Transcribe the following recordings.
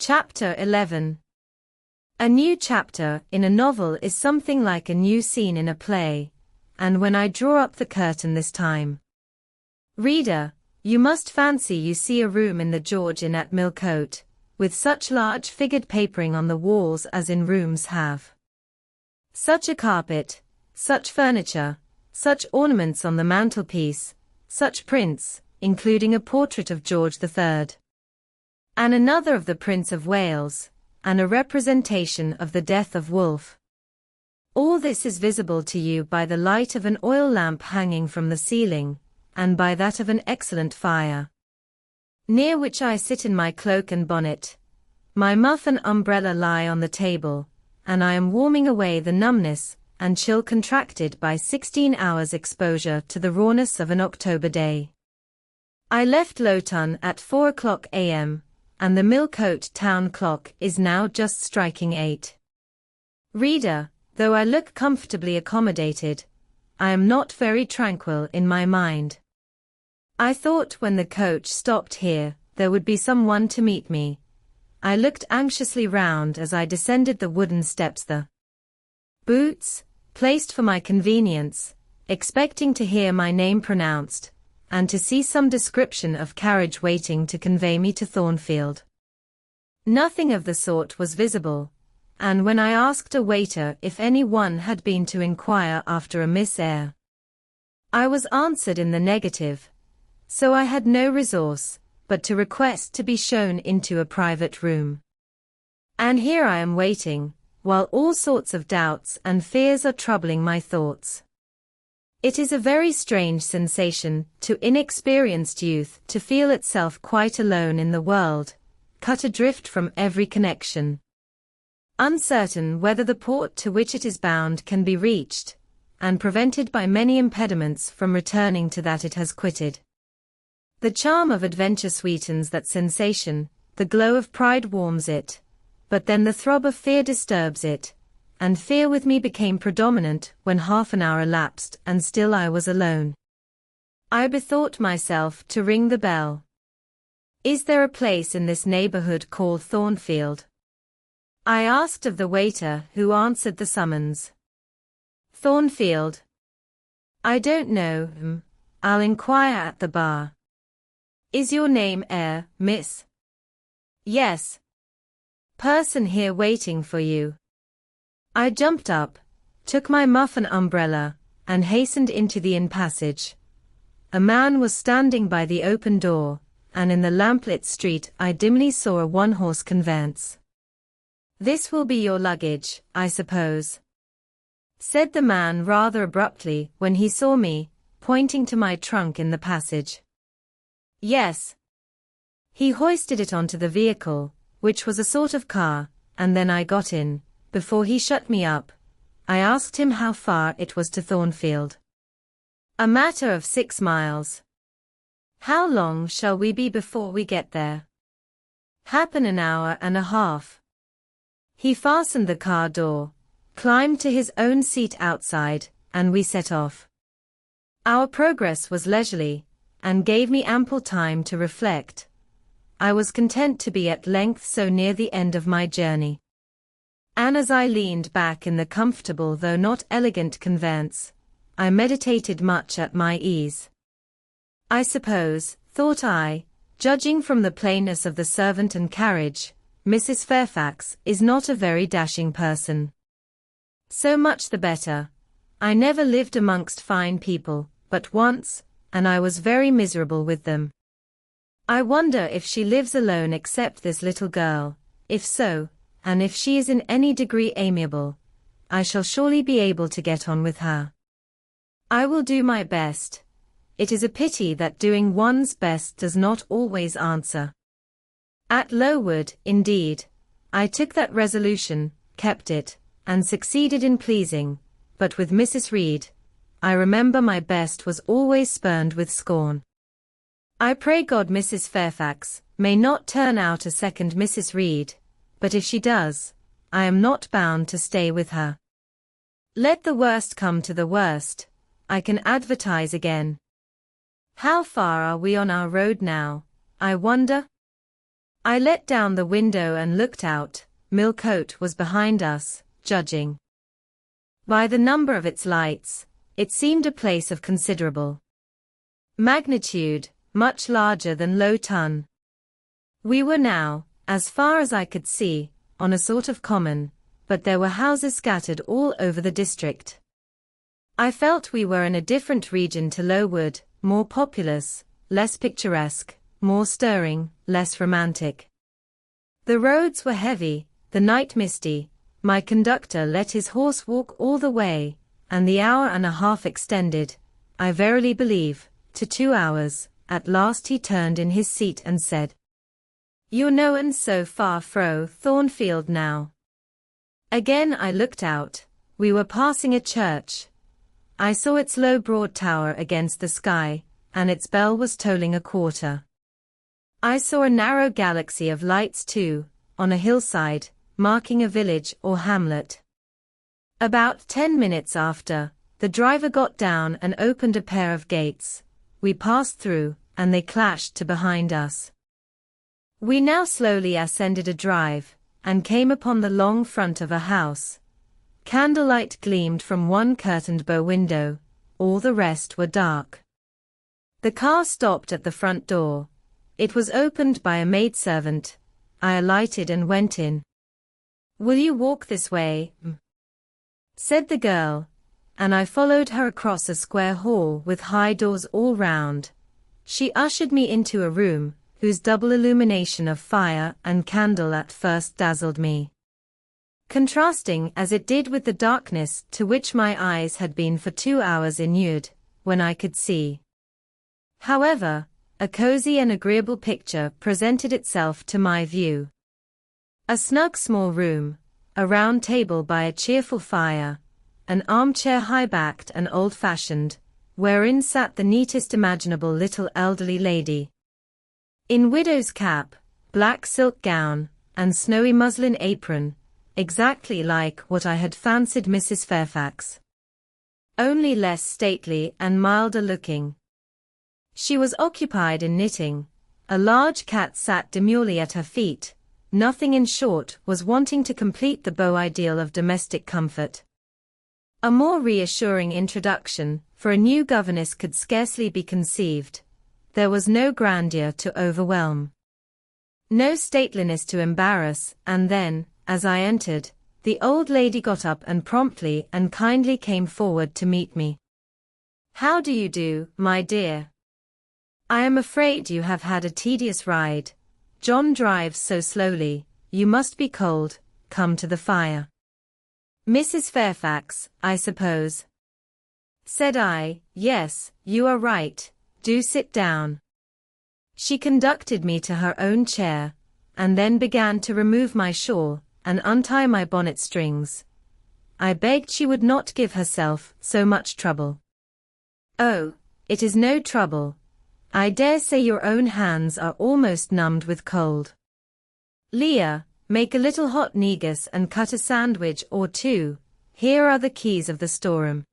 Chapter 11. A new chapter in a novel is something like a new scene in a play, and when I draw up the curtain this time. Reader, you must fancy you see a room in the George Inn at Millcote, with such large figured papering on the walls as in rooms have. Such a carpet, such furniture, such ornaments on the mantelpiece, such prints, including a portrait of George III. And another of the Prince of Wales, and a representation of the death of Wolfe. All this is visible to you by the light of an oil lamp hanging from the ceiling, and by that of an excellent fire, near which I sit in my cloak and bonnet. My muff and umbrella lie on the table, and I am warming away the numbness and chill contracted by 16 hours exposure to the rawness of an October day. I left Lowton at 4 o'clock a.m., and the Millcote town clock is now just striking 8. Reader, though I look comfortably accommodated, I am not very tranquil in my mind. I thought when the coach stopped here, there would be someone to meet me. I looked anxiously round as I descended the wooden steps, the boots, placed for my convenience, expecting to hear my name pronounced, and to see some description of carriage waiting to convey me to Thornfield. Nothing of the sort was visible, and when I asked a waiter if any one had been to inquire after a Miss Eyre, I was answered in the negative, so I had no resource but to request to be shown into a private room. And here I am waiting, while all sorts of doubts and fears are troubling my thoughts. It is a very strange sensation to inexperienced youth to feel itself quite alone in the world, cut adrift from every connection, uncertain whether the port to which it is bound can be reached, and prevented by many impediments from returning to that it has quitted. The charm of adventure sweetens that sensation, the glow of pride warms it, but then the throb of fear disturbs it, and fear with me became predominant when half an hour elapsed and still I was alone. I bethought myself to ring the bell. Is there a place in this neighborhood called Thornfield? I asked of the waiter who answered the summons. Thornfield? I don't know, I'll inquire at the bar. Is your name Eyre, miss? Yes. Person here waiting for you. I jumped up, took my muff and umbrella, and hastened into the inn passage. A man was standing by the open door, and in the lamplit street I dimly saw a one-horse conveyance. This will be your luggage, I suppose, said the man rather abruptly when he saw me, pointing to my trunk in the passage. Yes. He hoisted it onto the vehicle, which was a sort of car, and then I got in. Before he shut me up, I asked him how far it was to Thornfield. A matter of 6 miles. How long shall we be before we get there? Happen an hour and a half. He fastened the car door, climbed to his own seat outside, and we set off. Our progress was leisurely, and gave me ample time to reflect. I was content to be at length so near the end of my journey. And as I leaned back in the comfortable though not elegant conveyance, I meditated much at my ease. I suppose, thought I, judging from the plainness of the servant and carriage, Mrs. Fairfax is not a very dashing person. So much the better. I never lived amongst fine people, but once, and I was very miserable with them. I wonder if she lives alone except this little girl. If so, and if she is in any degree amiable, I shall surely be able to get on with her. I will do my best. It is a pity that doing one's best does not always answer. At Lowood, indeed, I took that resolution, kept it, and succeeded in pleasing, but with Mrs. Reed, I remember my best was always spurned with scorn. I pray God Mrs. Fairfax may not turn out a second Mrs. Reed, but if she does, I am not bound to stay with her. Let the worst come to the worst, I can advertise again. How far are we on our road now, I wonder? I let down the window and looked out. Millcote was behind us, judging by the number of its lights. It seemed a place of considerable magnitude, much larger than Low Tun. We were now, as far as I could see, on a sort of common, but there were houses scattered all over the district. I felt we were in a different region to Lowood, more populous, less picturesque, more stirring, less romantic. The roads were heavy, the night misty. My conductor let his horse walk all the way, and the hour and a half extended, I verily believe, to 2 hours. At last he turned in his seat and said, "You're noan so far fro Thornfield now." Again I looked out. We were passing a church. I saw its low broad tower against the sky, and its bell was tolling a quarter. I saw a narrow galaxy of lights too, on a hillside, marking a village or hamlet. About 10 minutes after, the driver got down and opened a pair of gates. We passed through, and they clashed to behind us. We now slowly ascended a drive, and came upon the long front of a house. Candlelight gleamed from one curtained bow window, all the rest were dark. The car stopped at the front door. It was opened by a maidservant. I alighted and went in. "Will you walk this way?" said the girl, and I followed her across a square hall with high doors all round. She ushered me into a room, whose double illumination of fire and candle at first dazzled me, contrasting as it did with the darkness to which my eyes had been for 2 hours inured, when I could see. However, a cozy and agreeable picture presented itself to my view. A snug small room, a round table by a cheerful fire, an armchair high-backed and old-fashioned, wherein sat the neatest imaginable little elderly lady, in widow's cap, black silk gown, and snowy muslin apron, exactly like what I had fancied Mrs. Fairfax, only less stately and milder looking. She was occupied in knitting. A large cat sat demurely at her feet. Nothing, in short, was wanting to complete the beau ideal of domestic comfort. A more reassuring introduction for a new governess could scarcely be conceived. There was no grandeur to overwhelm, no stateliness to embarrass, and then, as I entered, the old lady got up and promptly and kindly came forward to meet me. "How do you do, my dear? I am afraid you have had a tedious ride. John drives so slowly, you must be cold. Come to the fire." "Mrs. Fairfax, I suppose?" said I. "Yes, you are right. Do sit down." She conducted me to her own chair, and then began to remove my shawl and untie my bonnet strings. I begged she would not give herself so much trouble. "Oh, it is no trouble. I dare say your own hands are almost numbed with cold. Leah, make a little hot negus and cut a sandwich or two. Here are the keys of the storeroom."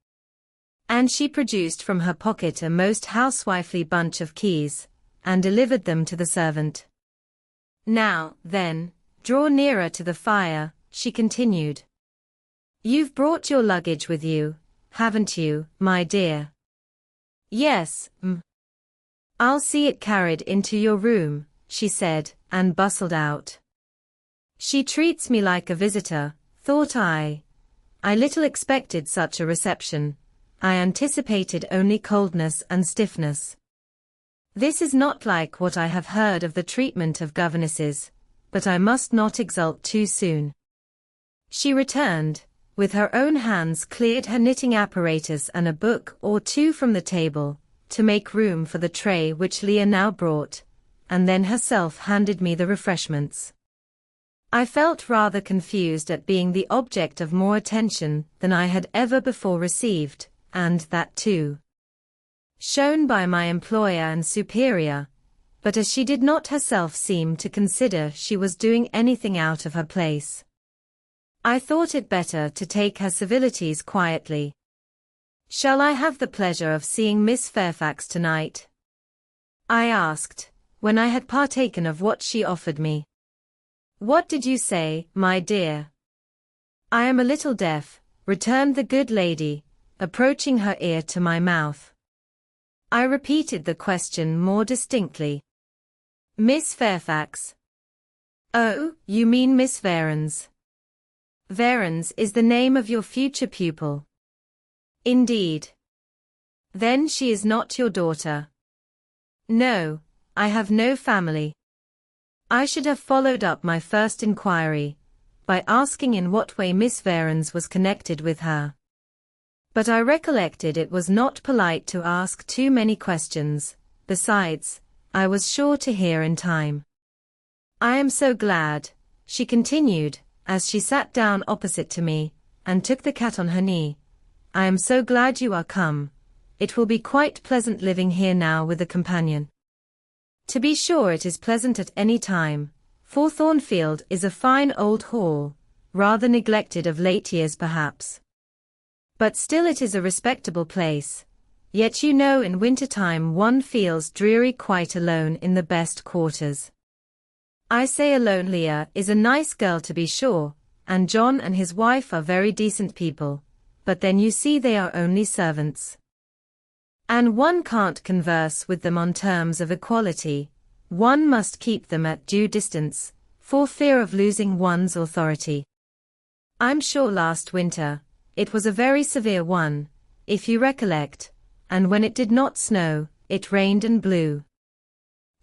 And she produced from her pocket a most housewifely bunch of keys, and delivered them to the servant. "Now, then, draw nearer to the fire," she continued. "You've brought your luggage with you, haven't you, my dear?" "Yes, I'll see it carried into your room," she said, and bustled out. She treats me like a visitor, thought I. I little expected such a reception. I anticipated only coldness and stiffness. This is not like what I have heard of the treatment of governesses, but I must not exult too soon. She returned, with her own hands cleared her knitting apparatus and a book or two from the table, to make room for the tray which Leah now brought, and then herself handed me the refreshments. I felt rather confused at being the object of more attention than I had ever before received, and that too shown by my employer and superior, but as she did not herself seem to consider she was doing anything out of her place, I thought it better to take her civilities quietly. "Shall I have the pleasure of seeing Miss Fairfax tonight?" I asked, when I had partaken of what she offered me. "What did you say, my dear?" "I am a little deaf," returned the good lady, approaching her ear to my mouth. I repeated the question more distinctly. "Miss Fairfax?" "Oh, you mean Miss Varens." "Varens is the name of your future pupil." "Indeed. Then she is not your daughter?" "No, I have no family." I should have followed up my first inquiry by asking in what way Miss Varens was connected with her. But I recollected it was not polite to ask too many questions. Besides, I was sure to hear in time. "I am so glad," she continued, as she sat down opposite to me, and took the cat on her knee. "I am so glad you are come. It will be quite pleasant living here now with a companion." To be sure it is pleasant at any time, for Thornfield is a fine old hall, rather neglected of late years perhaps. But still it is a respectable place, yet you know in winter-time one feels dreary quite alone in the best quarters. I say alone. Leah is a nice girl to be sure, and John and his wife are very decent people, but then you see they are only servants. And one can't converse with them on terms of equality, one must keep them at due distance, for fear of losing one's authority. I'm sure last winter, it was a very severe one, if you recollect, and when it did not snow, it rained and blew.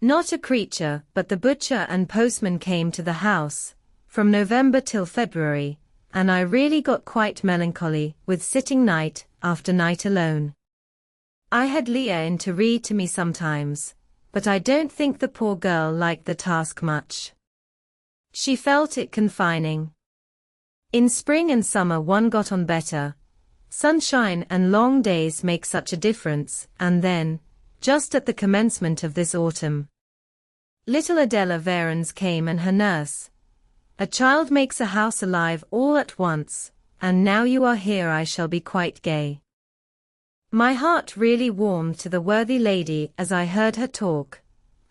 Not a creature but the butcher and postman came to the house, from November till February, and I really got quite melancholy with sitting night after night alone. I had Leah in to read to me sometimes, but I don't think the poor girl liked the task much. She felt it confining. In spring and summer one got on better. Sunshine and long days make such a difference, and then, just at the commencement of this autumn, little Adela Varens came and her nurse. A child makes a house alive all at once, and now you are here I shall be quite gay. My heart really warmed to the worthy lady as I heard her talk,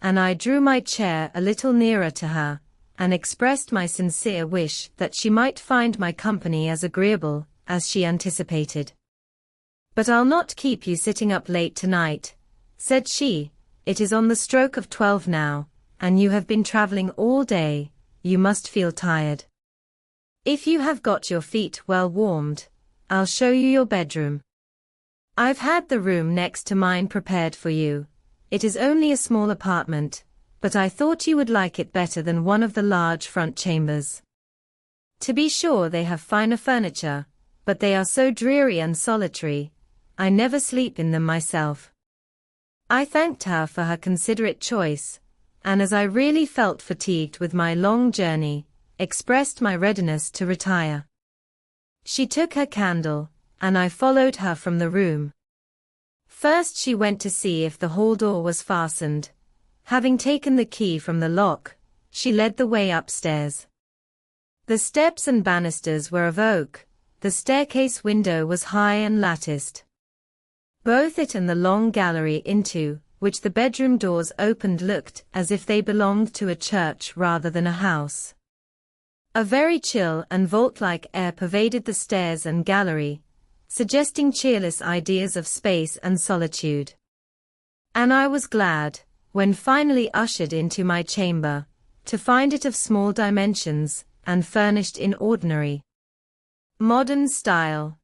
and I drew my chair a little nearer to her, and expressed my sincere wish that she might find my company as agreeable as she anticipated. "But I'll not keep you sitting up late tonight," said she. "It is on the stroke of 12 now, and you have been traveling all day, you must feel tired. If you have got your feet well warmed, I'll show you your bedroom. I've had the room next to mine prepared for you. It is only a small apartment, but I thought you would like it better than one of the large front chambers. To be sure they have finer furniture, but they are so dreary and solitary, I never sleep in them myself." I thanked her for her considerate choice, and as I really felt fatigued with my long journey, expressed my readiness to retire. She took her candle, and I followed her from the room. First she went to see if the hall door was fastened. Having taken the key from the lock, she led the way upstairs. The steps and banisters were of oak, the staircase window was high and latticed. Both it and the long gallery into which the bedroom doors opened looked as if they belonged to a church rather than a house. A very chill and vault-like air pervaded the stairs and gallery, suggesting cheerless ideas of space and solitude. And I was glad, when finally ushered into my chamber, to find it of small dimensions, and furnished in ordinary, modern style.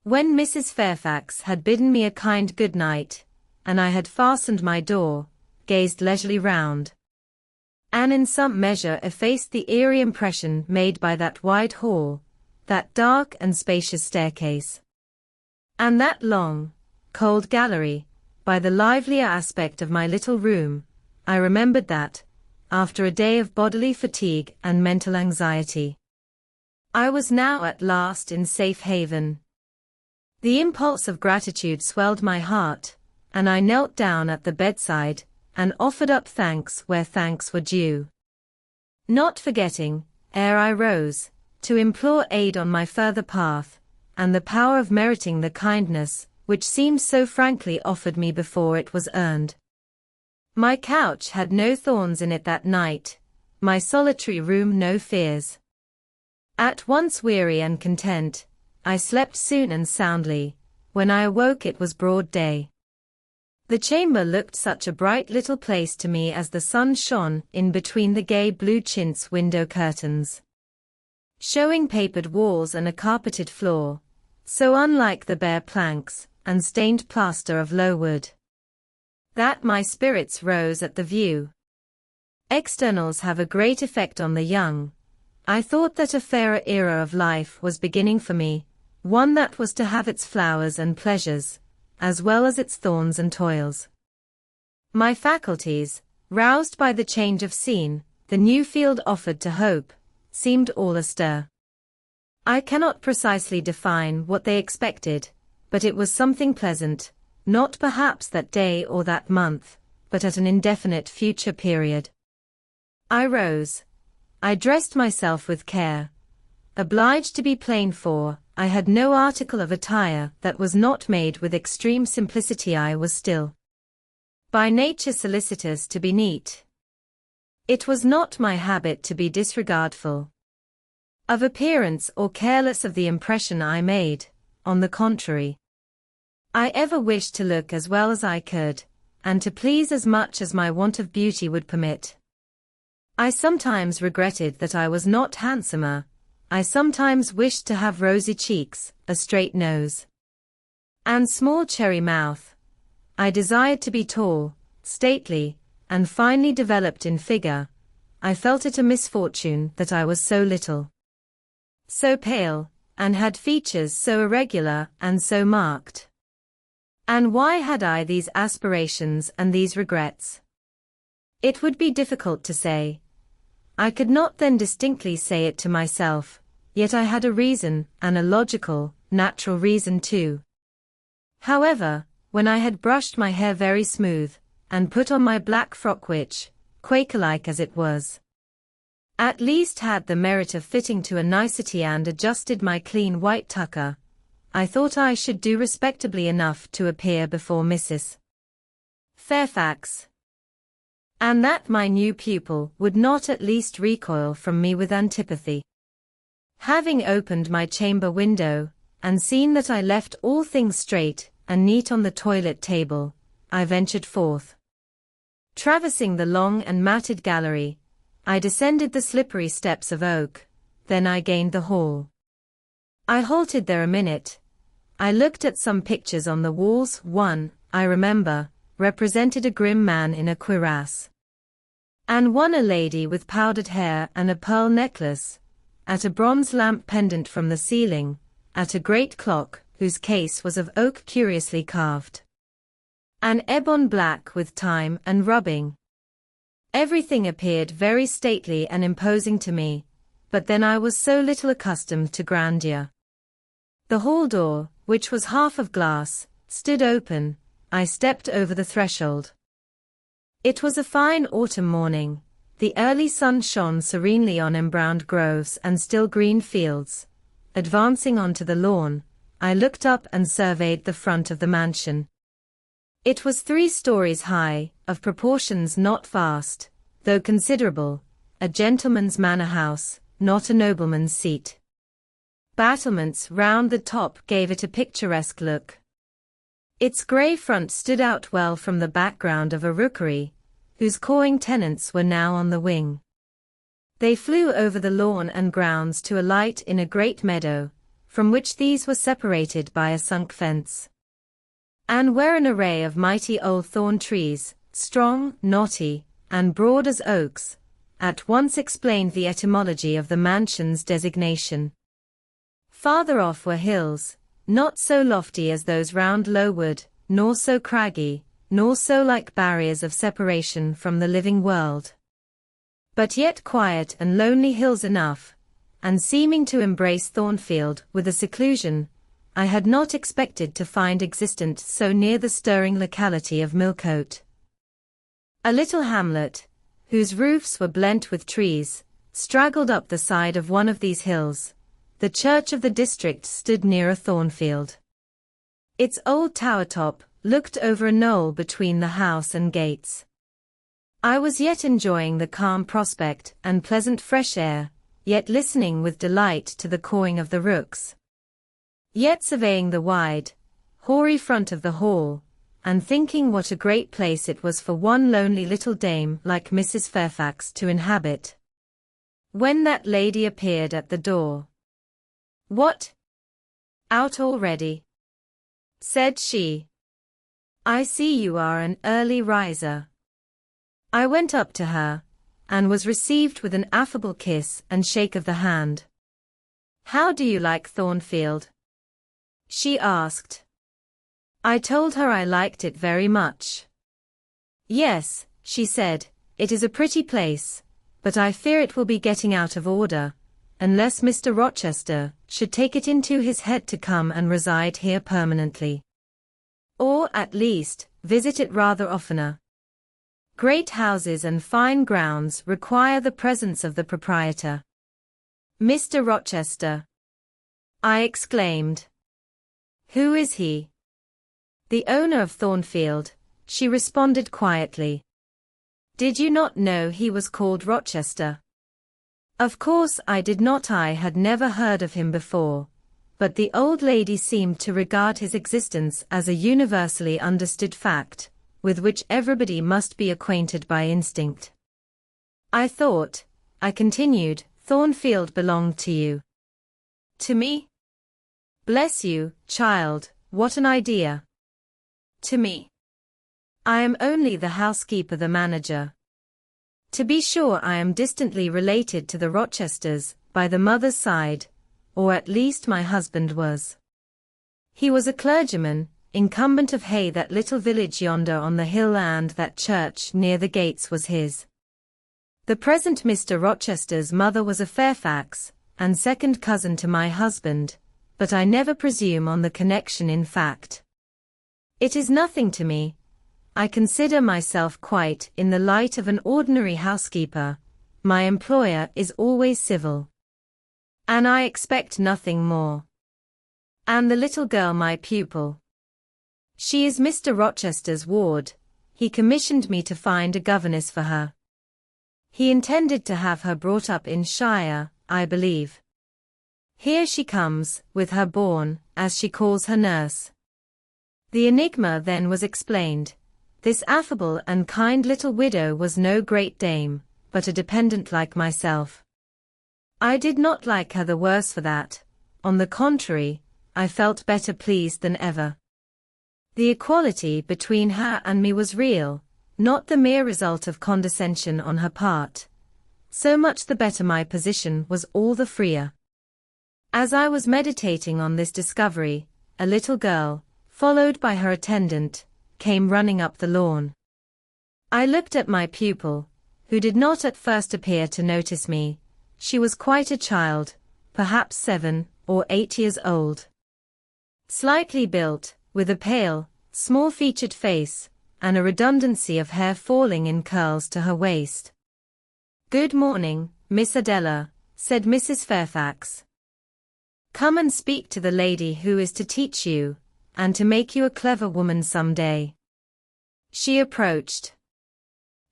When Mrs. Fairfax had bidden me a kind good night, and I had fastened my door, gazed leisurely round, and in some measure effaced the eerie impression made by that wide hall, that dark and spacious staircase, and that long, cold gallery, by the livelier aspect of my little room, I remembered that, after a day of bodily fatigue and mental anxiety, I was now at last in safe haven. The impulse of gratitude swelled my heart, and I knelt down at the bedside, and offered up thanks where thanks were due. Not forgetting, ere I rose, to implore aid on my further path, and the power of meriting the kindness which seemed so frankly offered me before it was earned. My couch had no thorns in it that night, my solitary room no fears. At once weary and content, I slept soon and soundly. When I awoke it was broad day. The chamber looked such a bright little place to me as the sun shone in between the gay blue chintz window curtains, showing papered walls and a carpeted floor, so unlike the bare planks and stained plaster of low wood, that my spirits rose at the view. Externals have a great effect on the young. I thought that a fairer era of life was beginning for me, one that was to have its flowers and pleasures, as well as its thorns and toils. My faculties, roused by the change of scene, the new field offered to hope, seemed all astir. I cannot precisely define what they expected, but it was something pleasant, not perhaps that day or that month, but at an indefinite future period. I rose. I dressed myself with care. Obliged to be plain, for I had no article of attire that was not made with extreme simplicity. I was still by nature solicitous to be neat. It was not my habit to be disregardful of appearance or careless of the impression I made. On the contrary, I ever wished to look as well as I could, and to please as much as my want of beauty would permit. I sometimes regretted that I was not handsomer. I sometimes wished to have rosy cheeks, a straight nose, and small cherry mouth. I desired to be tall, stately, and finely developed in figure. I felt it a misfortune that I was so little, so pale, and had features so irregular and so marked. And why had I these aspirations and these regrets? It would be difficult to say. I could not then distinctly say it to myself, yet I had a reason, and a logical, natural reason too. However, when I had brushed my hair very smooth, and put on my black frock which, Quaker-like as it was, at least had the merit of fitting to a nicety, and adjusted my clean white tucker, I thought I should do respectably enough to appear before Mrs. Fairfax, and that my new pupil would not at least recoil from me with antipathy. Having opened my chamber window, and seen that I left all things straight and neat on the toilet table, I ventured forth. Traversing the long and matted gallery, I descended the slippery steps of oak, then I gained the hall. I halted there a minute. I looked at some pictures on the walls. One, I remember, represented a grim man in a cuirass, and one a lady with powdered hair and a pearl necklace, at a bronze lamp pendant from the ceiling, at a great clock, whose case was of oak curiously carved, an ebon black with time and rubbing. Everything appeared very stately and imposing to me, but then I was so little accustomed to grandeur. The hall door, which was half of glass, stood open. I stepped over the threshold. It was a fine autumn morning. The early sun shone serenely on embrowned groves and still green fields. Advancing onto the lawn, I looked up and surveyed the front of the mansion. It was 3 stories high, of proportions not vast, though considerable, a gentleman's manor house, not a nobleman's seat. Battlements round the top gave it a picturesque look. Its grey front stood out well from the background of a rookery, whose cawing tenants were now on the wing. They flew over the lawn and grounds to alight in a great meadow, from which these were separated by a sunk fence, and where an array of mighty old thorn trees, strong, knotty, and broad as oaks, at once explained the etymology of the mansion's designation. Farther off were hills, not so lofty as those round Lowood, nor so craggy, nor so like barriers of separation from the living world, but yet quiet and lonely hills enough, and seeming to embrace Thornfield with a seclusion I had not expected to find existent so near the stirring locality of Millcote. A little hamlet, whose roofs were blent with trees, straggled up the side of one of these hills. The church of the district stood near a thornfield. Its old tower top looked over a knoll between the house and gates. I was yet enjoying the calm prospect and pleasant fresh air, yet listening with delight to the cawing of the rooks. Yet surveying the wide, hoary front of the hall, and thinking what a great place it was for one lonely little dame like Mrs. Fairfax to inhabit. When that lady appeared at the door. "What? Out already?" said she. "I see you are an early riser." I went up to her, and was received with an affable kiss and shake of the hand. "How do you like Thornfield?" she asked. I told her I liked it very much. "Yes," she said, "it is a pretty place, but I fear it will be getting out of order, unless Mr. Rochester should take it into his head to come and reside here permanently. Or, at least, visit it rather oftener. Great houses and fine grounds require the presence of the proprietor." "Mr. Rochester!" I exclaimed. "Who is he?" "The owner of Thornfield," she responded quietly. "Did you not know he was called Rochester?" Of course I did not. I had never heard of him before, but the old lady seemed to regard his existence as a universally understood fact, with which everybody must be acquainted by instinct. "I thought," I continued, "Thornfield belonged to you." "To me? Bless you, child, what an idea! To me? I am only the housekeeper, the manager. To be sure, I am distantly related to the Rochesters, by the mother's side, or at least my husband was. He was a clergyman, incumbent of Hay, that little village yonder on the hill, and that church near the gates was his. The present Mr. Rochester's mother was a Fairfax, and second cousin to my husband, but I never presume on the connection in fact. It is nothing to me. I consider myself quite in the light of an ordinary housekeeper. My employer is always civil, and I expect nothing more. And the little girl, my pupil? She is Mr. Rochester's ward. He commissioned me to find a governess for her. He intended to have her brought up in Shire, I believe. Here she comes, with her born, as she calls her nurse. The enigma then was explained. This affable and kind little widow was no great dame, but a dependent like myself. I did not like her the worse for that. On the contrary, I felt better pleased than ever. The equality between her and me was real, not the mere result of condescension on her part. So much the better, my position was all the freer. As I was meditating on this discovery, a little girl, followed by her attendant, came running up the lawn. I looked at my pupil, who did not at first appear to notice me. She was quite a child, perhaps 7 or 8 years old. Slightly built, with a pale, small-featured face, and a redundancy of hair falling in curls to her waist. "Good morning, Miss Adela," said Mrs. Fairfax. "Come and speak to the lady who is to teach you, and to make you a clever woman some day." She approached.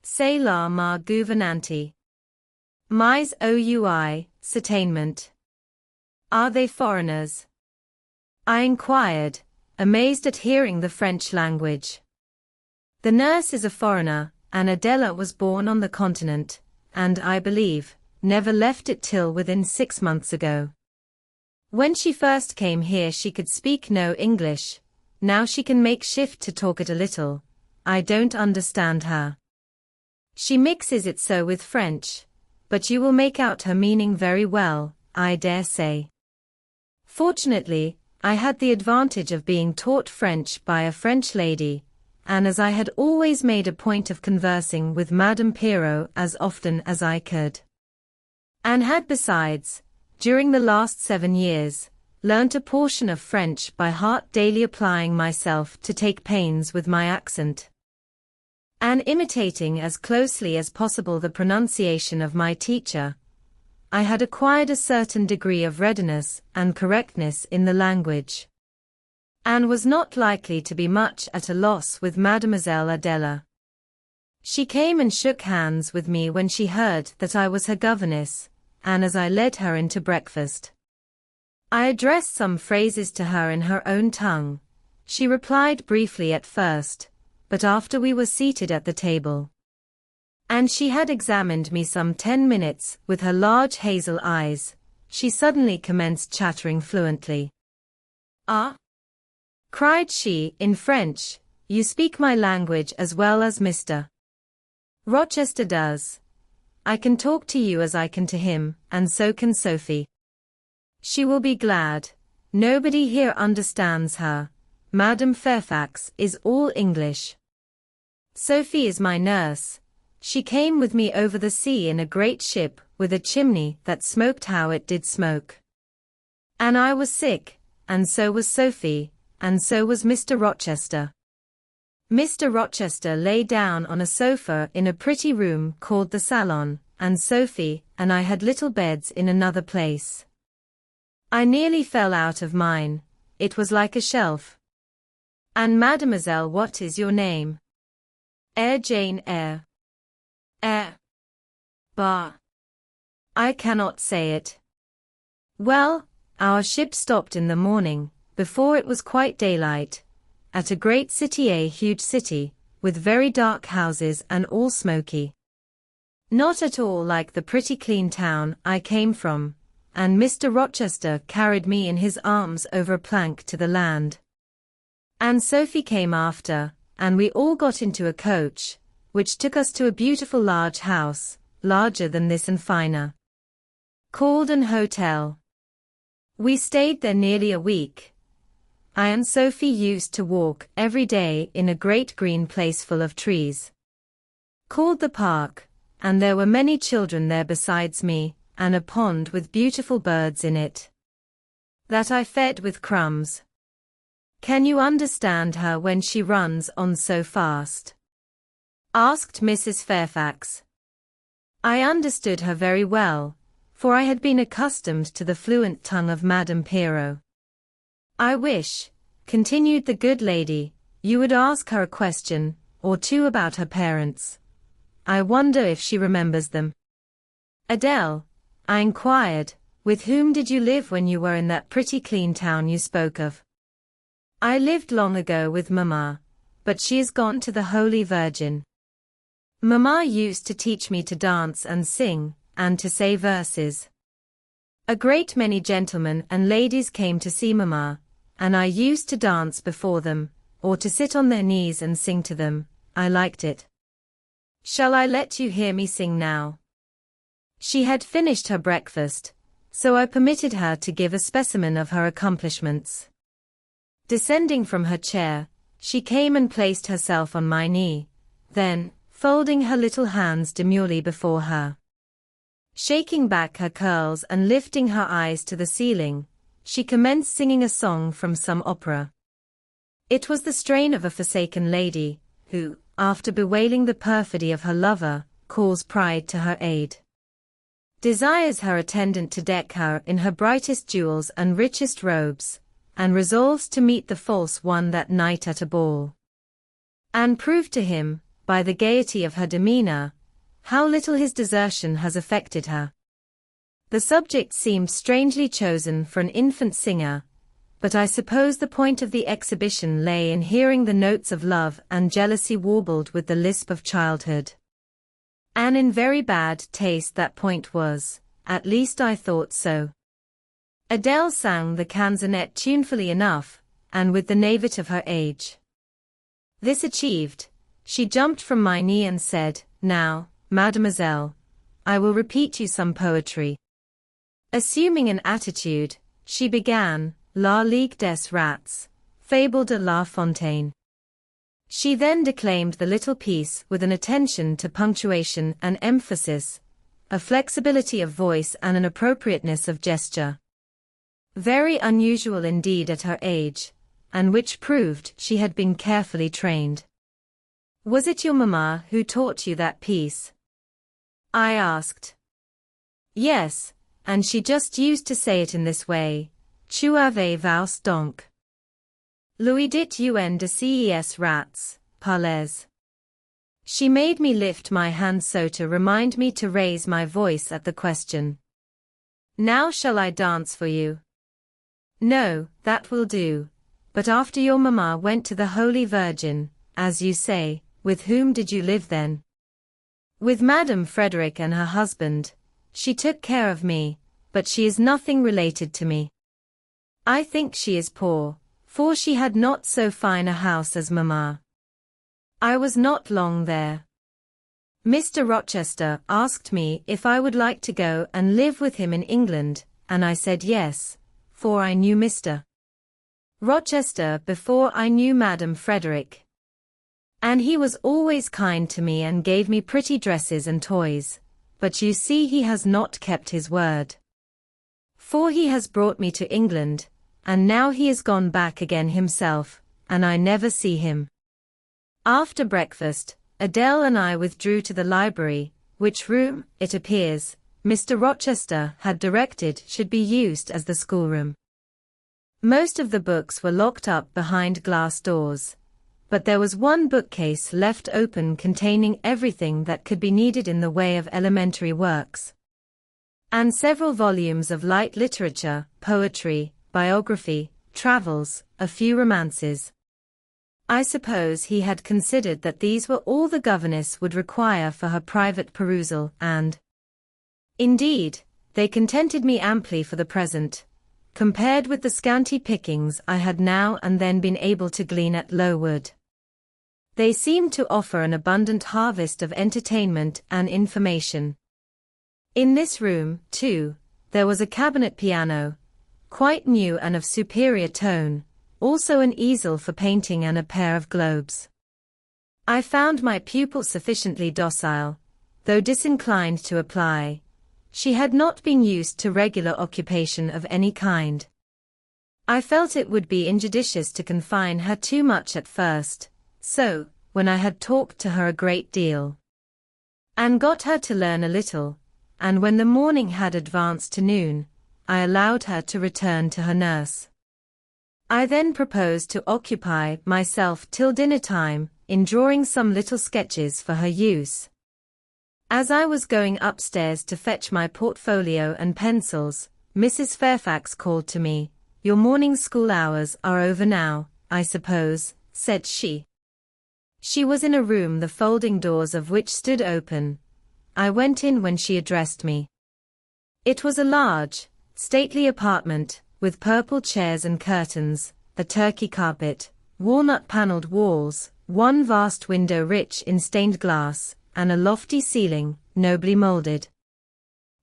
"C'est la ma gouvernante. Mais oui, certainement. Are they foreigners?" I inquired, amazed at hearing the French language. "The nurse is a foreigner, and Adela was born on the continent, and, I believe, never left it till within 6 months ago. When she first came here she could speak no English. Now she can make shift to talk it a little. I don't understand her. She mixes it so with French, but you will make out her meaning very well, I dare say. Fortunately, I had the advantage of being taught French by a French lady, and as I had always made a point of conversing with Madame Pirot as often as I could, and had besides, during the last 7 years, learnt a portion of French by heart, daily applying myself to take pains with my accent, and imitating as closely as possible the pronunciation of my teacher, I had acquired a certain degree of readiness and correctness in the language, and was not likely to be much at a loss with Mademoiselle Adela. She came and shook hands with me when she heard that I was her governess, and as I led her into breakfast, I addressed some phrases to her in her own tongue. She replied briefly at first, but after we were seated at the table, and she had examined me some 10 minutes with her large hazel eyes, she suddenly commenced chattering fluently. "Ah!" cried she, in French, "you speak my language as well as Mr. Rochester does. I can talk to you as I can to him, and so can Sophie. She will be glad. Nobody here understands her. Madame Fairfax is all English. Sophie is my nurse. She came with me over the sea in a great ship, with a chimney that smoked how it did smoke. And I was sick, and so was Sophie, and so was Mr. Rochester." Mr. Rochester lay down on a sofa in a pretty room called the salon, and Sophie and I had little beds in another place. I nearly fell out of mine. It was like a shelf. "And mademoiselle, what is your name?" "Eyre, Jane Eyre." "Eyre. Bah. I cannot say it." Well, our ship stopped in the morning, before it was quite daylight, at a great city, a huge city, with very dark houses and all smoky. Not at all like the pretty clean town I came from, and Mr. Rochester carried me in his arms over a plank to the land. And Sophie came after, and we all got into a coach, which took us to a beautiful large house, larger than this and finer, called an hotel. We stayed there nearly a week. I and Sophie used to walk every day in a great green place full of trees, called the park, and there were many children there besides me, and a pond with beautiful birds in it, that I fed with crumbs. "Can you understand her when she runs on so fast?" asked Mrs. Fairfax. I understood her very well, for I had been accustomed to the fluent tongue of Madame Pirot. "I wish," continued the good lady, "you would ask her a question or two about her parents. I wonder if she remembers them." "Adele," I inquired, "with whom did you live when you were in that pretty clean town you spoke of?" "I lived long ago with Mamma, but she is gone to the Holy Virgin. Mamma used to teach me to dance and sing, and to say verses. A great many gentlemen and ladies came to see Mamma, and I used to dance before them, or to sit on their knees and sing to them. I liked it. Shall I let you hear me sing now?" She had finished her breakfast, so I permitted her to give a specimen of her accomplishments. Descending from her chair, she came and placed herself on my knee, then, folding her little hands demurely before her, shaking back her curls and lifting her eyes to the ceiling, she commenced singing a song from some opera. It was the strain of a forsaken lady, who, after bewailing the perfidy of her lover, calls pride to her aid, desires her attendant to deck her in her brightest jewels and richest robes, and resolves to meet the false one that night at a ball, and prove to him, by the gaiety of her demeanor, how little his desertion has affected her. The subject seemed strangely chosen for an infant singer, but I suppose the point of the exhibition lay in hearing the notes of love and jealousy warbled with the lisp of childhood. And in very bad taste that point was, at least I thought so. Adele sang the canzonet tunefully enough, and with the naivete of her age. This achieved, she jumped from my knee and said, "Now, mademoiselle, I will repeat you some poetry." Assuming an attitude, she began, La Ligue des Rats, Fable de La Fontaine. She then declaimed the little piece with an attention to punctuation and emphasis, a flexibility of voice and an appropriateness of gesture, very unusual indeed at her age, and which proved she had been carefully trained. "Was it your mamma who taught you that piece?" I asked. "Yes, and she just used to say it in this way, Tu avais vous donc Louis dit un de ces rats, parlez." She made me lift my hand so to remind me to raise my voice at the question. Now shall I dance for you? No, that will do. But after your mamma went to the Holy Virgin, as you say, with whom did you live then? With Madame Frederick and her husband. She took care of me, but she is nothing related to me. I think she is poor, for she had not so fine a house as mamma. I was not long there. Mr. Rochester asked me if I would like to go and live with him in England, and I said yes, for I knew Mr. Rochester before I knew Madame Frederick. And he was always kind to me and gave me pretty dresses and toys, but you see he has not kept his word. For he has brought me to England, and now he is gone back again himself, and I never see him. After breakfast, Adele and I withdrew to the library, which room, it appears, Mr. Rochester had directed should be used as the schoolroom. Most of the books were locked up behind glass doors, but there was one bookcase left open containing everything that could be needed in the way of elementary works, and several volumes of light literature, poetry, biography, travels, a few romances. I suppose he had considered that these were all the governess would require for her private perusal, and indeed, they contented me amply for the present, compared with the scanty pickings I had now and then been able to glean at Lowood. They seemed to offer an abundant harvest of entertainment and information. In this room, too, there was a cabinet piano, quite new and of superior tone, also an easel for painting and a pair of globes. I found my pupil sufficiently docile, though disinclined to apply. She had not been used to regular occupation of any kind. I felt it would be injudicious to confine her too much at first, so, when I had talked to her a great deal, and got her to learn a little, and when the morning had advanced to noon, I allowed her to return to her nurse. I then proposed to occupy myself till dinner time, in drawing some little sketches for her use. As I was going upstairs to fetch my portfolio and pencils, Mrs. Fairfax called to me. "Your morning school hours are over now, I suppose," said she. She was in a room the folding doors of which stood open. I went in when she addressed me. It was a large, stately apartment, with purple chairs and curtains, a Turkey carpet, walnut-panelled walls, one vast window rich in stained glass, and a lofty ceiling, nobly moulded.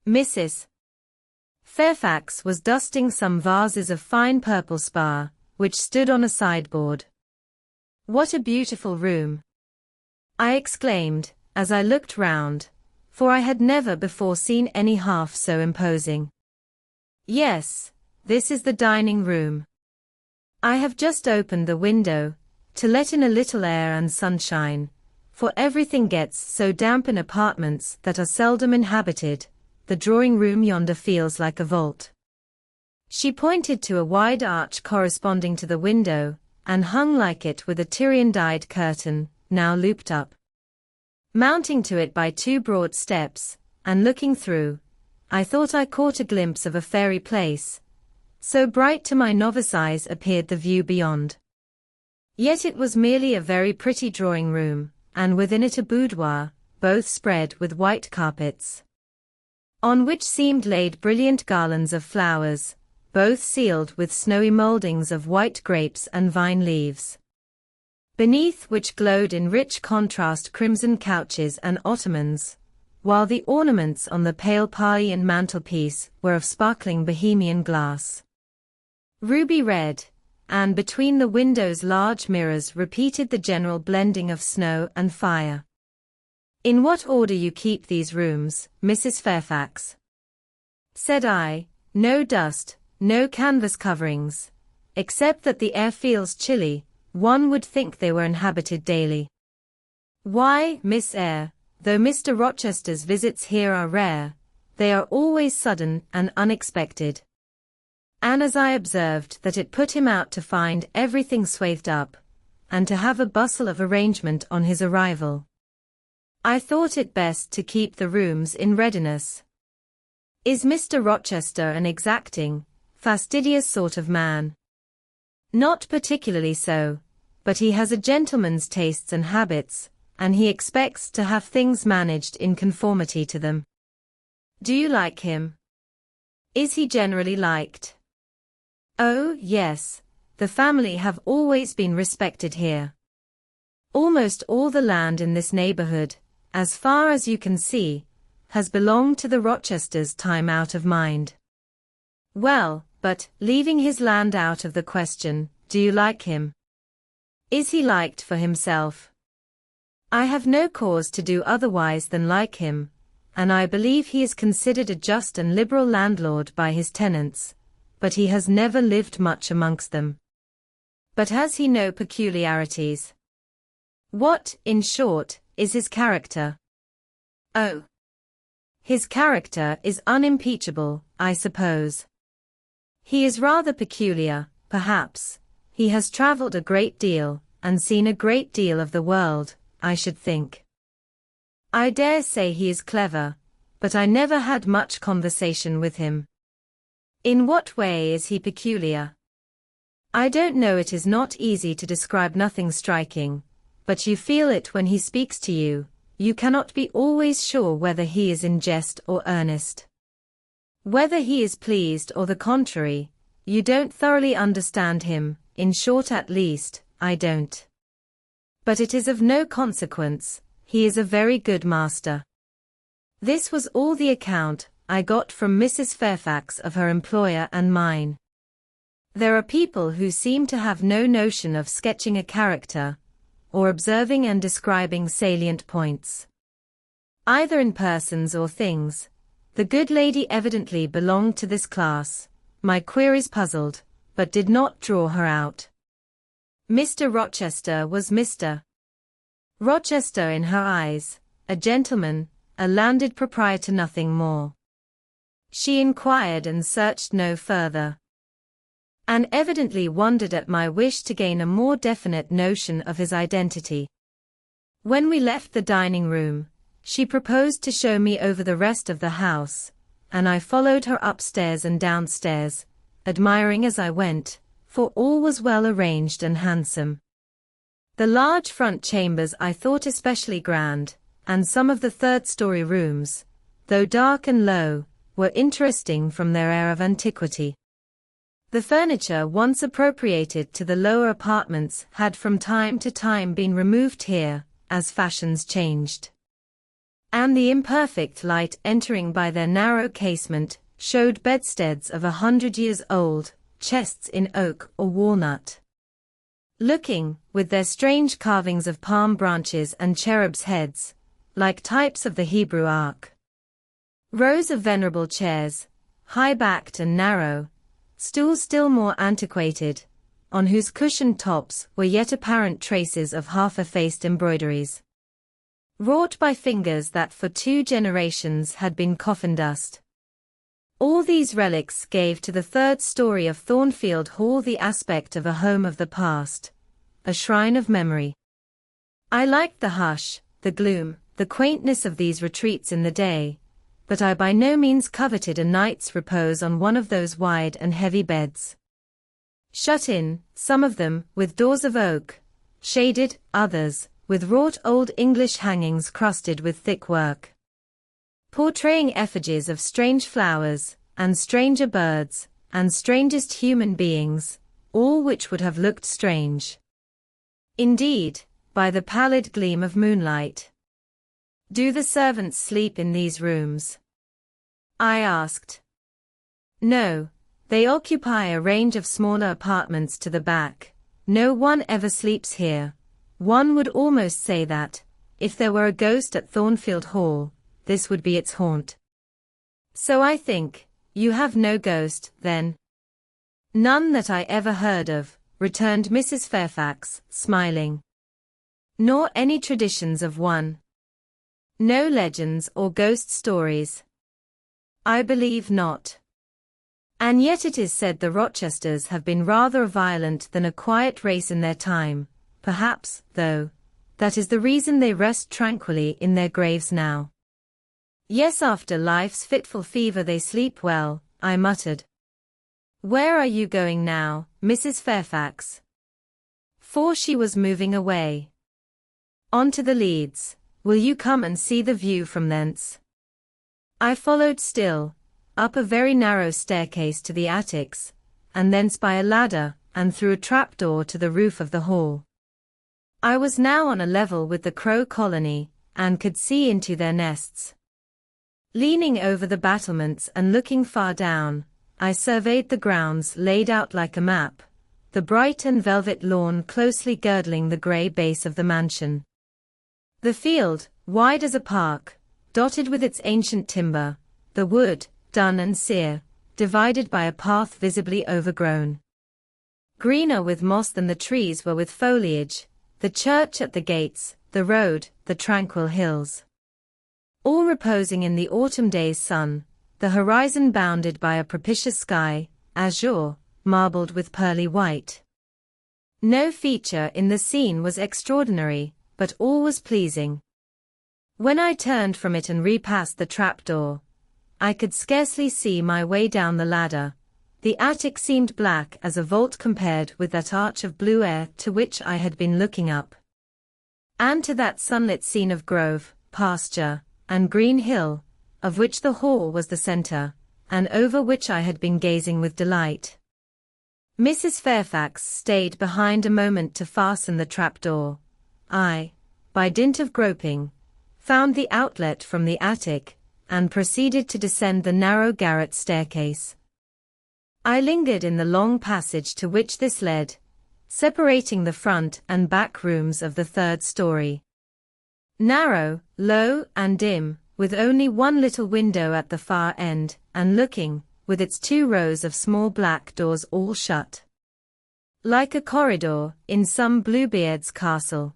Mrs. Fairfax was dusting some vases of fine purple spar, which stood on a sideboard. "What a beautiful room!" I exclaimed, as I looked round, for I had never before seen any half so imposing. "Yes, this is the dining room. I have just opened the window, to let in a little air and sunshine, for everything gets so damp in apartments that are seldom inhabited. The drawing room yonder feels like a vault." She pointed to a wide arch corresponding to the window, and hung like it with a Tyrian-dyed curtain, now looped up. Mounting to it by two broad steps, and looking through, I thought I caught a glimpse of a fairy place. So bright to my novice eyes appeared the view beyond. Yet it was merely a very pretty drawing room, and within it a boudoir, both spread with white carpets, on which seemed laid brilliant garlands of flowers, both sealed with snowy mouldings of white grapes and vine leaves, beneath which glowed in rich contrast crimson couches and ottomans, while the ornaments on the pale Parisian mantelpiece were of sparkling Bohemian glass, ruby red, and between the windows large mirrors repeated the general blending of snow and fire. "In what order you keep these rooms, Mrs. Fairfax?" said I. "No dust, no canvas coverings. Except that the air feels chilly, one would think they were inhabited daily." "Why, Miss Eyre, though Mr. Rochester's visits here are rare, they are always sudden and unexpected." And as I observed that it put him out to find everything swathed up, and to have a bustle of arrangement on his arrival, I thought it best to keep the rooms in readiness. Is Mr. Rochester an exacting, fastidious sort of man? Not particularly so, but he has a gentleman's tastes and habits, and he expects to have things managed in conformity to them. Do you like him? Is he generally liked? Oh, yes, the family have always been respected here. Almost all the land in this neighborhood, as far as you can see, has belonged to the Rochesters time out of mind. Well, but, leaving his land out of the question, do you like him? Is he liked for himself? I have no cause to do otherwise than like him, and I believe he is considered a just and liberal landlord by his tenants, but he has never lived much amongst them. But has he no peculiarities? What, in short, is his character? Oh. His character is unimpeachable, I suppose. He is rather peculiar, perhaps. He has traveled a great deal, and seen a great deal of the world, I should think. I dare say he is clever, but I never had much conversation with him. In what way is he peculiar? I don't know. It is not easy to describe nothing striking, but you feel it when he speaks to you. You cannot be always sure whether he is in jest or earnest. Whether he is pleased or the contrary, you don't thoroughly understand him, in short at least, I don't. But it is of no consequence, he is a very good master. This was all the account I got from Mrs. Fairfax of her employer and mine. There are people who seem to have no notion of sketching a character, or observing and describing salient points, either in persons or things. The good lady evidently belonged to this class. My queries puzzled, but did not draw her out. Mr. Rochester was Mr. Rochester in her eyes, a gentleman, a landed proprietor, nothing more. She inquired and searched no further, and evidently wondered at my wish to gain a more definite notion of his identity. When we left the dining room, she proposed to show me over the rest of the house, and I followed her upstairs and downstairs, admiring as I went, for all was well arranged and handsome. The large front chambers I thought especially grand, and some of the third-story rooms, though dark and low, were interesting from their air of antiquity. The furniture once appropriated to the lower apartments had from time to time been removed here, as fashions changed, and the imperfect light entering by their narrow casement showed bedsteads of 100 years old, chests in oak or walnut, looking, with their strange carvings of palm branches and cherubs' heads, like types of the Hebrew Ark. Rows of venerable chairs, high-backed and narrow, stools still more antiquated, on whose cushioned tops were yet apparent traces of half-effaced embroideries, wrought by fingers that for 2 generations had been coffin dust. All these relics gave to the third story of Thornfield Hall the aspect of a home of the past, a shrine of memory. I liked the hush, the gloom, the quaintness of these retreats in the day, but I by no means coveted a night's repose on one of those wide and heavy beds. Shut in, some of them, with doors of oak, shaded, others, with wrought old English hangings crusted with thick work, portraying effigies of strange flowers, and stranger birds, and strangest human beings, all which would have looked strange, indeed, by the pallid gleam of moonlight. Do the servants sleep in these rooms? I asked. No, they occupy a range of smaller apartments to the back. No one ever sleeps here. One would almost say that, if there were a ghost at Thornfield Hall, this would be its haunt. So I think, you have no ghost, then? None that I ever heard of, returned Mrs. Fairfax, smiling. Nor any traditions of one? No legends or ghost stories? I believe not. And yet it is said the Rochesters have been rather a violent than a quiet race in their time, perhaps, though, that is the reason they rest tranquilly in their graves now. Yes, after life's fitful fever they sleep well, I muttered. Where are you going now, Mrs. Fairfax? For she was moving away. On to the Leads. Will you come and see the view from thence? I followed still, up a very narrow staircase to the attics, and thence by a ladder, and through a trapdoor to the roof of the hall. I was now on a level with the crow colony, and could see into their nests. Leaning over the battlements and looking far down, I surveyed the grounds laid out like a map, the bright and velvet lawn closely girdling the grey base of the mansion. The field, wide as a park, dotted with its ancient timber, the wood, dun and sere, divided by a path visibly overgrown. Greener with moss than the trees were with foliage, the church at the gates, the road, the tranquil hills. All reposing in the autumn day's sun, the horizon bounded by a propitious sky, azure, marbled with pearly white. No feature in the scene was extraordinary, but all was pleasing. When I turned from it and repassed the trapdoor, I could scarcely see my way down the ladder. The attic seemed black as a vault compared with that arch of blue air to which I had been looking up. And to that sunlit scene of grove, pasture, and green hill, of which the hall was the centre, and over which I had been gazing with delight. Mrs. Fairfax stayed behind a moment to fasten the trapdoor. I, by dint of groping, found the outlet from the attic, and proceeded to descend the narrow garret staircase. I lingered in the long passage to which this led, separating the front and back rooms of the third story. Narrow, low, and dim, with only one little window at the far end, and looking, with its 2 rows of small black doors all shut. Like a corridor, in some Bluebeard's castle.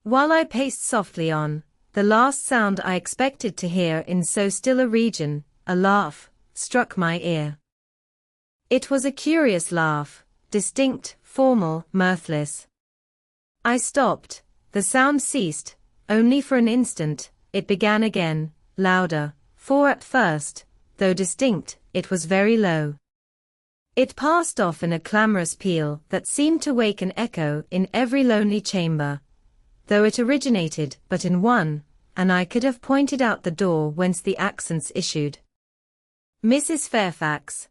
While I paced softly on, the last sound I expected to hear in so still a region, a laugh, struck my ear. It was a curious laugh, distinct, formal, mirthless. I stopped, the sound ceased, only for an instant, it began again, louder, for at first, though distinct, it was very low. It passed off in a clamorous peal that seemed to wake an echo in every lonely chamber, though it originated but in one, and I could have pointed out the door whence the accents issued. Mrs. Fairfax,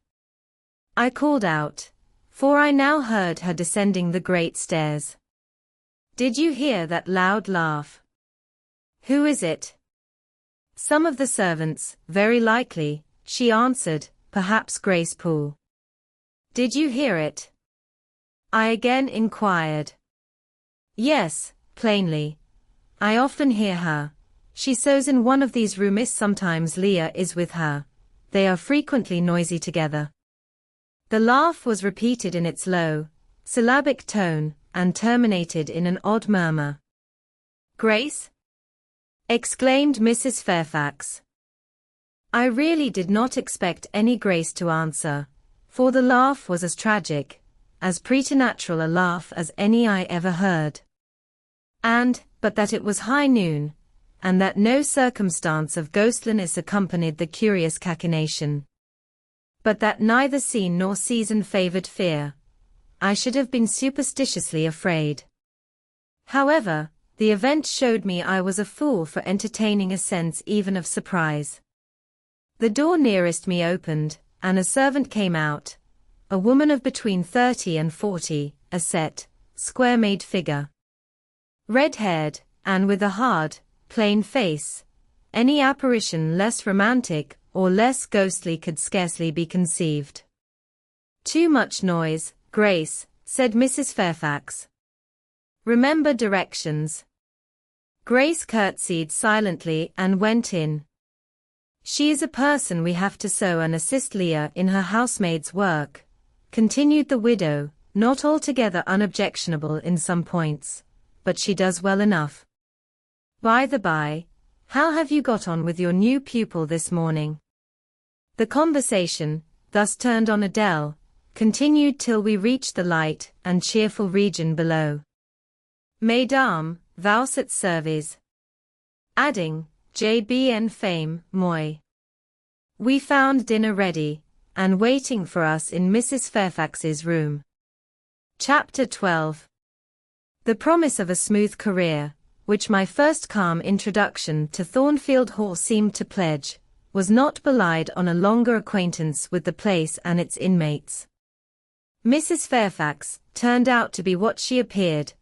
I called out, for I now heard her descending the great stairs. Did you hear that loud laugh? Who is it? Some of the servants, very likely, she answered, perhaps Grace Poole. Did you hear it? I again inquired. Yes, plainly. I often hear her. She sews in one of these rooms. Sometimes Leah is with her. They are frequently noisy together. The laugh was repeated in its low, syllabic tone, and terminated in an odd murmur. Grace? Exclaimed Mrs. Fairfax. I really did not expect any Grace to answer, for the laugh was as tragic, as preternatural a laugh as any I ever heard. But that it was high noon, and that no circumstance of ghostliness accompanied the curious cachinnation. But that neither scene nor season favoured fear. I should have been superstitiously afraid. However, the event showed me I was a fool for entertaining a sense even of surprise. The door nearest me opened, and a servant came out, a woman of between 30 and 40, a set, square-made figure. Red-haired, and with a hard, plain face, any apparition less romantic or less ghostly could scarcely be conceived. Too much noise, Grace, said Mrs. Fairfax. Remember directions. Grace curtsied silently and went in. She is a person we have to sew and assist Leah in her housemaid's work, continued the widow, not altogether unobjectionable in some points, but she does well enough. By the by, how have you got on with your new pupil this morning? The conversation, thus turned on Adele, continued till we reached the light and cheerful region below. Mesdames, Vous et servez. Adding, JBN fame, moi. We found dinner ready, and waiting for us in Mrs. Fairfax's room. Chapter 12. The promise of a smooth career, which my first calm introduction to Thornfield Hall seemed to pledge, was not belied on a longer acquaintance with the place and its inmates. Mrs. Fairfax turned out to be what she appeared,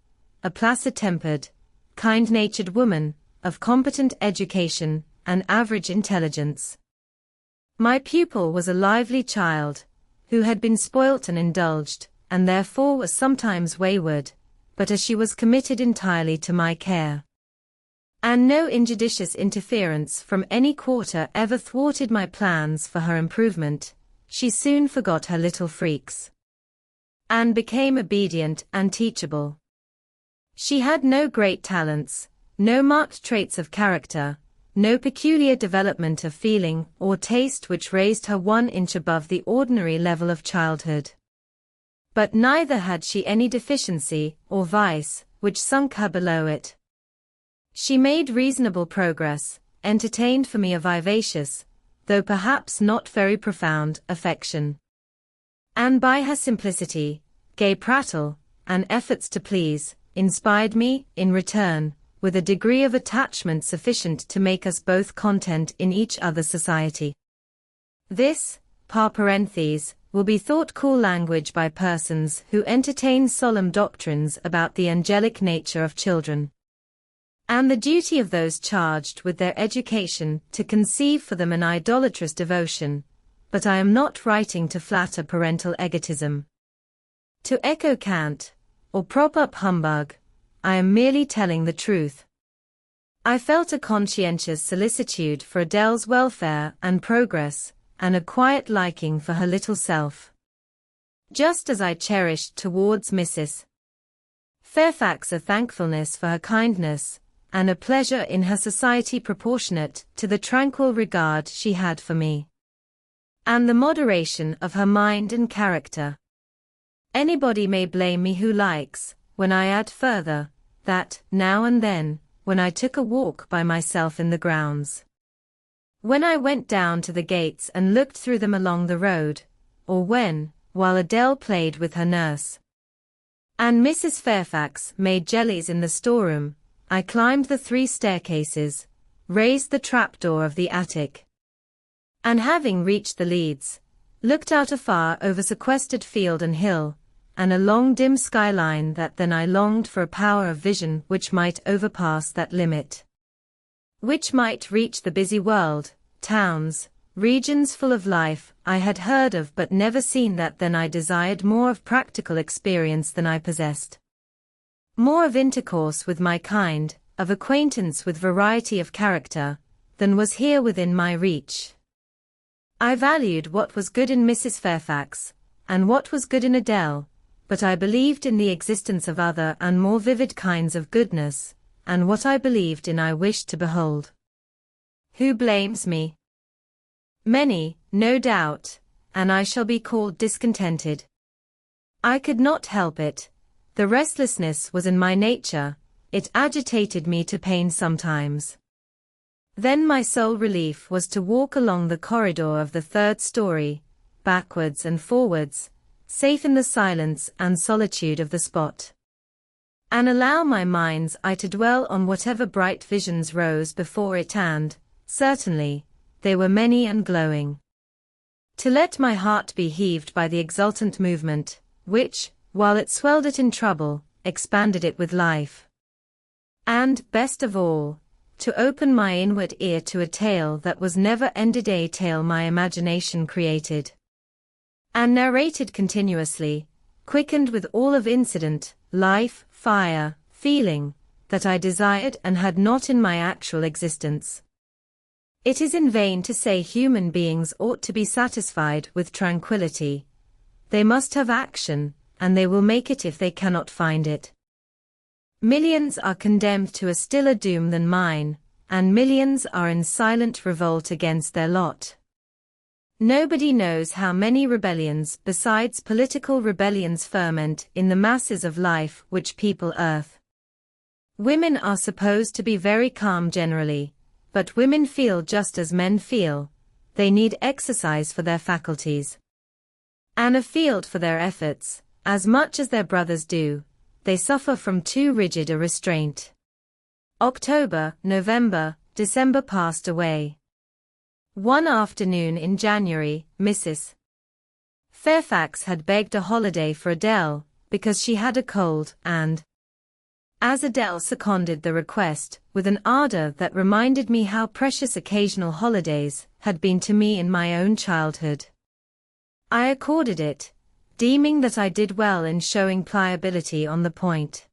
a placid-tempered, kind-natured woman, of competent education and average intelligence. My pupil was a lively child, who had been spoilt and indulged, and therefore was sometimes wayward, but as she was committed entirely to my care, and no injudicious interference from any quarter ever thwarted my plans for her improvement, she soon forgot her little freaks, and became obedient and teachable. She had no great talents, no marked traits of character, no peculiar development of feeling or taste which raised her 1 inch above the ordinary level of childhood. But neither had she any deficiency or vice which sunk her below it. She made reasonable progress, entertained for me a vivacious, though perhaps not very profound, affection, and by her simplicity, gay prattle, and efforts to please, inspired me, in return, with a degree of attachment sufficient to make us both content in each other's society. This, par parentheses, will be thought cool language by persons who entertain solemn doctrines about the angelic nature of children, and the duty of those charged with their education to conceive for them an idolatrous devotion, but I am not writing to flatter parental egotism, to echo cant, or prop up humbug. I am merely telling the truth. I felt a conscientious solicitude for Adele's welfare and progress, and a quiet liking for her little self, just as I cherished towards Mrs. Fairfax a thankfulness for her kindness, and a pleasure in her society proportionate to the tranquil regard she had for me, and the moderation of her mind and character. Anybody may blame me who likes, when I add further, that, now and then, when I took a walk by myself in the grounds, when I went down to the gates and looked through them along the road, or when, while Adele played with her nurse, and Mrs. Fairfax made jellies in the storeroom, I climbed the 3 staircases, raised the trapdoor of the attic, and having reached the leads, looked out afar over sequestered field and hill, and a long dim skyline that then I longed for a power of vision which might overpass that limit, which might reach the busy world, towns, regions full of life I had heard of but never seen. That then I desired more of practical experience than I possessed, more of intercourse with my kind, of acquaintance with variety of character, than was here within my reach. I valued what was good in Mrs. Fairfax, and what was good in Adele, but I believed in the existence of other and more vivid kinds of goodness, and what I believed in I wished to behold. Who blames me? Many, no doubt, and I shall be called discontented. I could not help it. The restlessness was in my nature, it agitated me to pain sometimes. Then my sole relief was to walk along the corridor of the 3rd story, backwards and forwards, safe in the silence and solitude of the spot, and allow my mind's eye to dwell on whatever bright visions rose before it, and, certainly, they were many and glowing. To let my heart be heaved by the exultant movement, which, while it swelled it in trouble, expanded it with life. And, best of all, to open my inward ear to a tale that was never ended, a tale my imagination created, and narrated continuously, quickened with all of incident, life, fire, feeling, that I desired and had not in my actual existence. It is in vain to say human beings ought to be satisfied with tranquility. They must have action, and they will make it if they cannot find it. Millions are condemned to a stiller doom than mine, and millions are in silent revolt against their lot. Nobody knows how many rebellions besides political rebellions ferment in the masses of life which people earth. Women are supposed to be very calm generally, but women feel just as men feel. They need exercise for their faculties and a field for their efforts, as much as their brothers do. They suffer from too rigid a restraint. October, November, December passed away. One afternoon in January, Mrs. Fairfax had begged a holiday for Adele, because she had a cold, and as Adele seconded the request, with an ardor that reminded me how precious occasional holidays had been to me in my own childhood, I accorded it, deeming that I did well in showing pliability on the point.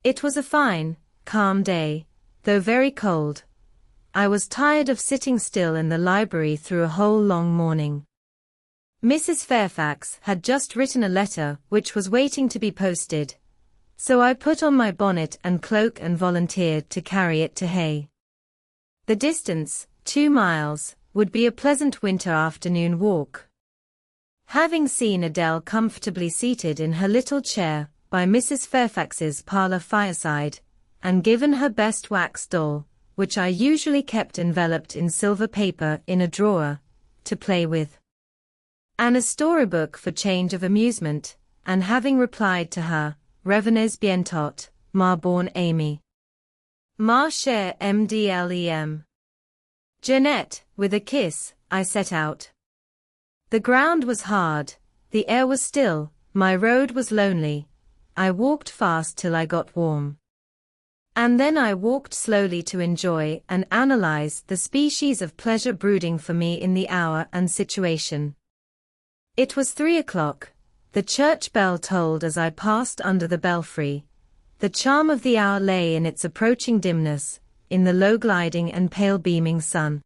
It was a fine, calm day, though very cold. I was tired of sitting still in the library through a whole long morning. Mrs. Fairfax had just written a letter which was waiting to be posted, so I put on my bonnet and cloak and volunteered to carry it to Hay. The distance, 2 miles, would be a pleasant winter afternoon walk. Having seen Adele comfortably seated in her little chair by Mrs. Fairfax's parlour fireside, and given her best wax doll, which I usually kept enveloped in silver paper in a drawer, to play with, and a storybook for change of amusement, and having replied to her, Revenez bientôt, ma bonne amie. Ma chère MDLEM. Jeanette, with a kiss, I set out. The ground was hard, the air was still, my road was lonely. I walked fast till I got warm. And then I walked slowly to enjoy and analyze the species of pleasure brooding for me in the hour and situation. It was 3 o'clock. The church bell tolled as I passed under the belfry. The charm of the hour lay in its approaching dimness, in the low gliding and pale beaming sun.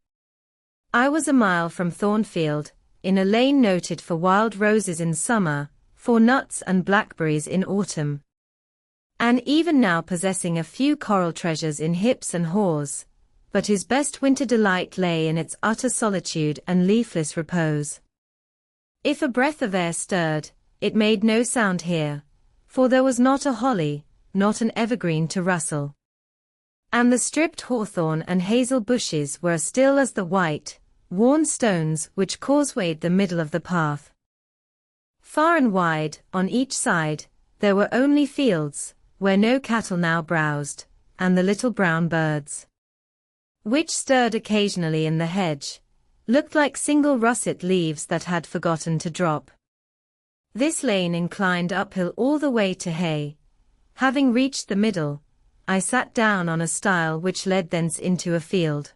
I was a mile from Thornfield, in a lane noted for wild roses in summer, for nuts and blackberries in autumn, and even now possessing a few coral treasures in hips and haws, but whose best winter delight lay in its utter solitude and leafless repose. If a breath of air stirred, it made no sound here, for there was not a holly, not an evergreen to rustle, and the stripped hawthorn and hazel bushes were as still as the white, worn stones which causewayed the middle of the path. Far and wide, on each side, there were only fields, where no cattle now browsed, and the little brown birds, which stirred occasionally in the hedge, looked like single russet leaves that had forgotten to drop. This lane inclined uphill all the way to Hay. Having reached the middle, I sat down on a stile which led thence into a field.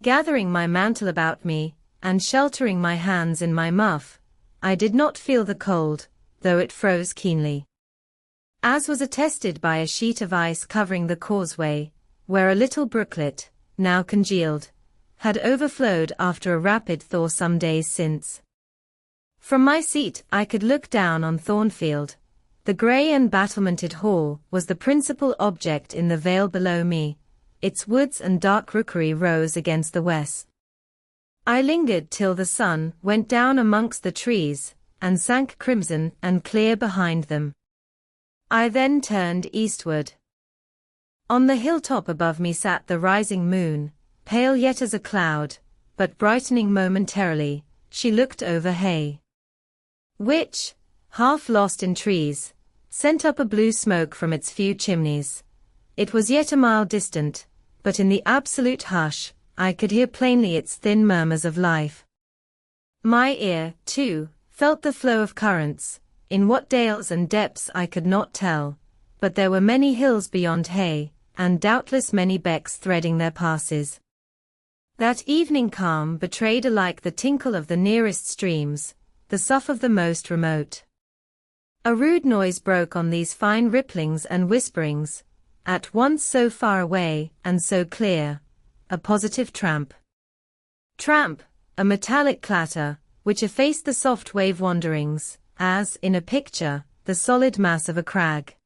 Gathering my mantle about me, and sheltering my hands in my muff, I did not feel the cold, though it froze keenly, as was attested by a sheet of ice covering the causeway, where a little brooklet, now congealed, had overflowed after a rapid thaw some days since. From my seat I could look down on Thornfield. The grey and battlemented hall was the principal object in the vale below me. Its woods and dark rookery rose against the west. I lingered till the sun went down amongst the trees, and sank crimson and clear behind them. I then turned eastward. On the hilltop above me sat the rising moon, pale yet as a cloud, but brightening momentarily. She looked over Hay, which, half lost in trees, sent up a blue smoke from its few chimneys. It was yet a mile distant, but in the absolute hush, I could hear plainly its thin murmurs of life. My ear, too, felt the flow of currents, in what dales and depths I could not tell, but there were many hills beyond Hay, and doubtless many becks threading their passes. That evening calm betrayed alike the tinkle of the nearest streams, the sough of the most remote. A rude noise broke on these fine ripplings and whisperings, at once so far away and so clear, a positive tramp. Tramp, a metallic clatter, which effaced the soft wave wanderings, as, in a picture, the solid mass of a crag,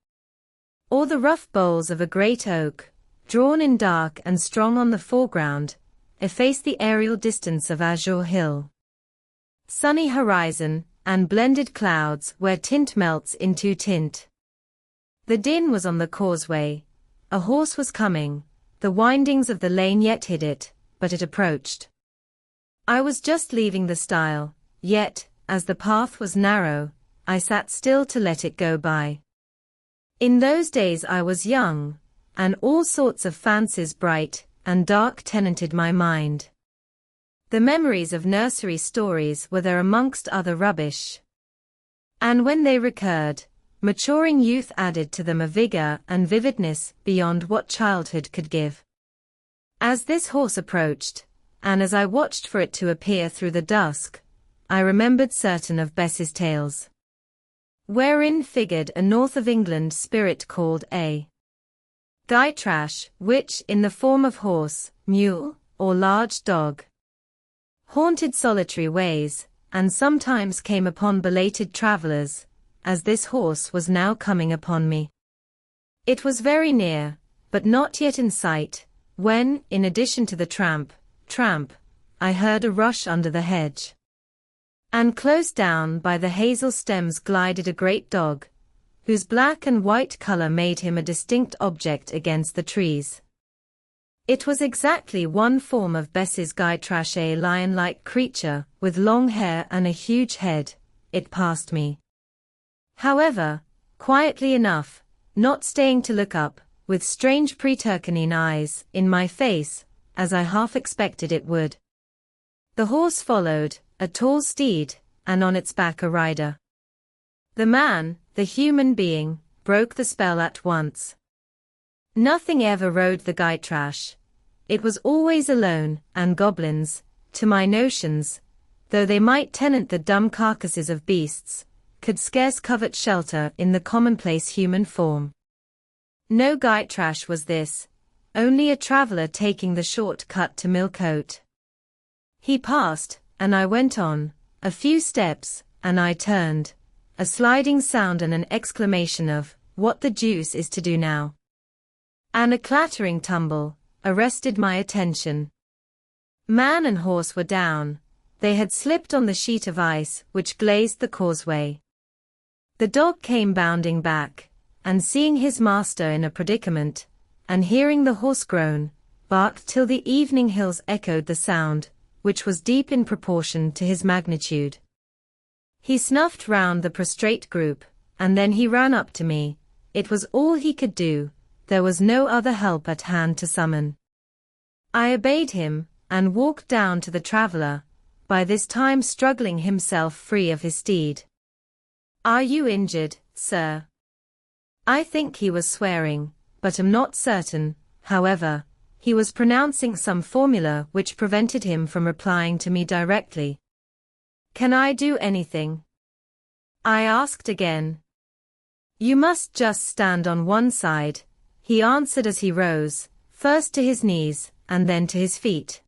or the rough boles of a great oak, drawn in dark and strong on the foreground, effaced the aerial distance of azure hill, sunny horizon, and blended clouds where tint melts into tint. The din was on the causeway, A horse was coming, the windings of the lane yet hid it, but it approached. I was just leaving the stile, yet, as the path was narrow, I sat still to let it go by. In those days I was young, and all sorts of fancies bright and dark tenanted my mind. The memories of nursery stories were there amongst other rubbish. And when they recurred, maturing youth added to them a vigor and vividness beyond what childhood could give. As this horse approached, and as I watched for it to appear through the dusk, I remembered certain of Bess's tales, wherein figured a north of England spirit called a Gytrash, which, in the form of horse, mule, or large dog, haunted solitary ways, and sometimes came upon belated travellers, as this horse was now coming upon me. It was very near, but not yet in sight, when, in addition to the tramp, I heard a rush under the hedge. And close down by the hazel stems glided a great dog, whose black and white color made him a distinct object against the trees. It was exactly one form of Bess's Gytrash, a lion-like creature, with long hair and a huge head. It passed me, however, quietly enough, not staying to look up, with strange pretercanine eyes, in my face, as I half expected it would. The horse followed, a tall steed, and on its back a rider. The man, the human being, broke the spell at once. Nothing ever rode the Gytrash. It was always alone, and goblins, to my notions, though they might tenant the dumb carcasses of beasts, could scarce covet shelter in the commonplace human form. No Gytrash was this, only a traveller taking the short cut to Millcote. He passed, and I went on, a few steps, and I turned, a sliding sound and an exclamation of, "What the deuce is to do now?" And a clattering tumble arrested my attention. Man and horse were down. They had slipped on the sheet of ice which glazed the causeway. The dog came bounding back, and seeing his master in a predicament, and hearing the horse groan, barked till the evening hills echoed the sound, which was deep in proportion to his magnitude. He snuffed round the prostrate group, and then he ran up to me. It was all he could do, there was no other help at hand to summon. I obeyed him, and walked down to the traveller, by this time struggling himself free of his steed. "Are you injured, sir?" I think he was swearing, but am not certain. However, he was pronouncing some formula which prevented him from replying to me directly. "Can I do anything?" I asked again. "You must just stand on one side," he answered as he rose, first to his knees, and then to his feet.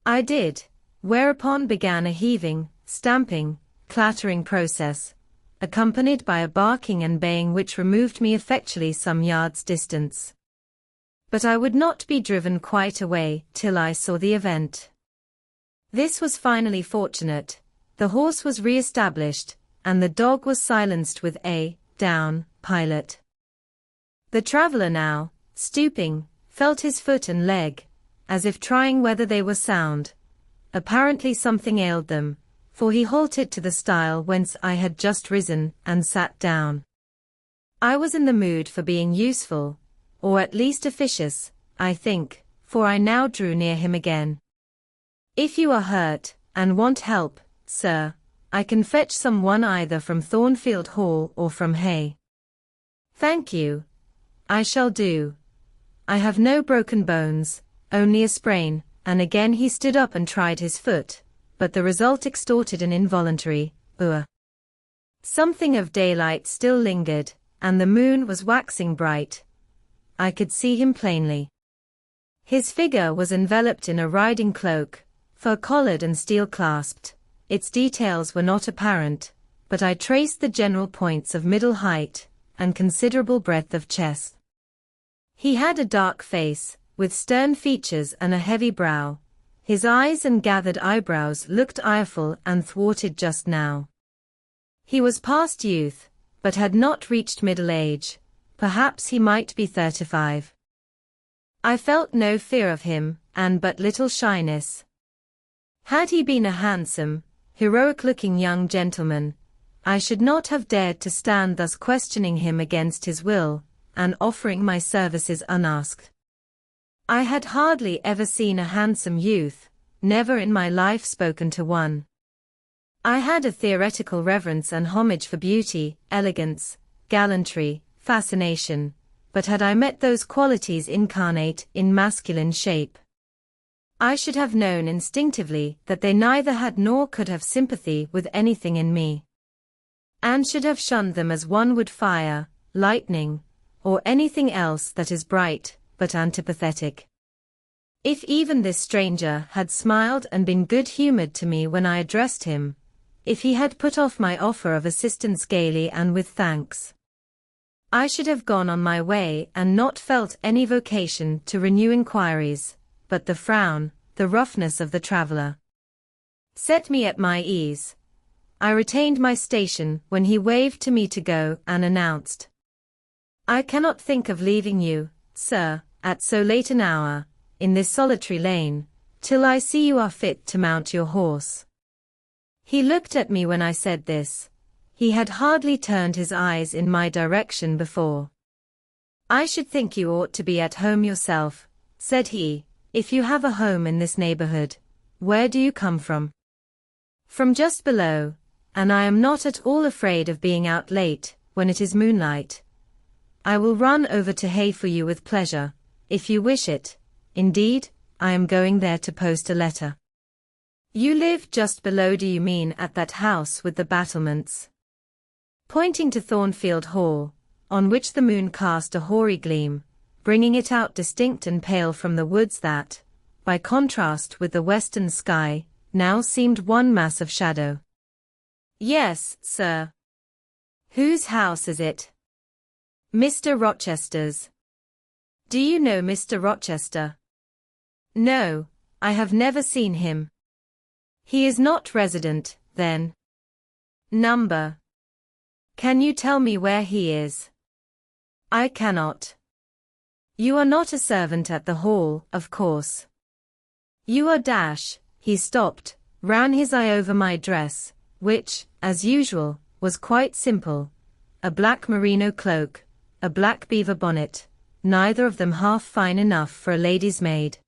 I did, whereupon began a heaving, stamping, clattering process, accompanied by a barking and baying which removed me effectually some yards' distance. But I would not be driven quite away till I saw the event. This was finally fortunate. The horse was re-established, and the dog was silenced with a down pilot. The traveller now, stooping, felt his foot and leg, as if trying whether they were sound. Apparently something ailed them, for he halted to the stile whence I had just risen, and sat down. I was in the mood for being useful, or at least officious, I think, for I now drew near him again. "If you are hurt, and want help, sir, I can fetch some one either from Thornfield Hall or from Hay." "Thank you. I shall do. I have no broken bones, only a sprain," and again he stood up and tried his foot, but the result extorted an involuntary Something of daylight still lingered, and the moon was waxing bright. I could see him plainly. His figure was enveloped in a riding cloak, fur-collared and steel-clasped. Its details were not apparent, but I traced the general points of middle height, and considerable breadth of chest. He had a dark face, with stern features and a heavy brow. His eyes and gathered eyebrows looked ireful and thwarted just now. He was past youth, but had not reached middle age, Perhaps he might be 35. I felt no fear of him, and but little shyness. Had he been a handsome, heroic-looking young gentleman, I should not have dared to stand thus questioning him against his will, and offering my services unasked. I had hardly ever seen a handsome youth, never in my life spoken to one. I had a theoretical reverence and homage for beauty, elegance, gallantry, fascination, but had I met those qualities incarnate in masculine shape, I should have known instinctively that they neither had nor could have sympathy with anything in me, and should have shunned them as one would fire, lightning, or anything else that is bright, but antipathetic. If even this stranger had smiled and been good-humored to me when I addressed him, if he had put off my offer of assistance gaily and with thanks, I should have gone on my way and not felt any vocation to renew inquiries, but the frown, the roughness of the traveler, set me at my ease. I retained my station when he waved to me to go and announced, "I cannot think of leaving you, sir, at so late an hour, in this solitary lane, till I see you are fit to mount your horse." He looked at me when I said this. He had hardly turned his eyes in my direction before. "I should think you ought to be at home yourself," said he, "if you have a home in this neighborhood. Where do you come from?" "From just below, and I am not at all afraid of being out late, when it is moonlight. I will run over to Hay for you with pleasure, if you wish it. Indeed, I am going there to post a letter." "You live just below, do you mean at that house with the battlements?" Pointing to Thornfield Hall, on which the moon cast a hoary gleam, bringing it out distinct and pale from the woods that, by contrast with the western sky, now seemed one mass of shadow. "Yes, sir." "Whose house is it?" "Mr. Rochester's." "Do you know Mr. Rochester?" "No, I have never seen him." "He is not resident, then?" "Number." "Can you tell me where he is?" "I cannot." "You are not a servant at the hall, of course?" "You are dash." He stopped, ran his eye over my dress, which, as usual, was quite simple. A black merino cloak, a black beaver bonnet, neither of them half fine enough for a lady's maid.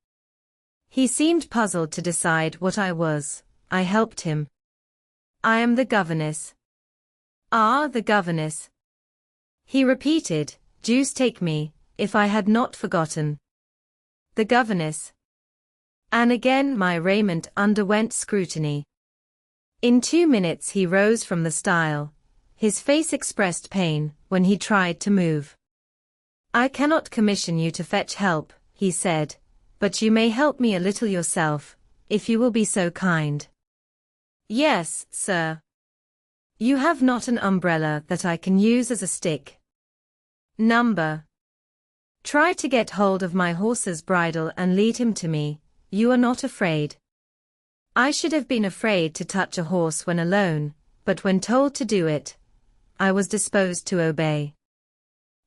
He seemed puzzled to decide what I was. I helped him. "I am the governess." "Ah, the governess," he repeated, "deuce take me, if I had not forgotten. The governess." And again my raiment underwent scrutiny. In 2 minutes he rose from the stile. His face expressed pain when he tried to move. "I cannot commission you to fetch help," he said, "but you may help me a little yourself, if you will be so kind." "Yes, sir." "You have not an umbrella that I can use as a stick?" "Number." "Try to get hold of my horse's bridle and lead him to me. You are not afraid?" I should have been afraid to touch a horse when alone, but when told to do it, I was disposed to obey.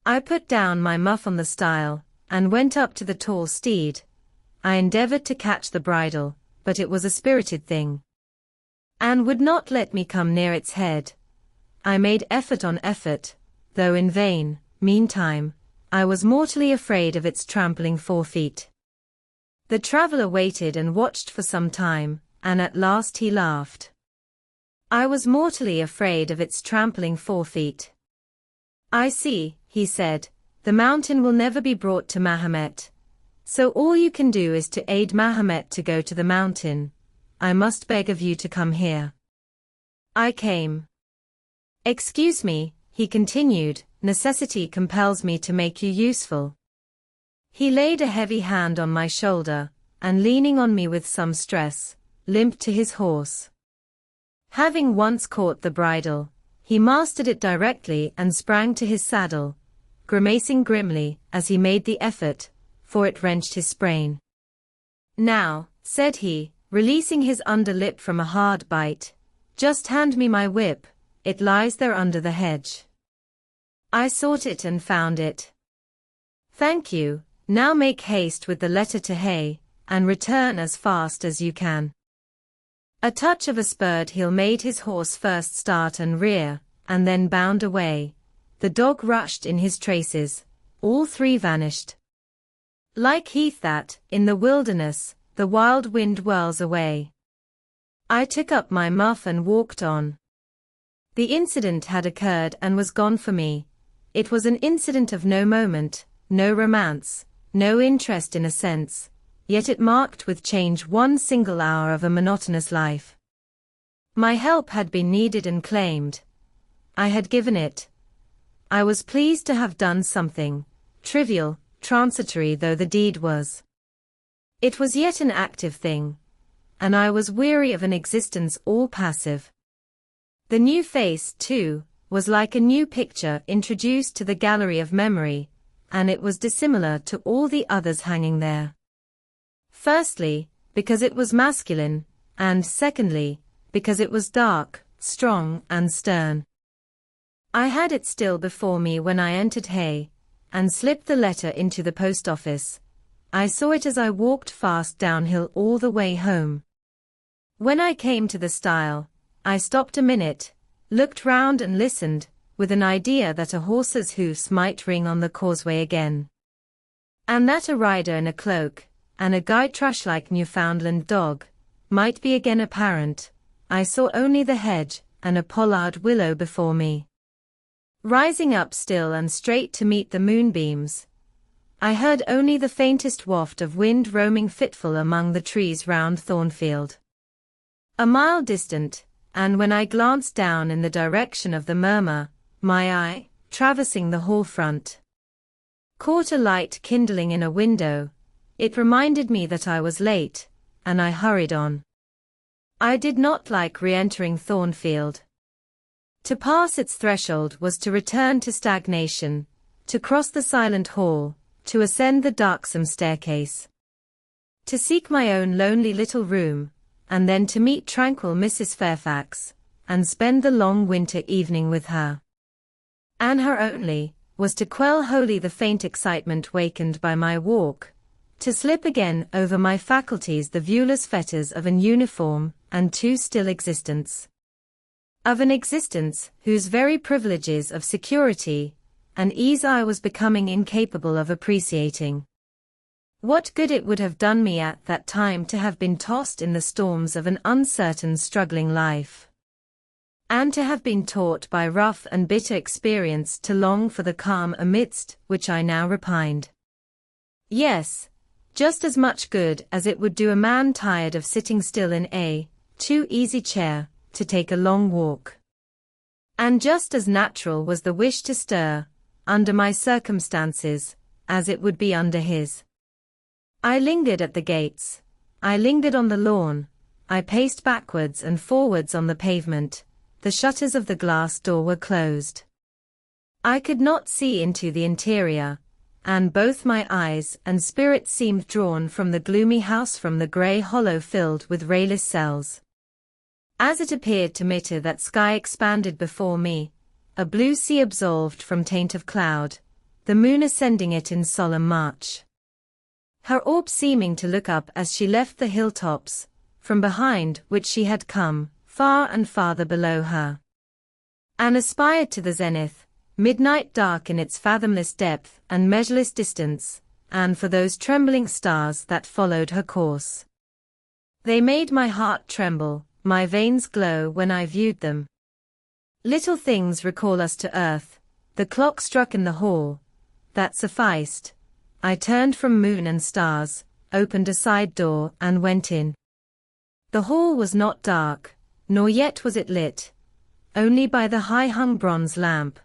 I put down my muff on the stile, and went up to the tall steed. I endeavored to catch the bridle, but it was a spirited thing, and would not let me come near its head. I made effort on effort, though in vain. Meantime, I was mortally afraid of its trampling forefeet. The traveler waited and watched for some time, and at last he laughed. I was mortally afraid of its trampling forefeet. "I see," he said, "the mountain will never be brought to Mahomet. So all you can do is to aid Mahomet to go to the mountain. I must beg of you to come here." I came. "Excuse me," he continued, "necessity compels me to make you useful." He laid a heavy hand on my shoulder, and leaning on me with some stress, limped to his horse. Having once caught the bridle, he mastered it directly and sprang to his saddle, grimacing grimly as he made the effort, for it wrenched his sprain. "Now," said he, releasing his under lip from a hard bite, "just hand me my whip, it lies there under the hedge." I sought it and found it. Thank you, now make haste with the letter to Hay, and return as fast as you can. A touch of a spurred heel made his horse first start and rear, and then bound away. The dog rushed in his traces, all three vanished. Like heath that, in the wilderness, the wild wind whirls away. I took up my muff and walked on. The incident had occurred and was gone for me. It was an incident of no moment, no romance, no interest in a sense, yet it marked with change one single hour of a monotonous life. My help had been needed and claimed. I had given it. I was pleased to have done something, trivial, transitory though the deed was. It was yet an active thing, and I was weary of an existence all passive. The new face, too, was like a new picture introduced to the gallery of memory, and it was dissimilar to all the others hanging there. Firstly, because it was masculine, and secondly, because it was dark, strong, and stern. I had it still before me when I entered Hay, and slipped the letter into the post office. I saw it as I walked fast downhill all the way home. When I came to the stile, I stopped a minute, looked round and listened, with an idea that a horse's hoofs might ring on the causeway again. And that a rider in a cloak, and a guy-trash-like Newfoundland dog, might be again apparent. I saw only the hedge, and a pollard willow before me. Rising up still and straight to meet the moonbeams, I heard only the faintest waft of wind roaming fitful among the trees round Thornfield. A mile distant, and when I glanced down in the direction of the murmur, my eye, traversing the hall front, caught a light kindling in a window. It reminded me that I was late, and I hurried on. I did not like re-entering Thornfield. To pass its threshold was to return to stagnation, to cross the silent hall, to ascend the darksome staircase, to seek my own lonely little room, and then to meet tranquil Mrs. Fairfax, and spend the long winter evening with her. And her only, was to quell wholly the faint excitement wakened by my walk, to slip again over my faculties the viewless fetters of an uniform and too still existence. Of an existence whose very privileges of security and ease I was becoming incapable of appreciating. What good it would have done me at that time to have been tossed in the storms of an uncertain struggling life, and to have been taught by rough and bitter experience to long for the calm amidst which I now repined. Yes, just as much good as it would do a man tired of sitting still in a too easy chair, to take a long walk. And just as natural was the wish to stir, under my circumstances, as it would be under his. I lingered at the gates, I lingered on the lawn, I paced backwards and forwards on the pavement. The shutters of the glass door were closed. I could not see into the interior, and both my eyes and spirit seemed drawn from the gloomy house, from the grey hollow filled with rayless cells. As it appeared to Mitter, that sky expanded before me, a blue sea absolved from taint of cloud, the moon ascending it in solemn march. Her orb seeming to look up as she left the hilltops, from behind which she had come, far and farther below her, and aspired to the zenith, midnight dark in its fathomless depth and measureless distance, and for those trembling stars that followed her course. They made my heart tremble, my veins glow when I viewed them. Little things recall us to earth. The clock struck in the hall. That sufficed. I turned from moon and stars, opened a side door and went in. The hall was not dark, nor yet was it lit, only by the high-hung bronze lamp.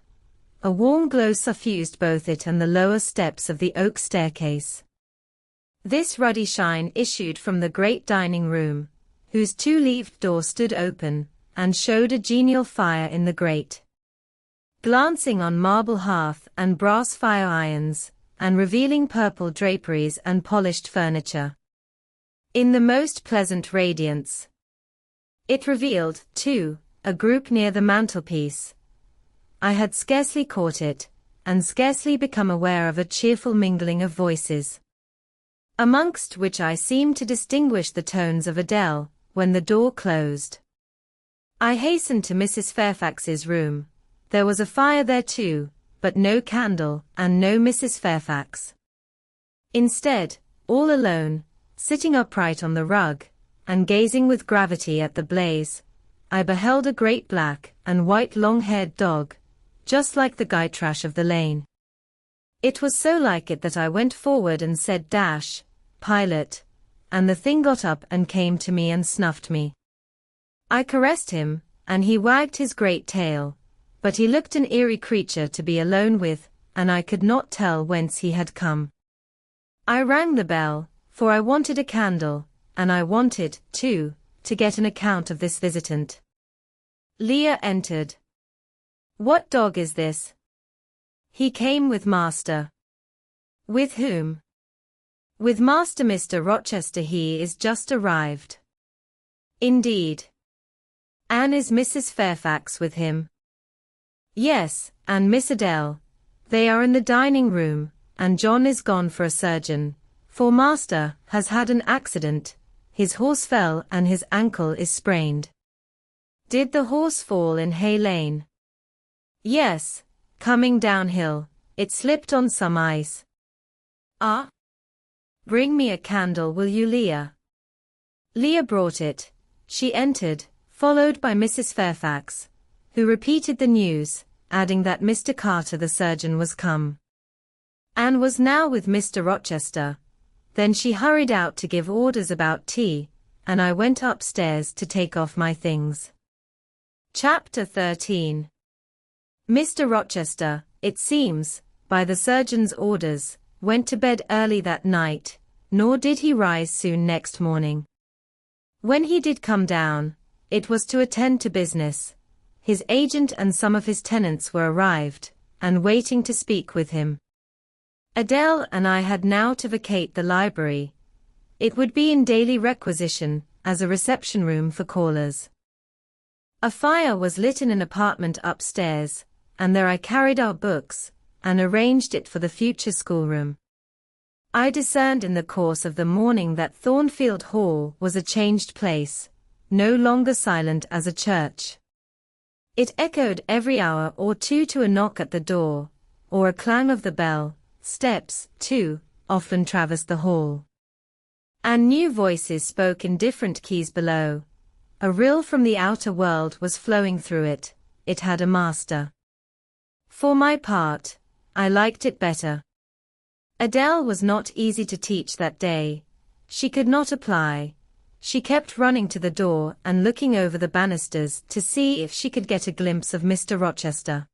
A warm glow suffused both it and the lower steps of the oak staircase. This ruddy shine issued from the great dining room, whose two-leaved door stood open, and showed a genial fire in the grate, glancing on marble hearth and brass fire irons, and revealing purple draperies and polished furniture in the most pleasant radiance. It revealed, too, a group near the mantelpiece. I had scarcely caught it, and scarcely become aware of a cheerful mingling of voices, amongst which I seemed to distinguish the tones of Adele, when the door closed. I hastened to Mrs. Fairfax's room. There was a fire there too, but no candle, and no Mrs. Fairfax. Instead, all alone, sitting upright on the rug, and gazing with gravity at the blaze, I beheld a great black and white long-haired dog, just like the Gytrash of the lane. It was so like it that I went forward and said, "Dash, Pilot," and the thing got up and came to me and snuffed me. I caressed him, and he wagged his great tail, but he looked an eerie creature to be alone with, and I could not tell whence he had come. I rang the bell, for I wanted a candle, and I wanted, too, to get an account of this visitant. Leah entered. "What dog is this?" "He came with master." "With whom?" "With master Mr. Rochester. He is just arrived." "Indeed. And is Mrs. Fairfax with him?" "Yes, and Miss Adele. They are in the dining room, and John is gone for a surgeon, for master has had an accident. His horse fell and his ankle is sprained." "Did the horse fall in Hay Lane?" "Yes, coming downhill, it slipped on some ice." "Ah? Bring me a candle, will you, Leah?" Leah brought it. She entered, followed by Mrs. Fairfax, who repeated the news, adding that Mr. Carter the surgeon was come, and was now with Mr. Rochester. Then she hurried out to give orders about tea, and I went upstairs to take off my things. Chapter 13. Mr. Rochester, it seems, by the surgeon's orders, went to bed early that night, nor did he rise soon next morning. When he did come down, it was to attend to business. His agent and some of his tenants were arrived, and waiting to speak with him. Adele and I had now to vacate the library. It would be in daily requisition, as a reception room for callers. A fire was lit in an apartment upstairs, and there I carried our books, and arranged it for the future schoolroom. I discerned in the course of the morning that Thornfield Hall was a changed place, no longer silent as a church. It echoed every hour or two to a knock at the door, or a clang of the bell. Steps, too, often traversed the hall, and new voices spoke in different keys below. A rill from the outer world was flowing through it. It had a master. For my part, I liked it better. Adele was not easy to teach that day. She could not apply. She kept running to the door and looking over the banisters to see if she could get a glimpse of Mr. Rochester.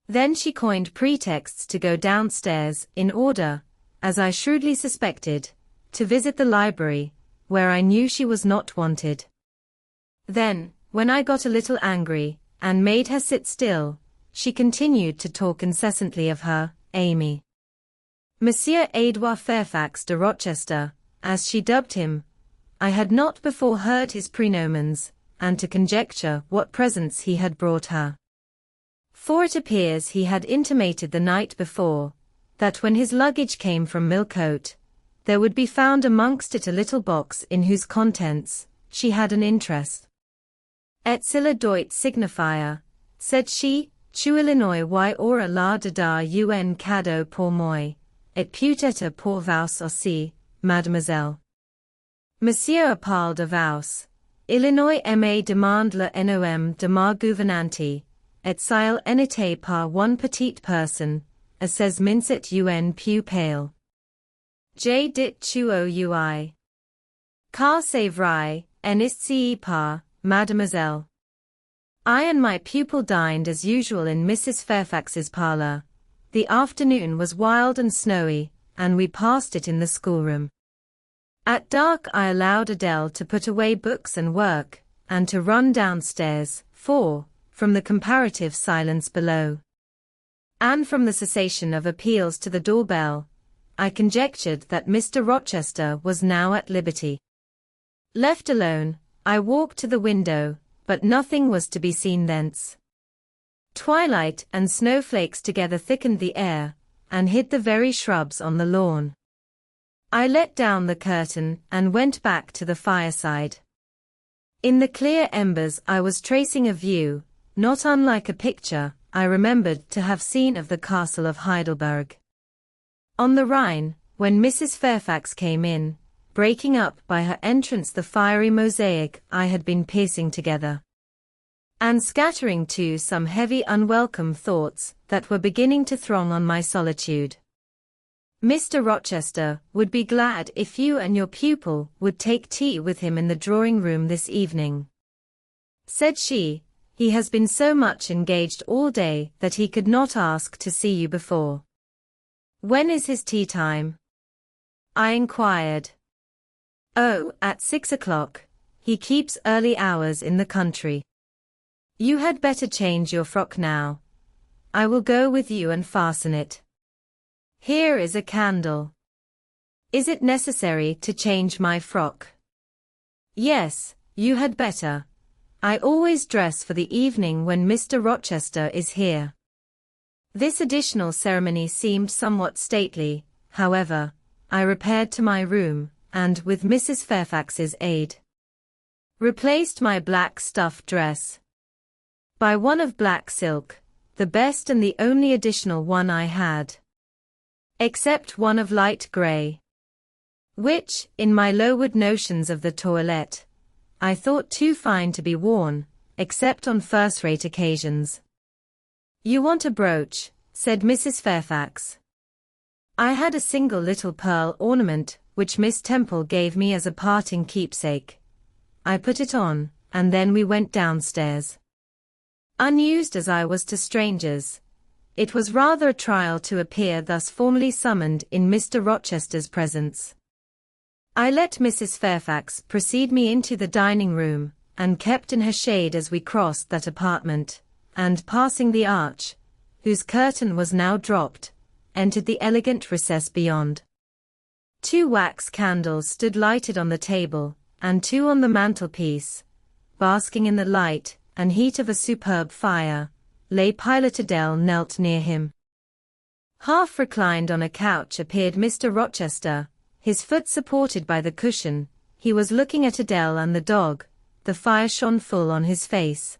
Then she coined pretexts to go downstairs in order, as I shrewdly suspected, to visit the library, where I knew she was not wanted. Then, when I got a little angry, and made her sit still, she continued to talk incessantly of her, Amy. Monsieur Edouard Fairfax de Rochester, as she dubbed him. I had not before heard his prenomens, and to conjecture what presents he had brought her. For it appears he had intimated the night before, that when his luggage came from Millcote, there would be found amongst it a little box in whose contents she had an interest. Et cela doit signifier, said she, tu Illinois y aura la de dar un cadeau pour moi, et peut-être pour vous aussi, mademoiselle. Monsieur parle de vous. Illinois me demande le nom de ma gouvernante, et s'il n'était pas one petite personne, a ses mincet un peu pale. J'ai dit tu oi. Car c'est vrai, n'est-ce pas, mademoiselle? I and my pupil dined as usual in Mrs. Fairfax's parlour. The afternoon was wild and snowy, and we passed it in the schoolroom. At dark I allowed Adele to put away books and work, and to run downstairs, for, from the comparative silence below, and from the cessation of appeals to the doorbell, I conjectured that Mr. Rochester was now at liberty. Left alone, I walked to the window, but nothing was to be seen thence. Twilight and snowflakes together thickened the air, and hid the very shrubs on the lawn. I let down the curtain and went back to the fireside. In the clear embers I was tracing a view, not unlike a picture I remembered to have seen of the castle of Heidelberg. On the Rhine, when Mrs. Fairfax came in, breaking up by her entrance the fiery mosaic I had been piecing together, and scattering too some heavy unwelcome thoughts that were beginning to throng on my solitude. "Mr. Rochester would be glad if you and your pupil would take tea with him in the drawing-room this evening," said she. "He has been so much engaged all day that he could not ask to see you before." "When is his tea time?" I inquired. "Oh, at 6 o'clock. He keeps early hours in the country." "You had better change your frock now. I will go with you and fasten it. Here is a candle." "Is it necessary to change my frock?" "Yes, you had better. I always dress for the evening when Mr. Rochester is here." This additional ceremony seemed somewhat stately. However, I repaired to my room, and, with Mrs. Fairfax's aid, replaced my black stuff dress by one of black silk, the best and the only additional one I had, except one of light grey, which, in my lowered notions of the toilette, I thought too fine to be worn, except on first-rate occasions. "You want a brooch," said Mrs. Fairfax. I had a single little pearl ornament, which Miss Temple gave me as a parting keepsake. I put it on, and then we went downstairs. Unused as I was to strangers, it was rather a trial to appear thus formally summoned in Mr. Rochester's presence. I let Mrs. Fairfax precede me into the dining-room, and kept in her shade as we crossed that apartment, and passing the arch, whose curtain was now dropped, entered the elegant recess beyond. 2 wax candles stood lighted on the table, and 2 on the mantelpiece. Basking in the light and heat of a superb fire, lay Pilot Adele knelt near him. Half reclined on a couch appeared Mr. Rochester, his foot supported by the cushion. He was looking at Adele and the dog. The fire shone full on his face.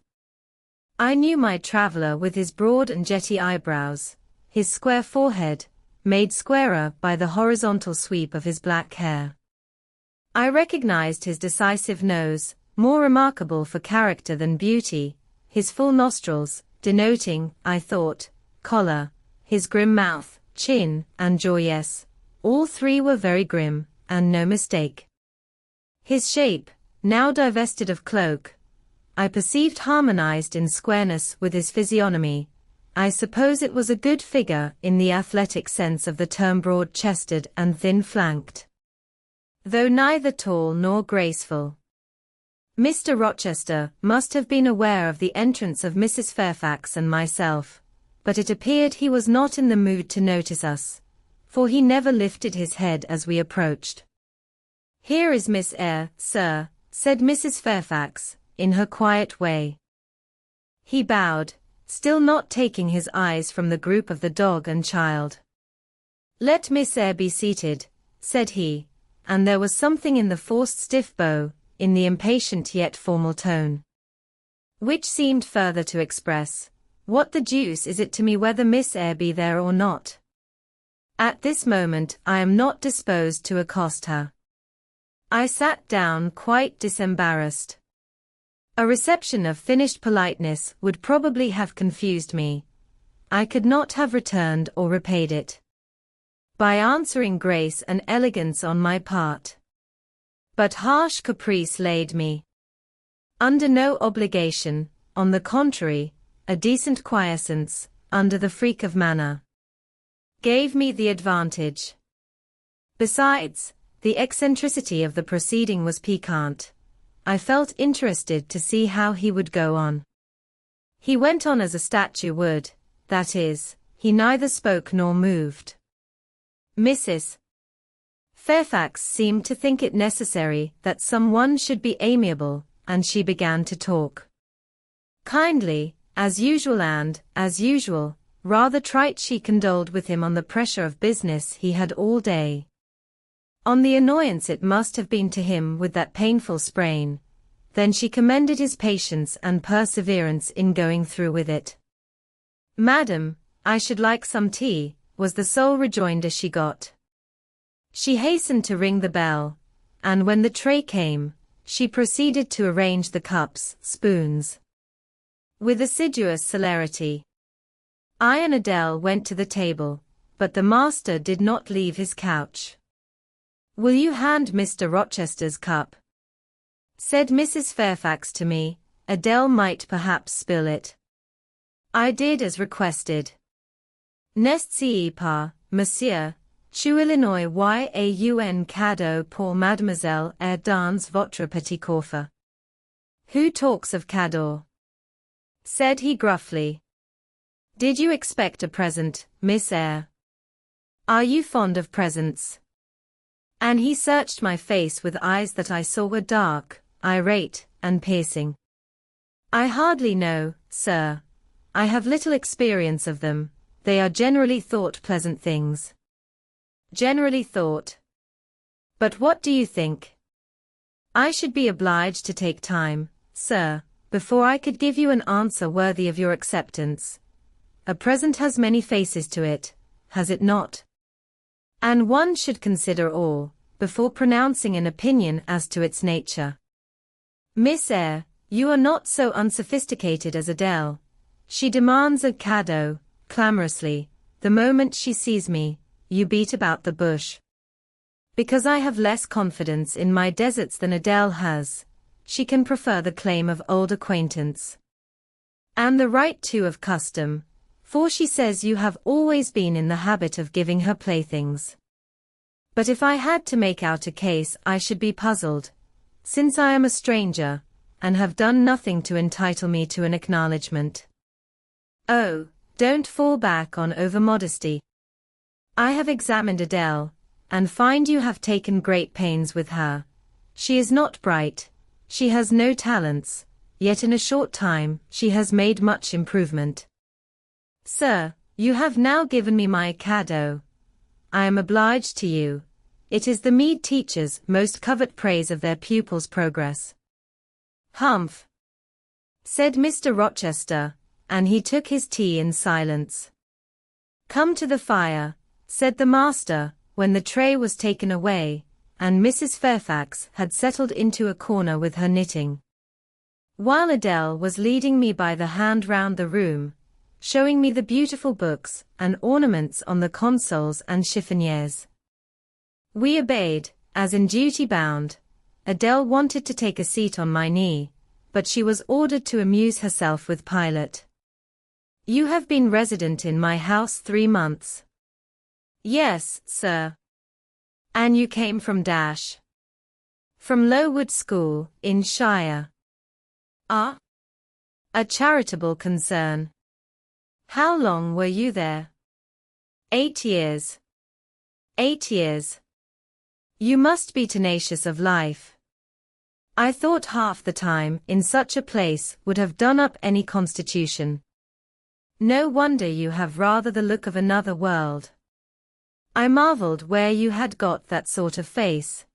I knew my traveller with his broad and jetty eyebrows, his square forehead, made squarer by the horizontal sweep of his black hair. I recognized his decisive nose, more remarkable for character than beauty, his full nostrils, denoting, I thought, choler, his grim mouth, chin, and jaw. Yes, all 3 were very grim, and no mistake. His shape, now divested of cloak, I perceived harmonized in squareness with his physiognomy. I suppose it was a good figure in the athletic sense of the term, broad-chested and thin-flanked, though neither tall nor graceful. Mr. Rochester must have been aware of the entrance of Mrs. Fairfax and myself, but it appeared he was not in the mood to notice us, for he never lifted his head as we approached. "Here is Miss Eyre, sir," said Mrs. Fairfax, in her quiet way. He bowed, still not taking his eyes from the group of the dog and child. "Let Miss Eyre be seated," said he, and there was something in the forced stiff bow, in the impatient yet formal tone, which seemed further to express, "What the deuce is it to me whether Miss Eyre be there or not? At this moment I am not disposed to accost her." I sat down quite disembarrassed. A reception of finished politeness would probably have confused me. I could not have returned or repaid it by answering grace and elegance on my part. But harsh caprice laid me under no obligation. On the contrary, a decent quiescence, under the freak of manner, gave me the advantage. Besides, the eccentricity of the proceeding was piquant. I felt interested to see how he would go on. He went on as a statue would, that is, he neither spoke nor moved. Mrs. Fairfax seemed to think it necessary that someone should be amiable, and she began to talk kindly, As usual and, as usual, rather trite, she condoled with him on the pressure of business he had all day. On the annoyance it must have been to him with that painful sprain. Then she commended his patience and perseverance in going through with it. "Madam, I should like some tea," was the sole rejoinder she got. She hastened to ring the bell, and when the tray came, she proceeded to arrange the cups, spoons, with assiduous celerity. I and Adele went to the table, but the master did not leave his couch. "Will you hand Mr. Rochester's cup?" said Mrs. Fairfax to me. "Adele might perhaps spill it." I did as requested. "N'est-ce pas, monsieur? Tu Illinois y cadeau pour mademoiselle Eyre dans votre petit coffre." "Who talks of cadeau?" said he gruffly. "Did you expect a present, Miss Eyre? Are you fond of presents?" And he searched my face with eyes that I saw were dark, irate, and piercing. "I hardly know, sir. I have little experience of them. They are generally thought pleasant things." "Generally thought. But what do you think?" "I should be obliged to take time, sir, before I could give you an answer worthy of your acceptance. A present has many faces to it, has it not? And one should consider all, before pronouncing an opinion as to its nature. Miss Eyre, you are not so unsophisticated as Adele. She demands a cadeau, clamorously, the moment she sees me. You beat about the bush. Because I have less confidence in my deserts than Adele has, she can prefer the claim of old acquaintance. And the right too of custom, for she says you have always been in the habit of giving her playthings. But if I had to make out a case I should be puzzled, since I am a stranger, and have done nothing to entitle me to an acknowledgement." "Oh, don't fall back on over-modesty. I have examined Adele, and find you have taken great pains with her. She is not bright, she has no talents, yet in a short time she has made much improvement. Sir, you have now given me my cadeau. I am obliged to you. It is the meed teachers most covet praise of their pupils' progress." "Humph," said Mr. Rochester, and he took his tea in silence. "Come to the fire," said the master, when the tray was taken away, and Mrs. Fairfax had settled into a corner with her knitting, while Adele was leading me by the hand round the room, showing me the beautiful books and ornaments on the consoles and chiffoniers. We obeyed, as in duty bound. Adele wanted to take a seat on my knee, but she was ordered to amuse herself with Pilate. "You have been resident in my house 3 months. "Yes, sir." "And you came from Dash?" "From Lowood School, in Shire." "Ah? A charitable concern. How long were you there?" 8 years. 8 years. You must be tenacious of life. I thought half the time in such a place would have done up any constitution. No wonder you have rather the look of another world. I marveled where you had got that sort of face.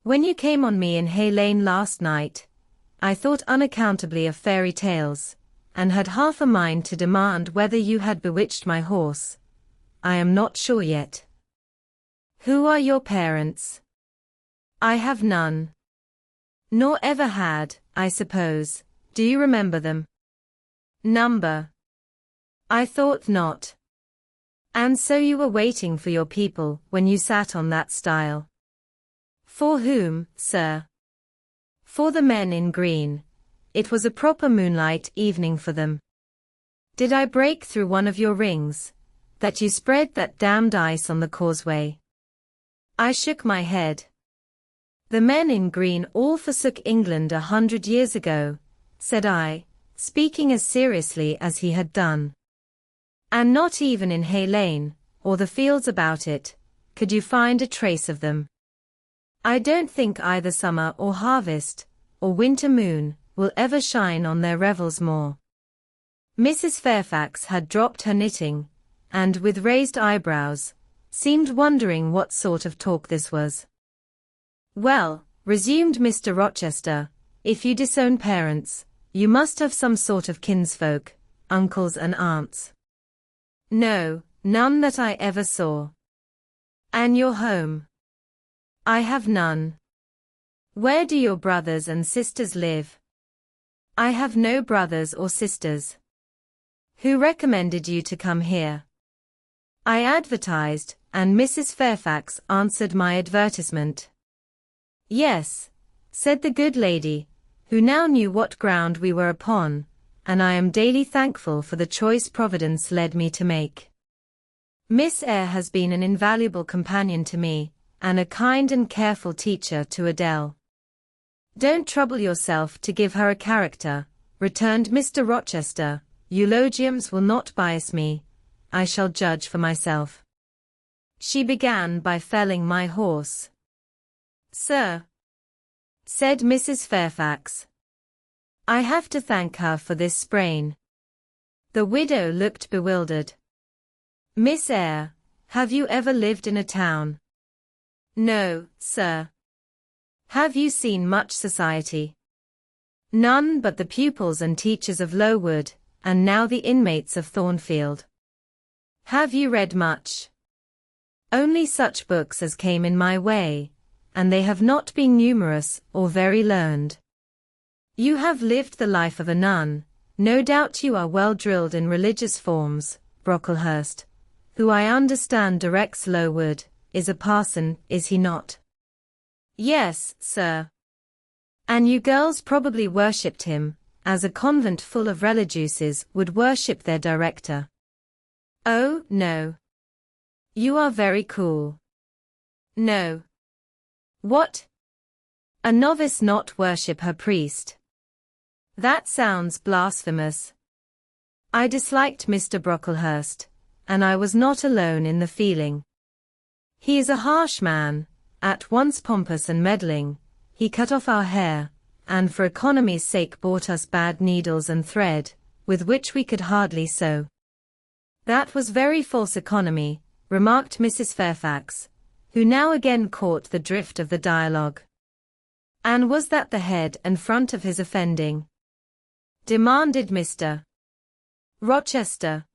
When you came on me in Hay Lane last night, I thought unaccountably of fairy tales, and had half a mind to demand whether you had bewitched my horse. I am not sure yet. Who are your parents? I have none. Nor ever had, I suppose. Do you remember them? Number? I thought not. And so you were waiting for your people when you sat on that stile. For whom, sir? For the men in green. It was a proper moonlight evening for them. Did I break through one of your rings, that you spread that damned ice on the causeway? I shook my head. The men in green all forsook England 100 years ago, said I, speaking as seriously as he had done. And not even in Hay Lane, or the fields about it, could you find a trace of them. I don't think either summer or harvest, or winter moon, will ever shine on their revels more. Mrs. Fairfax had dropped her knitting, and with raised eyebrows, seemed wondering what sort of talk this was. "Well," resumed Mr. Rochester, "if you disown parents, you must have some sort of kinsfolk, uncles and aunts." "No, none that I ever saw." "And your home?" "I have none." "Where do your brothers and sisters live?" "I have no brothers or sisters." "Who recommended you to come here?" "I advertised, and Mrs. Fairfax answered my advertisement." "Yes," said the good lady, who now knew what ground we were upon, "and I am daily thankful for the choice Providence led me to make. Miss Eyre has been an invaluable companion to me, and a kind and careful teacher to Adele." "Don't trouble yourself to give her a character," returned Mr. Rochester. "Eulogiums will not bias me. I shall judge for myself. She began by felling my horse." "Sir," said Mrs. Fairfax, "I have to thank her for this sprain." The widow looked bewildered. "Miss Eyre, have you ever lived in a town?" "No, sir." "Have you seen much society?" "None but the pupils and teachers of Lowood, and now the inmates of Thornfield." "Have you read much?" "Only such books as came in my way, and they have not been numerous or very learned." "You have lived the life of a nun, no doubt you are well drilled in religious forms. Brocklehurst, who I understand directs Lowood, is a parson, is he not?" "Yes, sir." "And you girls probably worshipped him, as a convent full of religieuses would worship their director." "Oh, no." "You are very cool." "No." "What? A novice not worship her priest? That sounds blasphemous." I disliked Mr. Brocklehurst, and I was not alone in the feeling. He is a harsh man, at once pompous and meddling. He cut off our hair, and for economy's sake bought us bad needles and thread, with which we could hardly sew. "That was very false economy," remarked Mrs. Fairfax, who now again caught the drift of the dialogue. "And was that the head and front of his offending?" demanded Mr. Rochester.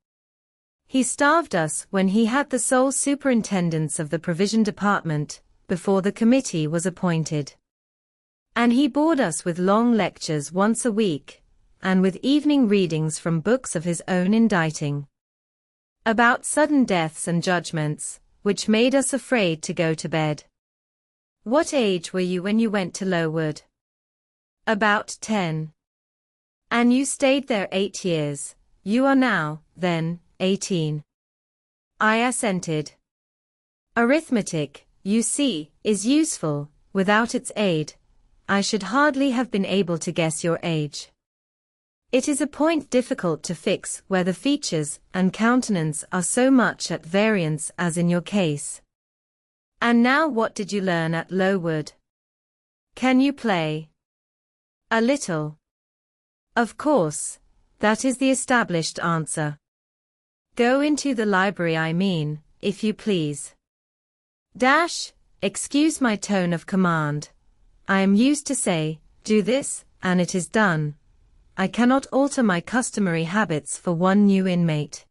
"He starved us when he had the sole superintendence of the provision department, before the committee was appointed. And he bored us with long lectures once a week, and with evening readings from books of his own inditing, about sudden deaths and judgments, which made us afraid to go to bed." "What age were you when you went to Lowood?" "About 10. "And you stayed there 8 years. You are now, then, 18. I assented. "Arithmetic, you see, is useful. Without its aid, I should hardly have been able to guess your age. It is a point difficult to fix where the features and countenance are so much at variance as in your case. And now what did you learn at Lowood? Can you play?" "A little." "Of course, that is the established answer. Go into the library, I mean, if you please. Excuse my tone of command. I am used to say, do this, and it is done. I cannot alter my customary habits for one new inmate.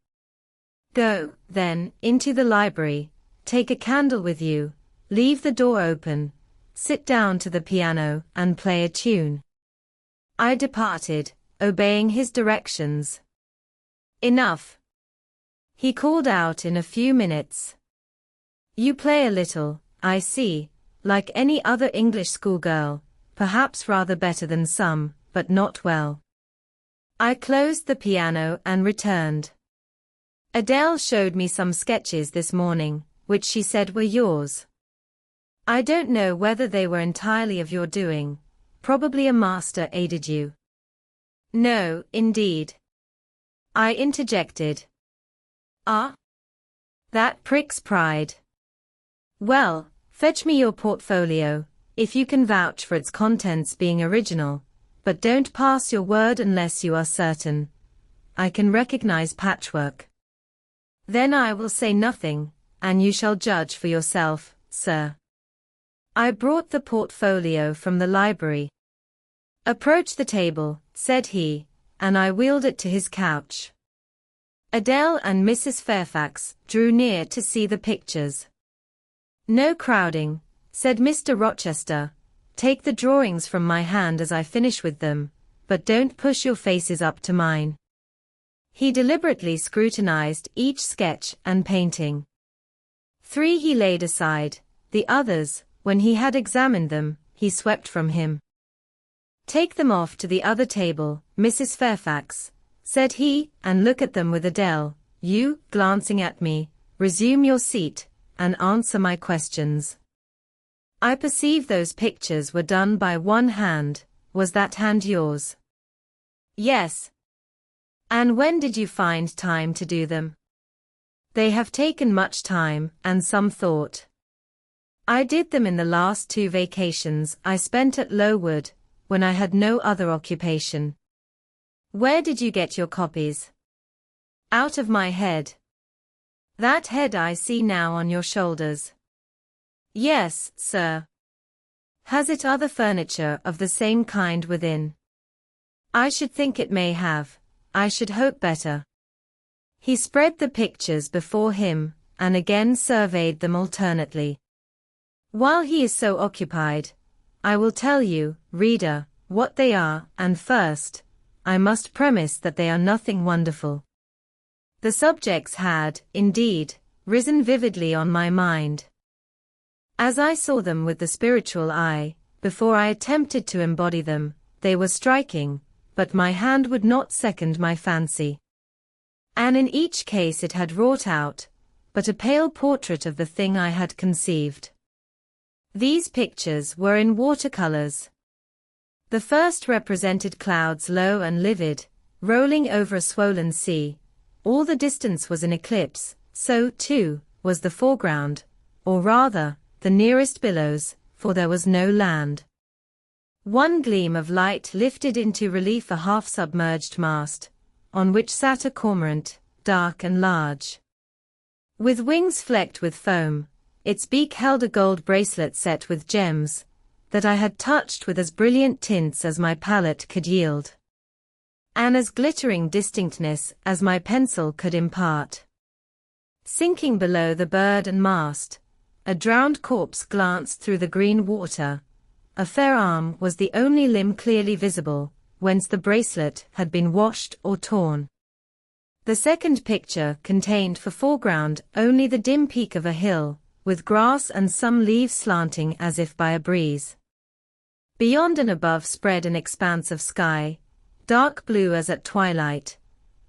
Go, then, into the library, take a candle with you, leave the door open, sit down to the piano, and play a tune." I departed, obeying his directions. "Enough," he called out in a few minutes. "You play a little, I see, like any other English schoolgirl, perhaps rather better than some, but not well." I closed the piano and returned. "Adele showed me some sketches this morning, which she said were yours. I don't know whether they were entirely of your doing. Probably a master aided you." "No, indeed," I interjected. "Ah? That pricks pride. Well, fetch me your portfolio, if you can vouch for its contents being original, but don't pass your word unless you are certain. I can recognize patchwork. Then I will say nothing, and you shall judge for yourself, sir. I brought the portfolio from the library. Approach the table, said he, and I wheeled it to his couch. Adele and Mrs. Fairfax drew near to see the pictures. No crowding, said Mr. Rochester. Take the drawings from my hand as I finish with them, but don't push your faces up to mine. He deliberately scrutinized each sketch and painting. 3 he laid aside, the others, when he had examined them, he swept from him. Take them off to the other table, Mrs. Fairfax, said he, and look at them with Adele. You, glancing at me, resume your seat, and answer my questions. I perceive those pictures were done by one hand. Was that hand yours? Yes. And when did you find time to do them? They have taken much time, and some thought. I did them in the last 2 vacations I spent at Lowood, when I had no other occupation. Where did you get your copies? Out of my head. That head I see now on your shoulders. Yes, sir. Has it other furniture of the same kind within? I should think it may have. I should hope better. He spread the pictures before him, and again surveyed them alternately. While he is so occupied, I will tell you, reader, what they are, and first, I must premise that they are nothing wonderful. The subjects had, indeed, risen vividly on my mind. As I saw them with the spiritual eye, before I attempted to embody them, they were striking, but my hand would not second my fancy. And in each case it had wrought out, but a pale portrait of the thing I had conceived. These pictures were in watercolors. The first represented clouds low and livid, rolling over a swollen sea. All the distance was an eclipse, so, too, was the foreground, or rather, the nearest billows, for there was no land. One gleam of light lifted into relief a half-submerged mast, on which sat a cormorant, dark and large. With wings flecked with foam, its beak held a gold bracelet set with gems, that I had touched with as brilliant tints as my palette could yield, and as glittering distinctness as my pencil could impart. Sinking below the bird and mast, a drowned corpse glanced through the green water. A fair arm was the only limb clearly visible, whence the bracelet had been washed or torn. The second picture contained for foreground only the dim peak of a hill, with grass and some leaves slanting as if by a breeze. Beyond and above spread an expanse of sky, dark blue as at twilight.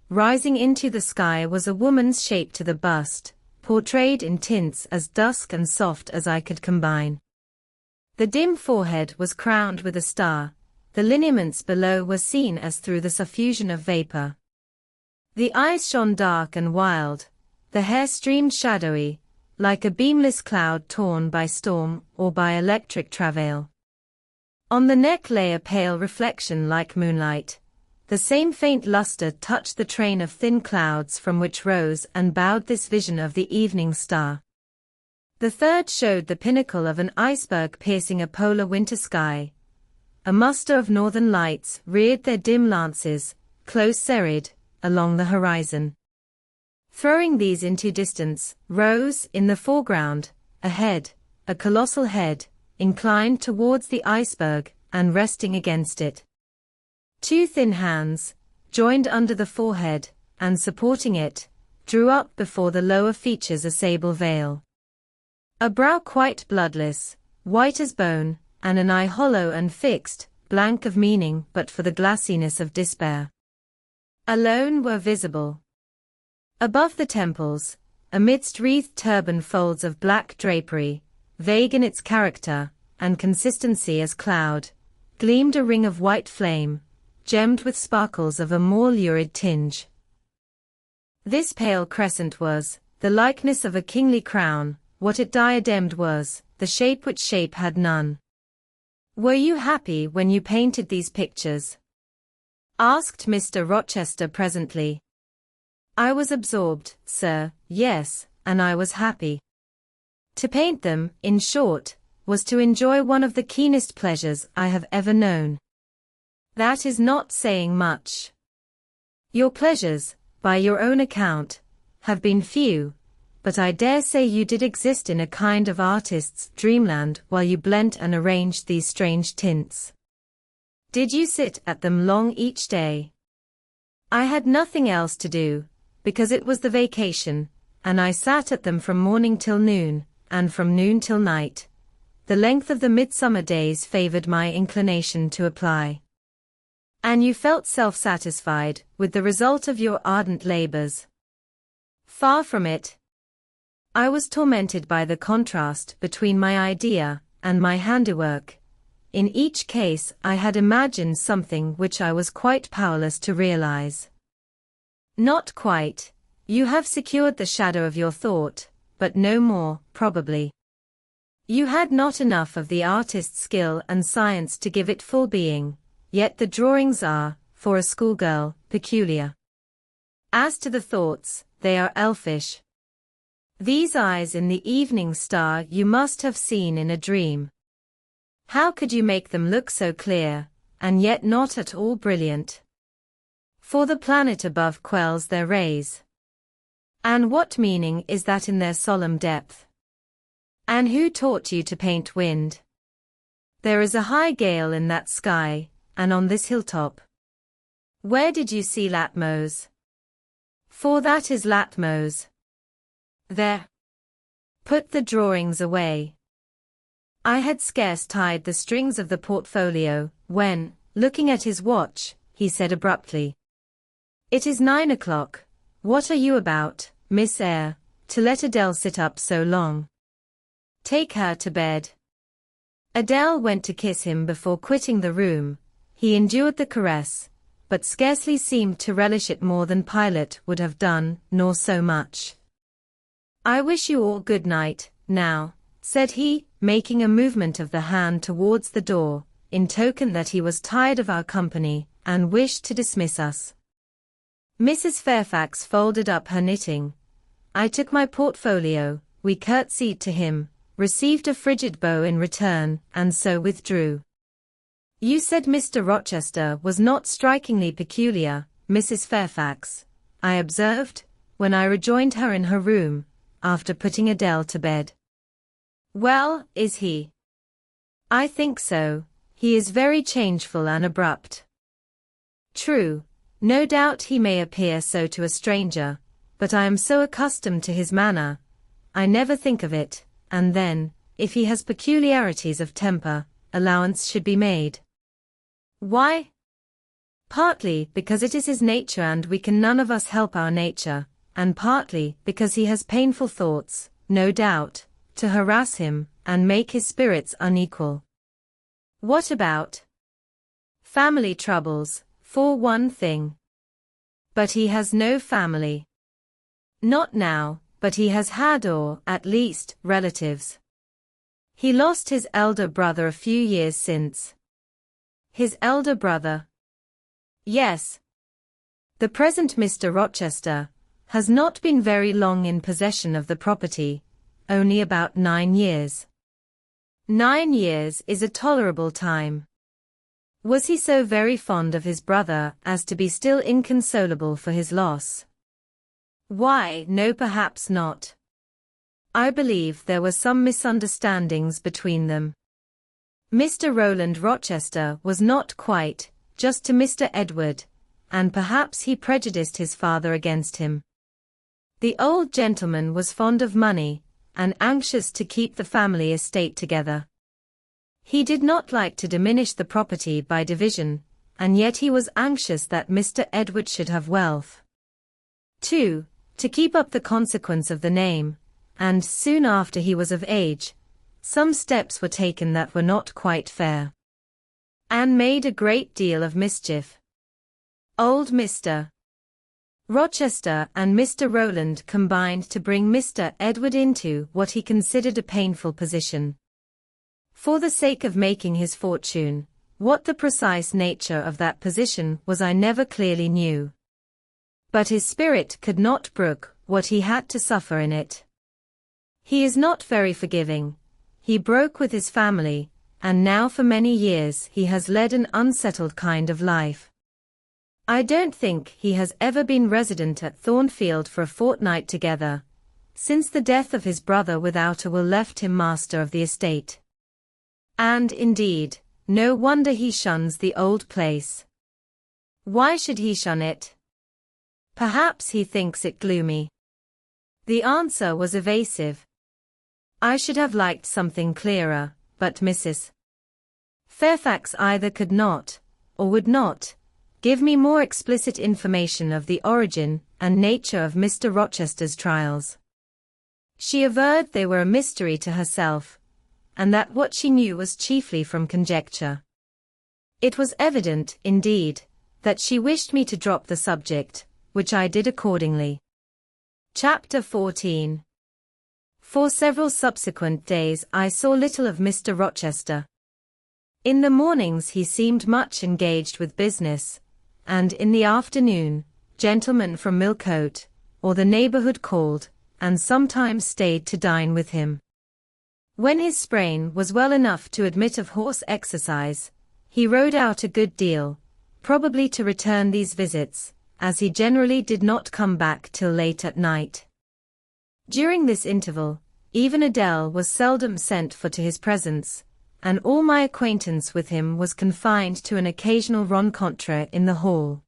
Rising into the sky was a woman's shape to the bust, portrayed in tints as dusk and soft as I could combine. The dim forehead was crowned with a star, the lineaments below were seen as through the suffusion of vapor. The eyes shone dark and wild, the hair streamed shadowy, like a beamless cloud torn by storm or by electric travail. On the neck lay a pale reflection like moonlight. The same faint luster touched the train of thin clouds from which rose and bowed this vision of the evening star. The third showed the pinnacle of an iceberg piercing a polar winter sky. A muster of northern lights reared their dim lances, close serried, along the horizon. Throwing these into distance, rose, in the foreground, a head, a colossal head, inclined towards the iceberg, and resting against it. 2 thin hands, joined under the forehead, and supporting it, drew up before the lower features a sable veil. A brow quite bloodless, white as bone, and an eye hollow and fixed, blank of meaning but for the glassiness of despair, alone were visible. Above the temples, amidst wreathed turban folds of black drapery, vague in its character and consistency as cloud, gleamed a ring of white flame, gemmed with sparkles of a more lurid tinge. This pale crescent was the likeness of a kingly crown. What it diademed was the shape which shape had none. Were you happy when you painted these pictures? asked Mr. Rochester presently. I was absorbed, sir, yes, and I was happy. To paint them, in short, was to enjoy one of the keenest pleasures I have ever known. That is not saying much. Your pleasures, by your own account, have been few, but I dare say you did exist in a kind of artist's dreamland while you blent and arranged these strange tints. Did you sit at them long each day? I had nothing else to do, because it was the vacation, and I sat at them from morning till noon, and from noon till night. The length of the midsummer days favored my inclination to apply. And you felt self-satisfied with the result of your ardent labors? Far from it. I was tormented by the contrast between my idea and my handiwork. In each case I had imagined something which I was quite powerless to realize. Not quite. You have secured the shadow of your thought, but no more, probably. You had not enough of the artist's skill and science to give it full being, yet the drawings are, for a schoolgirl, peculiar. As to the thoughts, they are elfish. These eyes in the evening star you must have seen in a dream. How could you make them look so clear, and yet not at all brilliant? For the planet above quells their rays. And what meaning is that in their solemn depth? And who taught you to paint wind? There is a high gale in that sky, and on this hilltop. Where did you see Latmos? For that is Latmos. There. Put the drawings away. I had scarce tied the strings of the portfolio, when, looking at his watch, he said abruptly, "It is 9 o'clock. What are you about, Miss Eyre, to let Adele sit up so long? Take her to bed." Adele went to kiss him before quitting the room. He endured the caress, but scarcely seemed to relish it more than Pilate would have done, nor so much. "I wish you all good night, now," said he, making a movement of the hand towards the door, in token that he was tired of our company, and wished to dismiss us. Mrs. Fairfax folded up her knitting. I took my portfolio, we curtsied to him, received a frigid bow in return, and so withdrew. "You said Mr. Rochester was not strikingly peculiar, Mrs. Fairfax," I observed, when I rejoined her in her room, after putting Adele to bed. "Well, is he? I think so. He is very changeful and abrupt." "True. No doubt he may appear so to a stranger, but I am so accustomed to his manner, I never think of it, and then, if he has peculiarities of temper, allowance should be made." "Why?" "Partly because it is his nature and we can none of us help our nature, and partly because he has painful thoughts, no doubt, to harass him, and make his spirits unequal." "What about?" "Family troubles, for one thing." "But he has no family." "Not now, but he has had or, at least, relatives." "He lost his elder brother a few years since." "His elder brother?" "Yes. The present Mr. Rochester has not been very long in possession of the property, only about 9 years. 9 years is a tolerable time. Was he so very fond of his brother as to be still inconsolable for his loss?" "Why, no, perhaps not. I believe there were some misunderstandings between them. Mr. Roland Rochester was not quite just to Mr. Edward, and perhaps he prejudiced his father against him. The old gentleman was fond of money, and anxious to keep the family estate together. He did not like to diminish the property by division, and yet he was anxious that Mr. Edward should have wealth. 2. To keep up the consequence of the name, and soon after he was of age, some steps were taken that were not quite fair, and made a great deal of mischief. Old Mr. Rochester and Mr. Roland combined to bring Mr. Edward into what he considered a painful position. For the sake of making his fortune, What the precise nature of that position was I never clearly knew. But his spirit could not brook what he had to suffer in it. He is not very forgiving. He broke with his family, and now for many years he has led an unsettled kind of life. I don't think he has ever been resident at Thornfield for a fortnight together, since the death of his brother without a will left him master of the estate. And, indeed, no wonder he shuns the old place. Why should he shun it? Perhaps he thinks it gloomy. The answer was evasive. I should have liked something clearer, but Mrs. Fairfax either could not, or would not, give me more explicit information of the origin and nature of Mr. Rochester's trials. She averred they were a mystery to herself, and that what she knew was chiefly from conjecture. It was evident, indeed, that she wished me to drop the subject, which I did accordingly. Chapter 14. For several subsequent days I saw little of Mr. Rochester. In the mornings he seemed much engaged with business, and in the afternoon, gentlemen from Millcote, or the neighbourhood called, and sometimes stayed to dine with him. When his sprain was well enough to admit of horse exercise, he rode out a good deal, probably to return these visits, as he generally did not come back till late at night. During this interval, even Adele was seldom sent for to his presence, and all my acquaintance with him was confined to an occasional rencontre in the hall,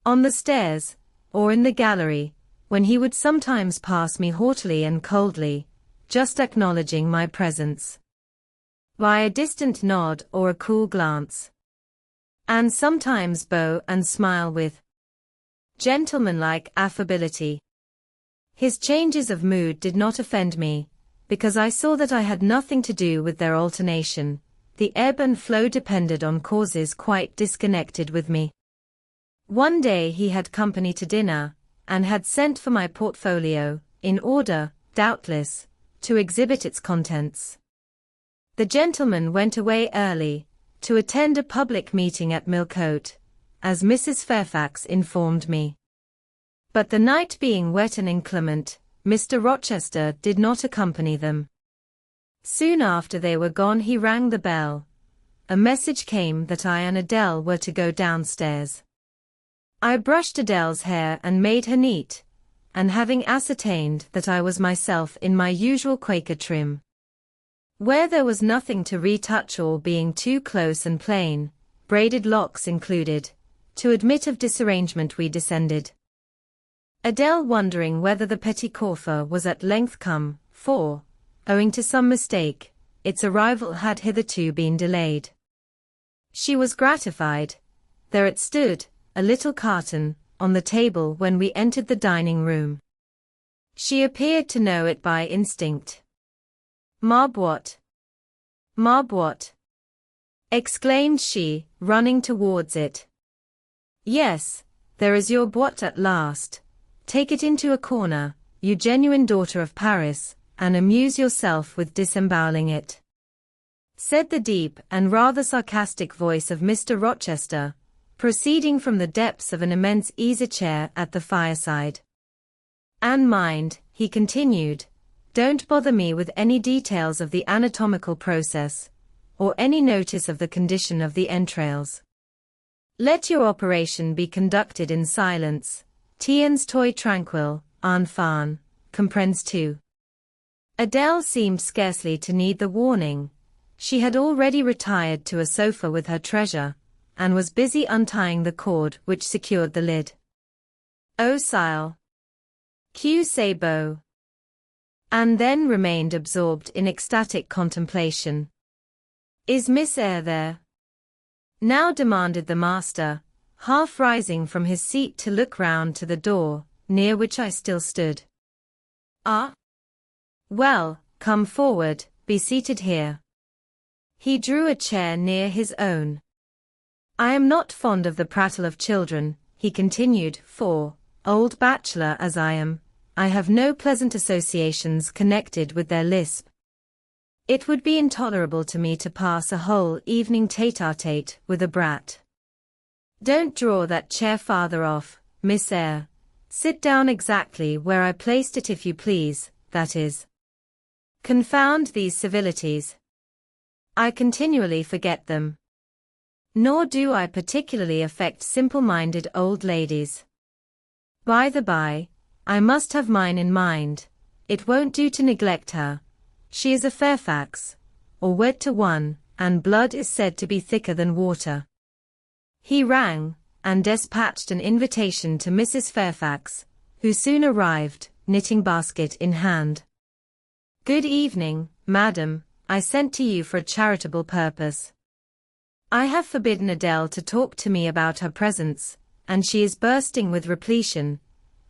on the stairs, or in the gallery, when he would sometimes pass me haughtily and coldly, just acknowledging my presence by a distant nod or a cool glance, and sometimes bow and smile with gentlemanlike affability. His changes of mood did not offend me, because I saw that I had nothing to do with their alternation. The ebb and flow depended on causes quite disconnected with me. One day he had company to dinner, and had sent for my portfolio, in order, doubtless, to exhibit its contents. The gentleman went away early, to attend a public meeting at Millcote, as Mrs. Fairfax informed me. But the night being wet and inclement, Mr. Rochester did not accompany them. Soon after they were gone he rang the bell. A message came that I and Adele were to go downstairs. I brushed Adele's hair and made her neat, and having ascertained that I was myself in my usual Quaker trim, where there was nothing to retouch, all being too close and plain, braided locks included, to admit of disarrangement, we descended. Adele wondering whether the petit coiffeur was at length come, for, owing to some mistake, its arrival had hitherto been delayed. She was gratified. There it stood, a little carton, on the table when we entered the dining room. She appeared to know it by instinct. "Ma boîte! Ma boîte!" exclaimed she, running towards it. "Yes, there is your boîte at last. Take it into a corner, you genuine daughter of Paris, and amuse yourself with disemboweling it," said the deep and rather sarcastic voice of Mr. Rochester, proceeding from the depths of an immense easy-chair at the fireside. "And mind," he continued, "don't bother me with any details of the anatomical process, or any notice of the condition of the entrails. Let your operation be conducted in silence. Tiens toi tranquille, enfant, comprends tu?" Adele seemed scarcely to need the warning. She had already retired to a sofa with her treasure, and was busy untying the cord which secured the lid. "Oh sire! Que c'est beau!" and then remained absorbed in ecstatic contemplation. "Is Miss Eyre there?" now demanded the master, half rising from his seat to look round to the door, near which I still stood. "Ah? Well, come forward, be seated here." He drew a chair near his own. "I am not fond of the prattle of children," he continued, "for, old bachelor as I am, I have no pleasant associations connected with their lisp. It would be intolerable to me to pass a whole evening tete-a-tete with a brat. Don't draw that chair farther off, Miss Eyre. Sit down exactly where I placed it if you please, that is. Confound these civilities. I continually forget them. Nor do I particularly affect simple-minded old ladies. By the by, I must have mine in mind. It won't do to neglect her. She is a Fairfax, or wed to one, and blood is said to be thicker than water. He rang, and despatched an invitation to Mrs. Fairfax, who soon arrived, knitting basket in hand. Good evening, madam, I sent to you for a charitable purpose. I have forbidden Adele to talk to me about her presents, and she is bursting with repletion.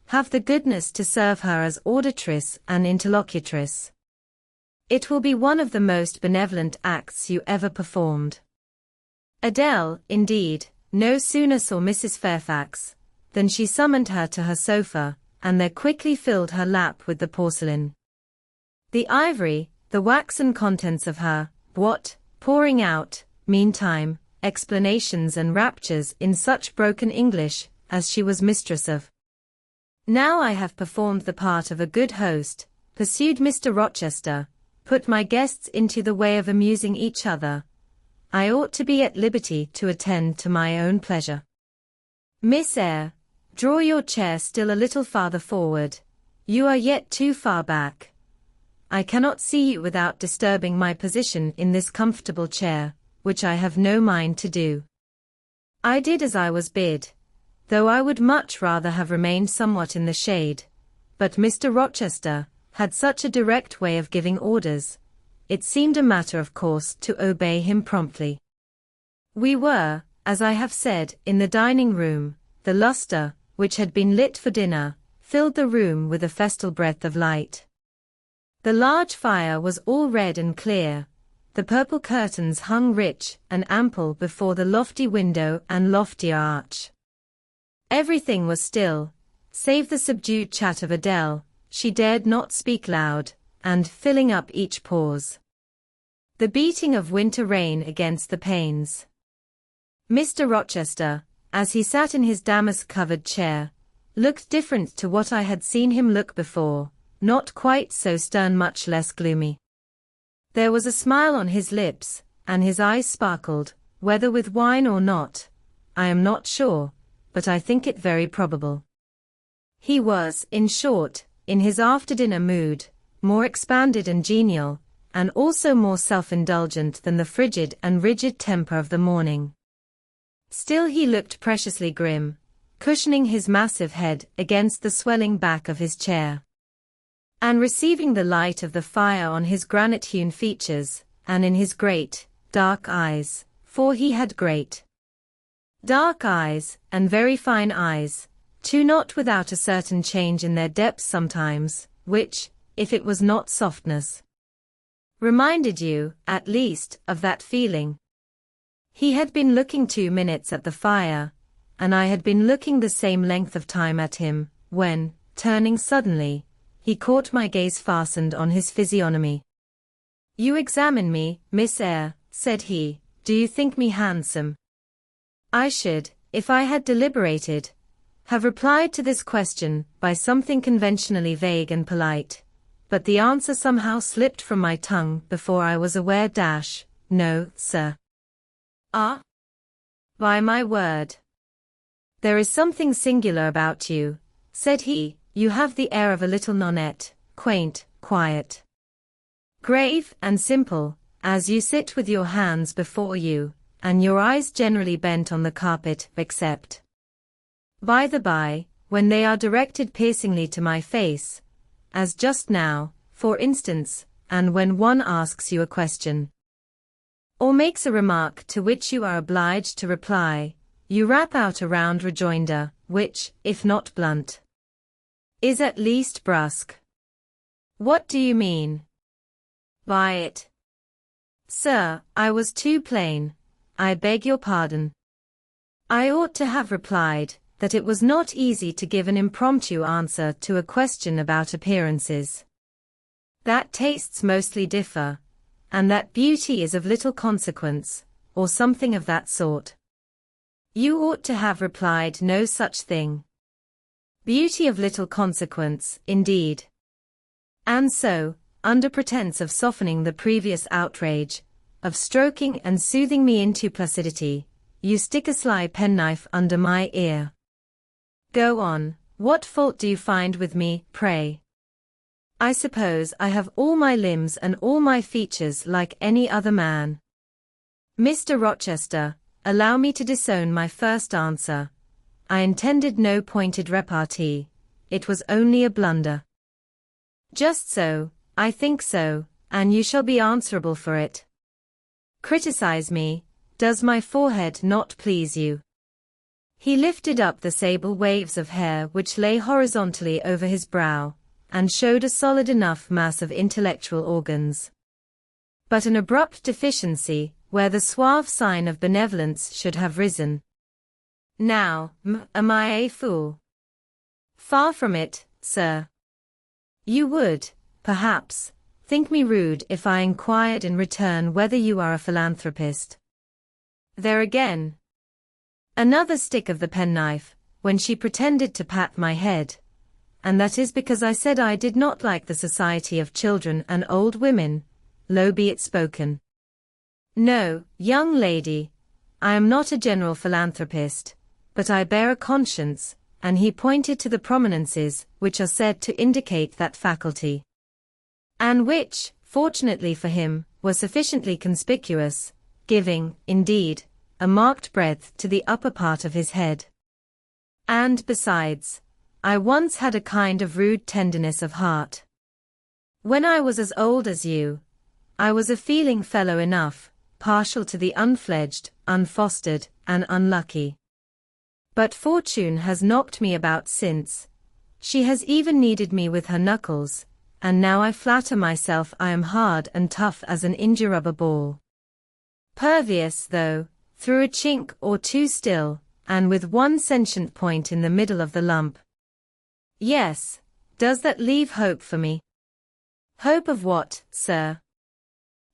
Have the goodness to serve her as auditress and interlocutress. It will be one of the most benevolent acts you ever performed. Adele, indeed, no sooner saw Mrs. Fairfax, than she summoned her to her sofa, and there quickly filled her lap with the porcelain, the ivory, the waxen contents of her boîte, pouring out, meantime, explanations and raptures in such broken English as she was mistress of. Now I have performed the part of a good host, pursued Mr. Rochester, put my guests into the way of amusing each other. I ought to be at liberty to attend to my own pleasure. Miss Eyre, draw your chair still a little farther forward. You are yet too far back. I cannot see you without disturbing my position in this comfortable chair, which I have no mind to do. I did as I was bid, though I would much rather have remained somewhat in the shade, but Mr. Rochester had such a direct way of giving orders, it seemed a matter of course to obey him promptly. We were, as I have said, in the dining room. The lustre, which had been lit for dinner, filled the room with a festal breadth of light. The large fire was all red and clear, the purple curtains hung rich and ample before the lofty window and loftier arch. Everything was still, save the subdued chat of Adele. She dared not speak loud, and filling up each pause, the beating of winter rain against the panes. Mr. Rochester, as he sat in his damask-covered chair, looked different to what I had seen him look before, not quite so stern, much less gloomy. There was a smile on his lips, and his eyes sparkled, whether with wine or not, I am not sure, but I think it very probable. He was, in short, in his after-dinner mood, more expanded and genial, and also more self-indulgent than the frigid and rigid temper of the morning. Still he looked preciously grim, cushioning his massive head against the swelling back of his chair, and receiving the light of the fire on his granite-hewn features, and in his great, dark eyes, for he had great, dark eyes, and very fine eyes, too, not without a certain change in their depths sometimes, which, if it was not softness, reminded you, at least, of that feeling. He had been looking 2 minutes at the fire, and I had been looking the same length of time at him, when, turning suddenly, he caught my gaze fastened on his physiognomy. You examine me, Miss Eyre, said he. Do you think me handsome? I should, if I had deliberated, have replied to this question by something conventionally vague and polite, but the answer somehow slipped from my tongue before I was aware. No, sir. Ah? By my word. There is something singular about you, said he. You have the air of a little nonnette, quaint, quiet, grave, and simple, as you sit with your hands before you, and your eyes generally bent on the carpet, except, by the by, when they are directed piercingly to my face, as just now, for instance, and when one asks you a question, or makes a remark to which you are obliged to reply, you rap out a round rejoinder, which, if not blunt, is at least brusque. What do you mean by it? Sir, I was too plain. I beg your pardon. I ought to have replied that it was not easy to give an impromptu answer to a question about appearances. That tastes mostly differ, and that beauty is of little consequence, or something of that sort. You ought to have replied no such thing. Beauty of little consequence, indeed. And so, under pretense of softening the previous outrage, of stroking and soothing me into placidity, you stick a sly penknife under my ear. Go on, what fault do you find with me, pray? I suppose I have all my limbs and all my features like any other man. Mr. Rochester, allow me to disown my first answer. I intended no pointed repartee. It was only a blunder. Just so, I think so, and you shall be answerable for it. Criticize me, does my forehead not please you? He lifted up the sable waves of hair which lay horizontally over his brow, and showed a solid enough mass of intellectual organs. But an abrupt deficiency, where the suave sign of benevolence should have risen. Now, am I a fool? Far from it, sir. You would, perhaps, think me rude if I inquired in return whether you are a philanthropist. There again. Another stick of the penknife, when she pretended to pat my head. And that is because I said I did not like the society of children and old women, low be it spoken. No, young lady, I am not a general philanthropist, but I bear a conscience, and he pointed to the prominences which are said to indicate that faculty. And which, fortunately for him, were sufficiently conspicuous, giving, indeed, a marked breadth to the upper part of his head. And besides, I once had a kind of rude tenderness of heart. When I was as old as you, I was a feeling fellow enough, partial to the unfledged, unfostered, and unlucky. But fortune has knocked me about since. She has even kneaded me with her knuckles, and now I flatter myself I am hard and tough as an india-rubber ball. Pervious, though, through a chink or two still, and with one sentient point in the middle of the lump. Yes, does that leave hope for me? Hope of what, sir?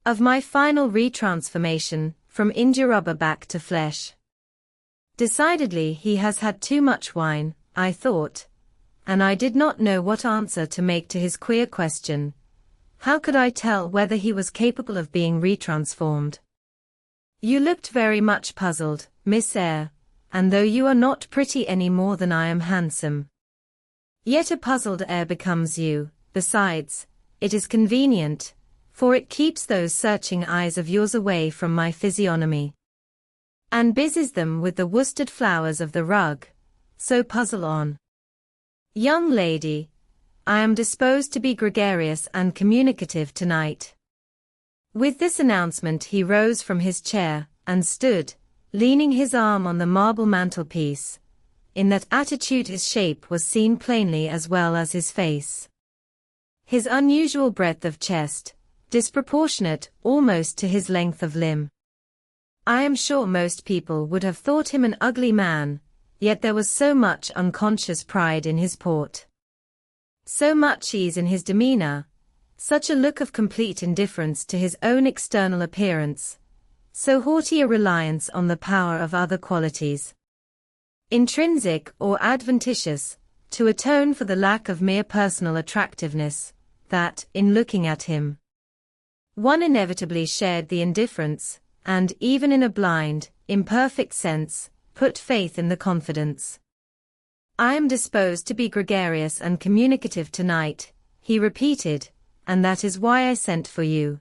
Of my final retransformation, from india-rubber back to flesh. Decidedly he has had too much wine, I thought, and I did not know what answer to make to his queer question. How could I tell whether he was capable of being retransformed? You looked very much puzzled, Miss Eyre, and though you are not pretty any more than I am handsome, yet a puzzled air becomes you. Besides, it is convenient, for it keeps those searching eyes of yours away from my physiognomy, and busies them with the worsted flowers of the rug. So puzzle on. Young lady, I am disposed to be gregarious and communicative tonight. With this announcement he rose from his chair, and stood, leaning his arm on the marble mantelpiece. In that attitude his shape was seen plainly as well as his face. His unusual breadth of chest, disproportionate almost to his length of limb. I am sure most people would have thought him an ugly man, yet there was so much unconscious pride in his port, so much ease in his demeanor, such a look of complete indifference to his own external appearance, so haughty a reliance on the power of other qualities, intrinsic or adventitious, to atone for the lack of mere personal attractiveness, that, in looking at him, one inevitably shared the indifference, and even in a blind, imperfect sense, put faith in the confidence. I am disposed to be gregarious and communicative tonight, he repeated, and that is why I sent for you.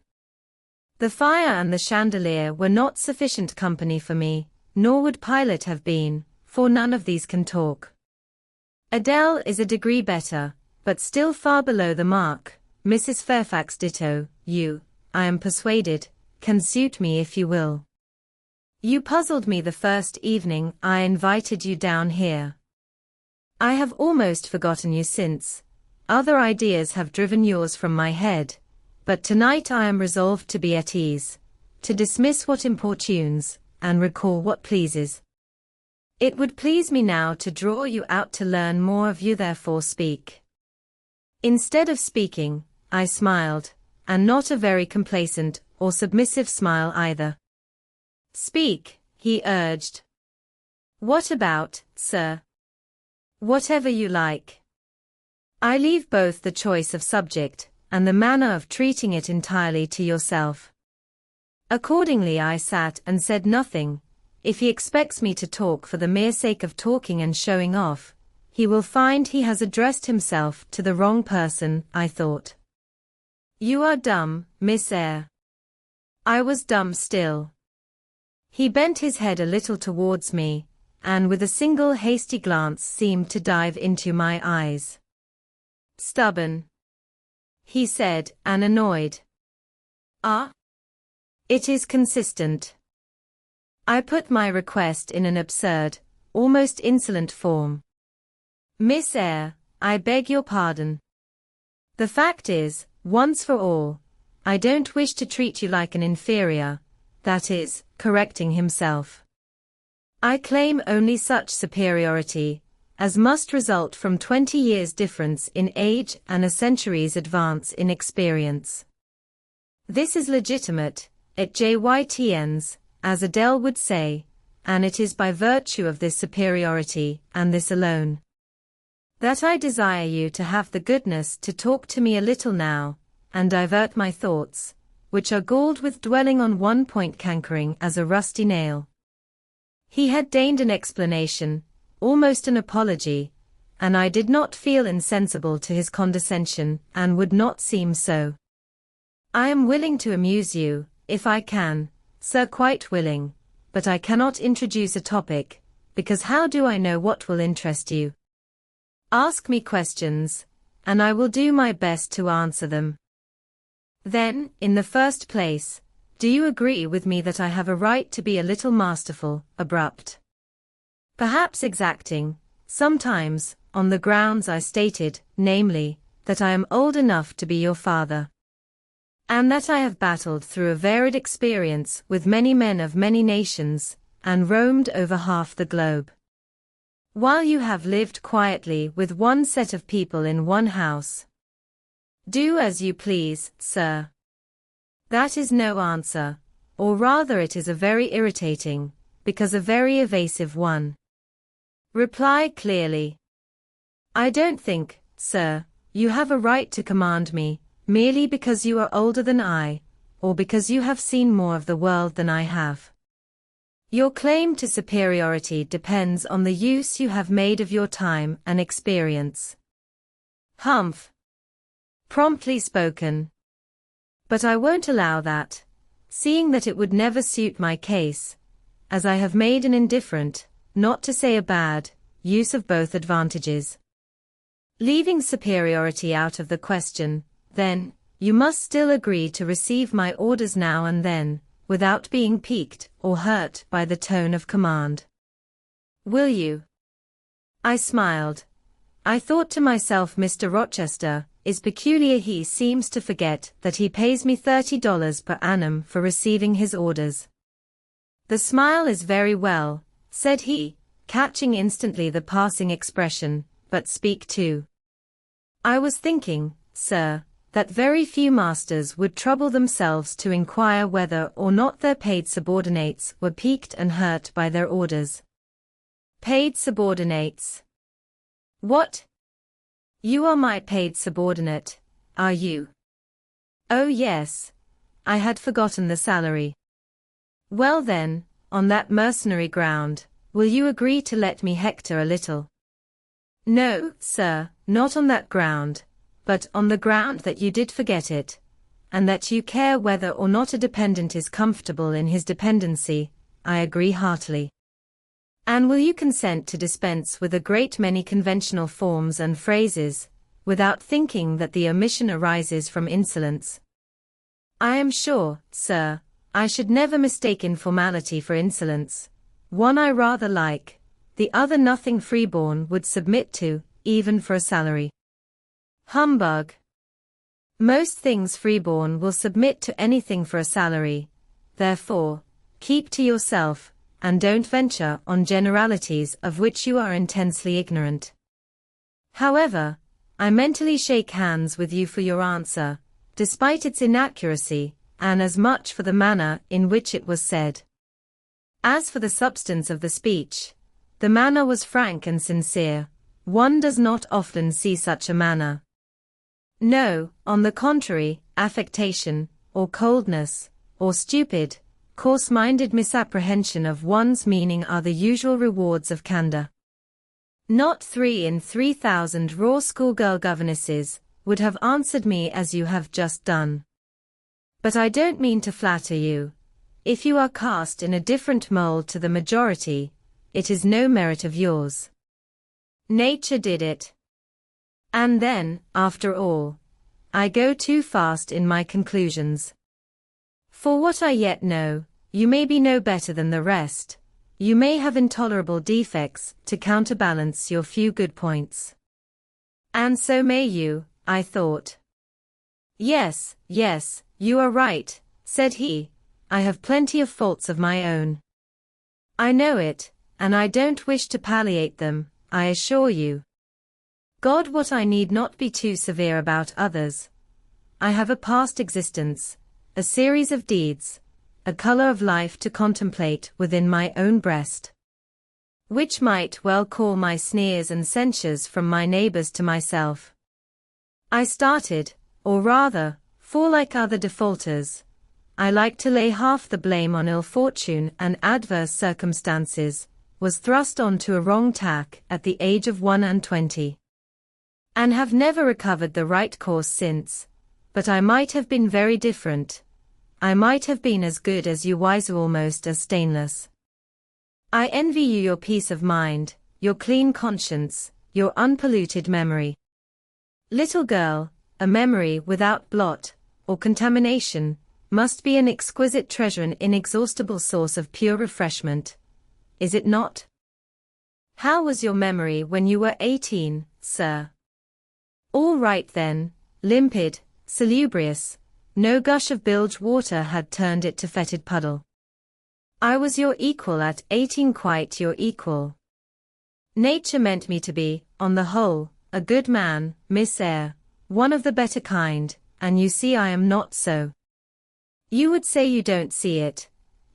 The fire and the chandelier were not sufficient company for me, nor would Pilate have been, for none of these can talk. Adele is a degree better, but still far below the mark. Mrs. Fairfax ditto. You, I am persuaded, can suit me if you will. You puzzled me the first evening I invited you down here. I have almost forgotten you since. Other ideas have driven yours from my head, but tonight I am resolved to be at ease, to dismiss what importunes, and recall what pleases. It would please me now to draw you out to learn more of you, therefore speak. Instead of speaking, I smiled, and not a very complacent or submissive smile either. "Speak," he urged. "What about, sir?" "Whatever you like. I leave both the choice of subject and the manner of treating it entirely to yourself." Accordingly I sat and said nothing. If he expects me to talk for the mere sake of talking and showing off, he will find he has addressed himself to the wrong person, I thought. "You are dumb, Miss Eyre." I was dumb still. He bent his head a little towards me, and with a single hasty glance seemed to dive into my eyes. "Stubborn," he said, and annoyed. "Ah? It is consistent." I put my request in an absurd, almost insolent form. "Miss Eyre, I beg your pardon. The fact is, once for all, I don't wish to treat you like an inferior," that is, correcting himself. "I claim only such superiority as must result from 20 years' difference in age and a century's advance in experience. This is legitimate, at JYTNs, as Adele would say, and it is by virtue of this superiority, and this alone, that I desire you to have the goodness to talk to me a little now, and divert my thoughts, which are galled with dwelling on one point cankering as a rusty nail." He had deigned an explanation, almost an apology, and I did not feel insensible to his condescension, and would not seem so. "I am willing to amuse you, if I can, sir, quite willing, but I cannot introduce a topic, because how do I know what will interest you? Ask me questions, and I will do my best to answer them." "Then, in the first place, do you agree with me that I have a right to be a little masterful, abrupt, perhaps exacting, sometimes, on the grounds I stated, namely, that I am old enough to be your father, and that I have battled through a varied experience with many men of many nations, and roamed over half the globe, while you have lived quietly with one set of people in one house? Do as you please, sir." That is no answer, or rather it is a very irritating, because a very evasive one. Reply clearly. "I don't think, sir, you have a right to command me, merely because you are older than I, or because you have seen more of the world than I have. Your claim to superiority depends on the use you have made of your time and experience." "Humph. Promptly spoken. But I won't allow that, seeing that it would never suit my case, as I have made an indifferent, not to say a bad, use of both advantages. Leaving superiority out of the question, then, you must still agree to receive my orders now and then, without being piqued or hurt by the tone of command. Will you?" I smiled. I thought to myself, Mr. Rochester is peculiar. He seems to forget that he pays me $30 per annum for receiving his orders. "The smile is very well," said he, catching instantly the passing expression, "but speak too. I was thinking, sir, that very few masters would trouble themselves to inquire whether or not their paid subordinates were piqued and hurt by their orders." "Paid subordinates? What? You are my paid subordinate, are you?" "Oh yes. I had forgotten the salary." "Well then, on that mercenary ground, will you agree to let me hector a little?" "No, sir, not on that ground, but on the ground that you did forget it, and that you care whether or not a dependent is comfortable in his dependency. I agree heartily." "And will you consent to dispense with a great many conventional forms and phrases, without thinking that the omission arises from insolence?" "I am sure, sir, I should never mistake informality for insolence. One I rather like, the other nothing freeborn would submit to, even for a salary." "Humbug. Most things freeborn will submit to anything for a salary. Therefore, keep to yourself, and don't venture on generalities of which you are intensely ignorant. However, I mentally shake hands with you for your answer, despite its inaccuracy, and as much for the manner in which it was said. As for the substance of the speech, the manner was frank and sincere. One does not often see such a manner. No, on the contrary, affectation, or coldness, or stupid, coarse-minded misapprehension of one's meaning are the usual rewards of candor. Not 3 in 3,000 raw schoolgirl governesses would have answered me as you have just done. But I don't mean to flatter you. If you are cast in a different mold to the majority, it is no merit of yours. Nature did it. And then, after all, I go too fast in my conclusions. For what I yet know, you may be no better than the rest. You may have intolerable defects to counterbalance your few good points. And so may you, I thought. Yes, yes, you are right, said he. I have plenty of faults of my own. I know it, and I don't wish to palliate them, I assure you. God, what I need not be too severe about others. I have a past existence, a series of deeds, a color of life to contemplate within my own breast, which might well call my sneers and censures from my neighbors to myself. I started, or rather, for like other defaulters, I like to lay half the blame on ill fortune and adverse circumstances, was thrust on to a wrong tack at the age of 21, and have never recovered the right course since. But I might have been very different. I might have been as good as you, wiser, almost as stainless. I envy you your peace of mind, your clean conscience, your unpolluted memory. Little girl, a memory without blot or contamination must be an exquisite treasure, an inexhaustible source of pure refreshment. Is it not? How was your memory when you were 18, sir? All right then, limpid, salubrious. No gush of bilge water had turned it to fetid puddle. I was your equal at 18, quite your equal. Nature meant me to be, on the whole, a good man, Miss Eyre, one of the better kind, and you see I am not so. You would say you don't see it.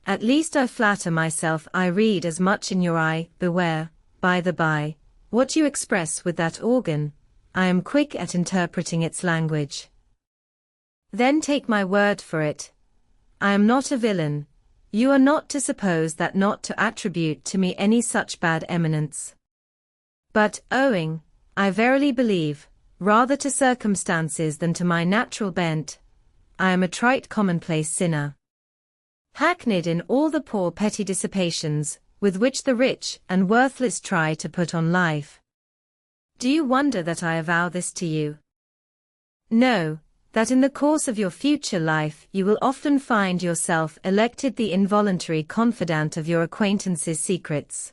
At least I flatter myself I read as much in your eye. Beware, by the by, what you express with that organ. I am quick at interpreting its language. Then take my word for it. I am not a villain. You are not to suppose that, not to attribute to me any such bad eminence. But, owing, I verily believe, rather to circumstances than to my natural bent, I am a trite commonplace sinner, hackneyed in all the poor petty dissipations with which the rich and worthless try to put on life. Do you wonder that I avow this to you? No, that in the course of your future life you will often find yourself elected the involuntary confidant of your acquaintances' secrets.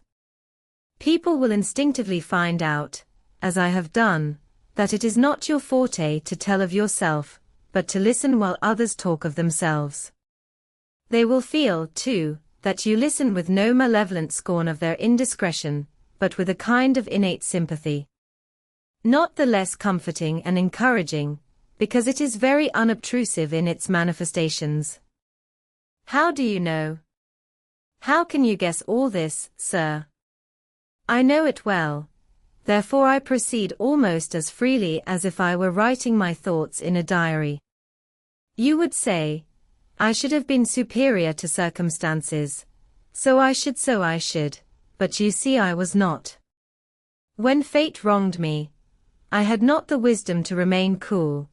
People will instinctively find out, as I have done, that it is not your forte to tell of yourself, but to listen while others talk of themselves. They will feel, too, that you listen with no malevolent scorn of their indiscretion, but with a kind of innate sympathy. Not the less comforting and encouraging, because it is very unobtrusive in its manifestations. How do you know? How can you guess all this, sir? I know it well. Therefore I proceed almost as freely as if I were writing my thoughts in a diary. You would say, I should have been superior to circumstances. So I should, but you see I was not. When fate wronged me, I had not the wisdom to remain cool.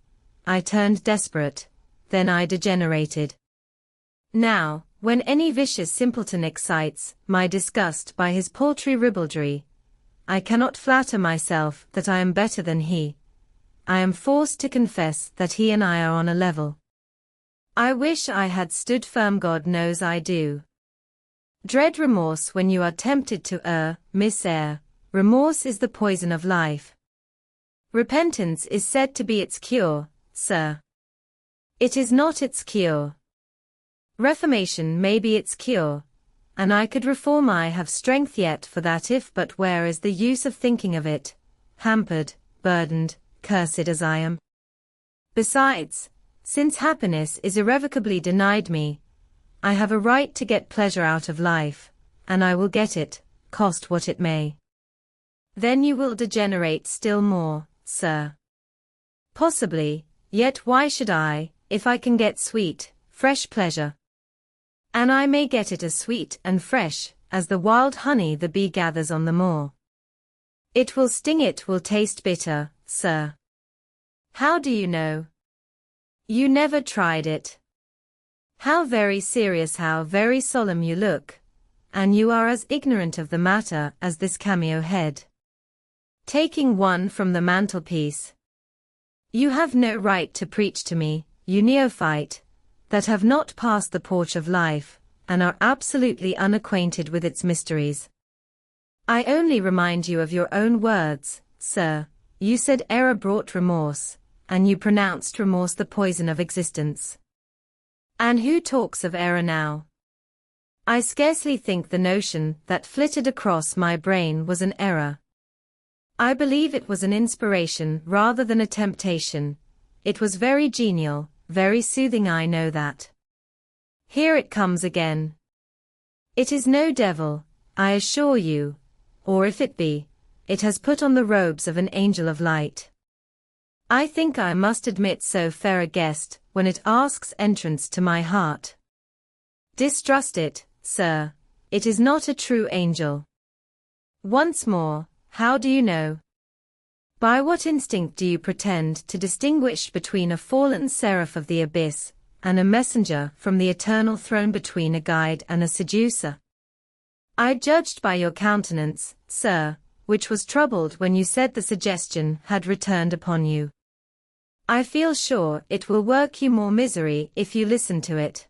I turned desperate, then I degenerated. Now, when any vicious simpleton excites my disgust by his paltry ribaldry, I cannot flatter myself that I am better than he. I am forced to confess that he and I are on a level. I wish I had stood firm, God knows I do. Dread remorse when you are tempted to err, Miss Eyre. Remorse is the poison of life. Repentance is said to be its cure, sir. It is not its cure. Reformation may be its cure, and I could reform. I have strength yet for that, if but where is the use of thinking of it, hampered, burdened, cursed as I am? Besides, Since happiness is irrevocably denied me, I have a right to get pleasure out of life, and I will get it, cost what it may. Then you will degenerate still more, sir. Possibly, yet why should I, if I can get sweet, fresh pleasure? And I may get it as sweet and fresh as the wild honey the bee gathers on the moor. It will sting, it will taste bitter, sir. How do you know? You never tried it. How very serious, how very solemn you look, and you are as ignorant of the matter as this cameo head. Taking one from the mantelpiece. You have no right to preach to me, you neophyte, that have not passed the porch of life, and are absolutely unacquainted with its mysteries. I only remind you of your own words, sir. You said error brought remorse, and you pronounced remorse the poison of existence. And who talks of error now? I scarcely think the notion that flitted across my brain was an error. I believe it was an inspiration rather than a temptation. It was very genial, very soothing, I know that. Here it comes again. It is no devil, I assure you, or if it be, it has put on the robes of an angel of light. I think I must admit so fair a guest, when it asks entrance to my heart. Distrust it, sir, it is not a true angel. Once more, how do you know? By what instinct do you pretend to distinguish between a fallen seraph of the abyss, and a messenger from the eternal throne, between a guide and a seducer? I judged by your countenance, sir, which was troubled when you said the suggestion had returned upon you. I feel sure it will work you more misery if you listen to it.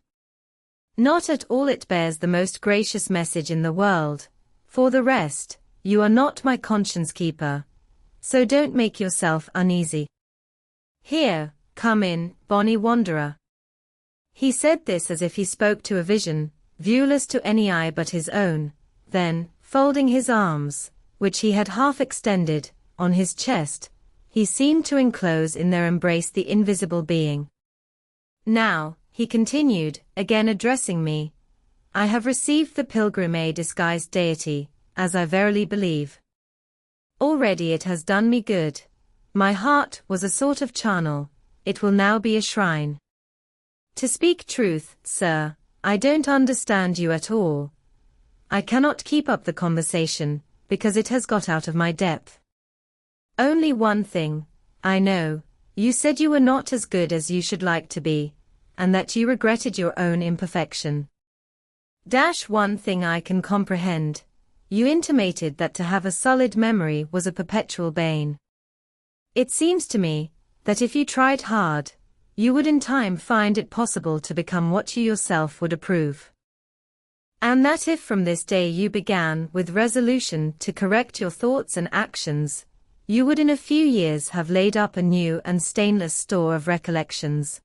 Not at all, it bears the most gracious message in the world. For the rest, you are not my conscience keeper, so don't make yourself uneasy. Here, come in, bonny wanderer. He said this as if he spoke to a vision, viewless to any eye but his own, then, folding his arms, which he had half extended, on his chest, he seemed to enclose in their embrace the invisible being. Now, he continued, again addressing me, I have received the pilgrim, a disguised deity, as I verily believe. Already it has done me good. My heart was a sort of charnel, it will now be a shrine. To speak truth, sir, I don't understand you at all. I cannot keep up the conversation, because it has got out of my depth. Only one thing, I know, you said you were not as good as you should like to be, and that you regretted your own imperfection. One thing I can comprehend. You intimated that to have a solid memory was a perpetual bane. It seems to me, that if you tried hard, you would in time find it possible to become what you yourself would approve. And that if from this day you began with resolution to correct your thoughts and actions, you would in a few years have laid up a new and stainless store of recollections,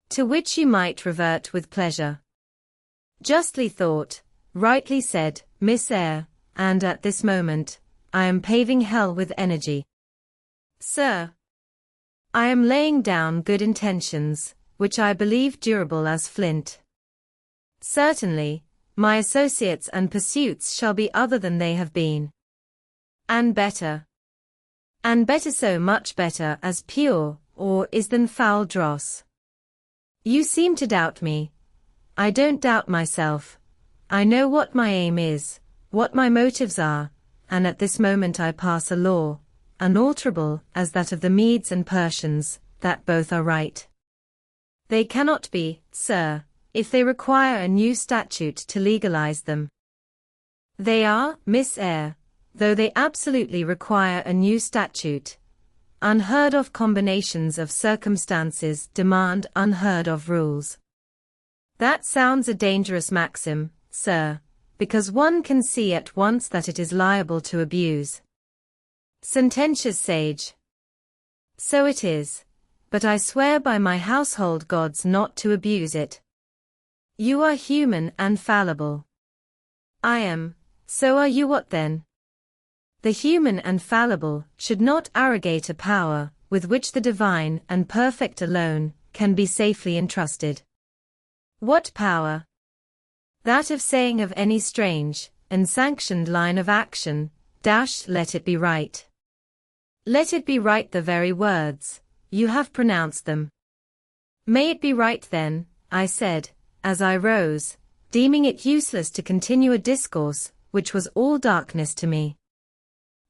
to which you might revert with pleasure. Justly thought, rightly said, Miss Eyre, and at this moment, I am paving hell with energy. Sir, I am laying down good intentions, which I believe durable as flint. Certainly, my associates and pursuits shall be other than they have been. And better. And better, so much better as pure, or is than foul dross. You seem to doubt me. I don't doubt myself. I know what my aim is, what my motives are, and at this moment I pass a law, unalterable as that of the Medes and Persians, that both are right. They cannot be, sir, if they require a new statute to legalize them. They are, Miss Eyre, though they absolutely require a new statute. Unheard of combinations of circumstances demand unheard of rules. That sounds a dangerous maxim, sir, because one can see at once that it is liable to abuse. Sententious sage. So it is, but I swear by my household gods not to abuse it. You are human and fallible. I am, so are you. What then? The human and fallible should not arrogate a power with which the divine and perfect alone can be safely entrusted. What power? That of saying of any strange, unsanctioned line of action, let it be right. Let it be right, the very words, you have pronounced them. May it be right then, I said, as I rose, deeming it useless to continue a discourse, which was all darkness to me.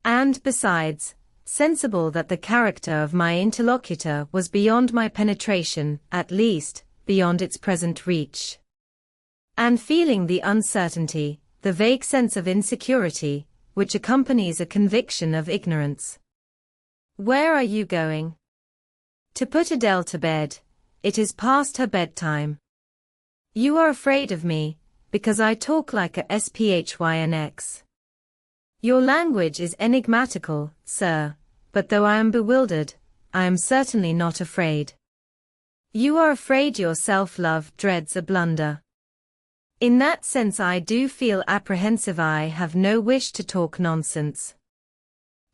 And, besides, sensible that the character of my interlocutor was beyond my penetration, at least, beyond its present reach. And feeling the uncertainty, the vague sense of insecurity, which accompanies a conviction of ignorance. Where are you going? To put Adele to bed. It is past her bedtime. You are afraid of me, because I talk like a sphinx. Your language is enigmatical, sir, but though I am bewildered, I am certainly not afraid. You are afraid your self-love dreads a blunder. In that sense I do feel apprehensive. I have no wish to talk nonsense.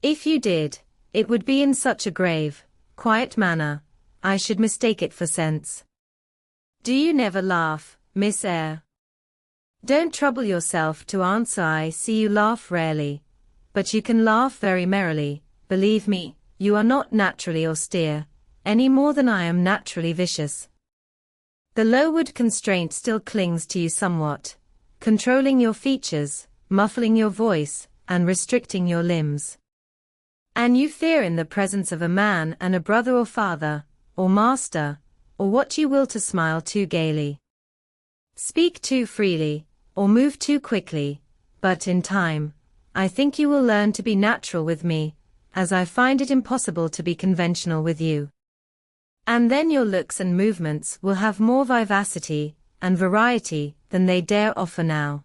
If you did, it would be in such a grave, quiet manner, I should mistake it for sense. Do you never laugh, Miss Eyre? Don't trouble yourself to answer. I see you laugh rarely, but you can laugh very merrily. Believe me, you are not naturally austere, any more than I am naturally vicious. The low-wood constraint still clings to you somewhat, controlling your features, muffling your voice, and restricting your limbs. And you fear in the presence of a man and a brother or father, or master, or what you will to smile too gaily. Speak too freely, or move too quickly, but in time, I think you will learn to be natural with me, as I find it impossible to be conventional with you. And then your looks and movements will have more vivacity and variety than they dare offer now.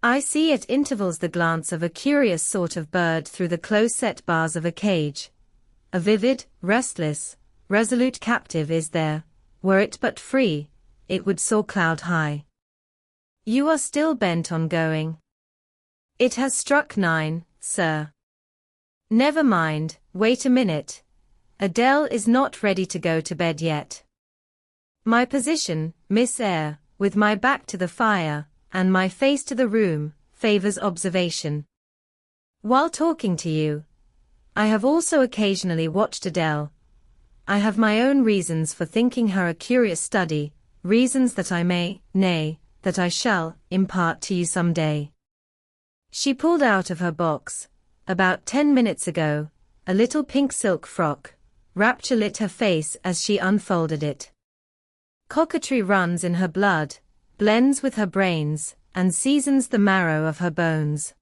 I see at intervals the glance of a curious sort of bird through the close-set bars of a cage. A vivid, restless, resolute captive is there. Were it but free, it would soar cloud high. You are still bent on going. It has struck 9, sir. Never mind, wait a minute. Adele is not ready to go to bed yet. My position, Miss Eyre, with my back to the fire, and my face to the room, favors observation. While talking to you, I have also occasionally watched Adele. I have my own reasons for thinking her a curious study, reasons that I may, nay, that I shall, impart to you some day. She pulled out of her box, about 10 minutes ago, a little pink silk frock. Rapture lit her face as she unfolded it. Coquetry runs in her blood, blends with her brains, and seasons the marrow of her bones.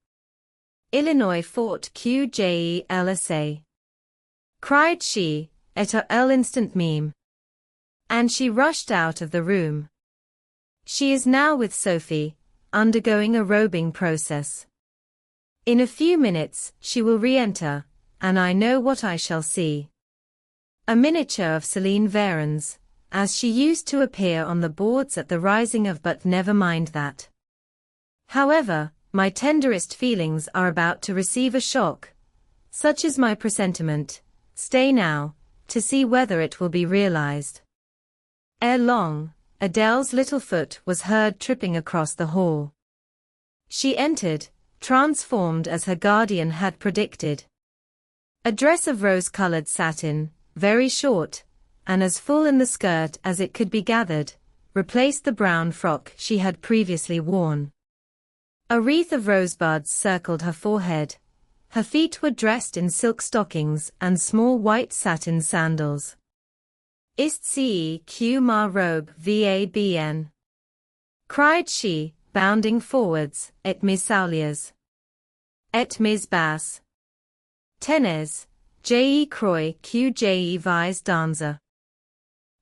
Illinois Fort QJELSA. Cried she, at her instant meme. And she rushed out of the room. She is now with Sophie, undergoing a robing process. In a few minutes she will re-enter, and I know what I shall see. A miniature of Celine Varens, as she used to appear on the boards at the rising of. But never mind that. However, my tenderest feelings are about to receive a shock. Such is my presentiment. Stay now, to see whether it will be realized. Ere long, Adele's little foot was heard tripping across the hall. She entered, transformed as her guardian had predicted. A dress of rose-colored satin, very short, and as full in the skirt as it could be gathered, replaced the brown frock she had previously worn. A wreath of rosebuds circled her forehead. Her feet were dressed in silk stockings and small white satin sandals. Ist ce que ma robe va bien? Cried she, bounding forwards, et mes souliers. Et mes basses. Tenez, je crois que je vais danser.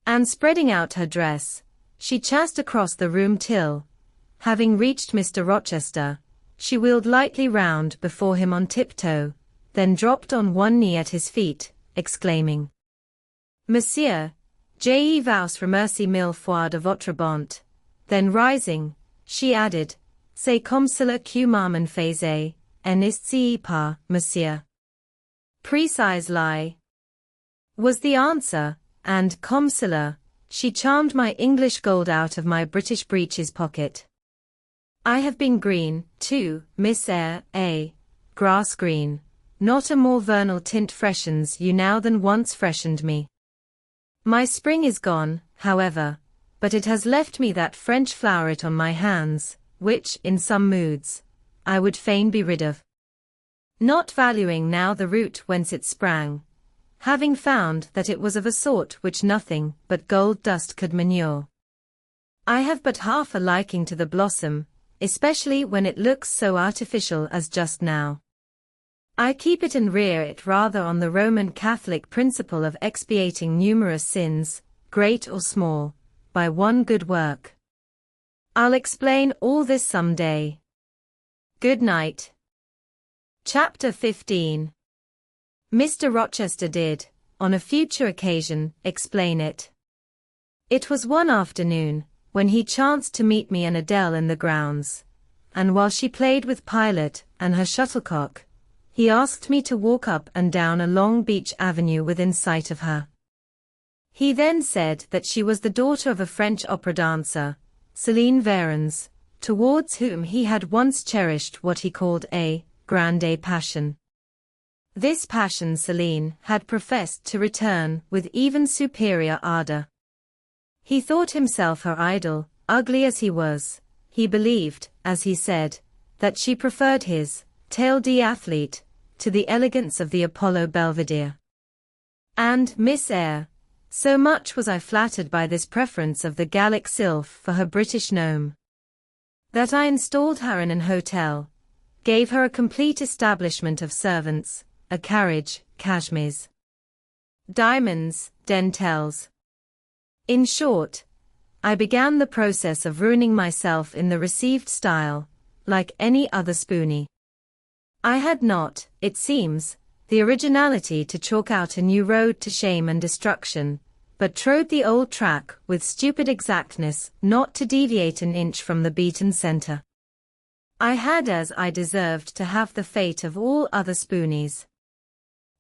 And spreading out her dress, she chanced across the room till, having reached Mr. Rochester, she wheeled lightly round before him on tiptoe, then dropped on one knee at his feet, exclaiming, Monsieur, je vous remercie mille fois de votre bonté. Then rising, she added, C'est comme cela que maman faisait, et n'est-ce pas, monsieur? Precisely, was the answer, and, comme cela, she charmed my English gold out of my British breeches pocket. I have been green, too, Miss Eyre, grass green. Not a more vernal tint freshens you now than once freshened me. My spring is gone, however, but it has left me that French floweret on my hands, which, in some moods, I would fain be rid of. Not valuing now the root whence it sprang, having found that it was of a sort which nothing but gold dust could manure. I have but half a liking to the blossom, especially when it looks so artificial as just now. I keep it and rear it rather on the Roman Catholic principle of expiating numerous sins, great or small, by one good work. I'll explain all this some day. Good night. Chapter 15. Mr. Rochester did, on a future occasion, explain it. It was one afternoon, when he chanced to meet me and Adele in the grounds, and while she played with Pilot and her shuttlecock, he asked me to walk up and down a long beech avenue within sight of her. He then said that she was the daughter of a French opera dancer, Céline Varens, towards whom he had once cherished what he called a grande passion. This passion Céline had professed to return with even superior ardor. He thought himself her idol, ugly as he was. He believed, as he said, that she preferred his tail d'athlete to the elegance of the Apollo Belvedere. And Miss Eyre, so much was I flattered by this preference of the Gallic sylph for her British gnome, that I installed her in an hotel, gave her a complete establishment of servants, a carriage, cashmeres, diamonds, dentelles. In short, I began the process of ruining myself in the received style, like any other spoony. I had not, it seems, the originality to chalk out a new road to shame and destruction, but trode the old track with stupid exactness not to deviate an inch from the beaten center. I had as I deserved to have the fate of all other spoonies.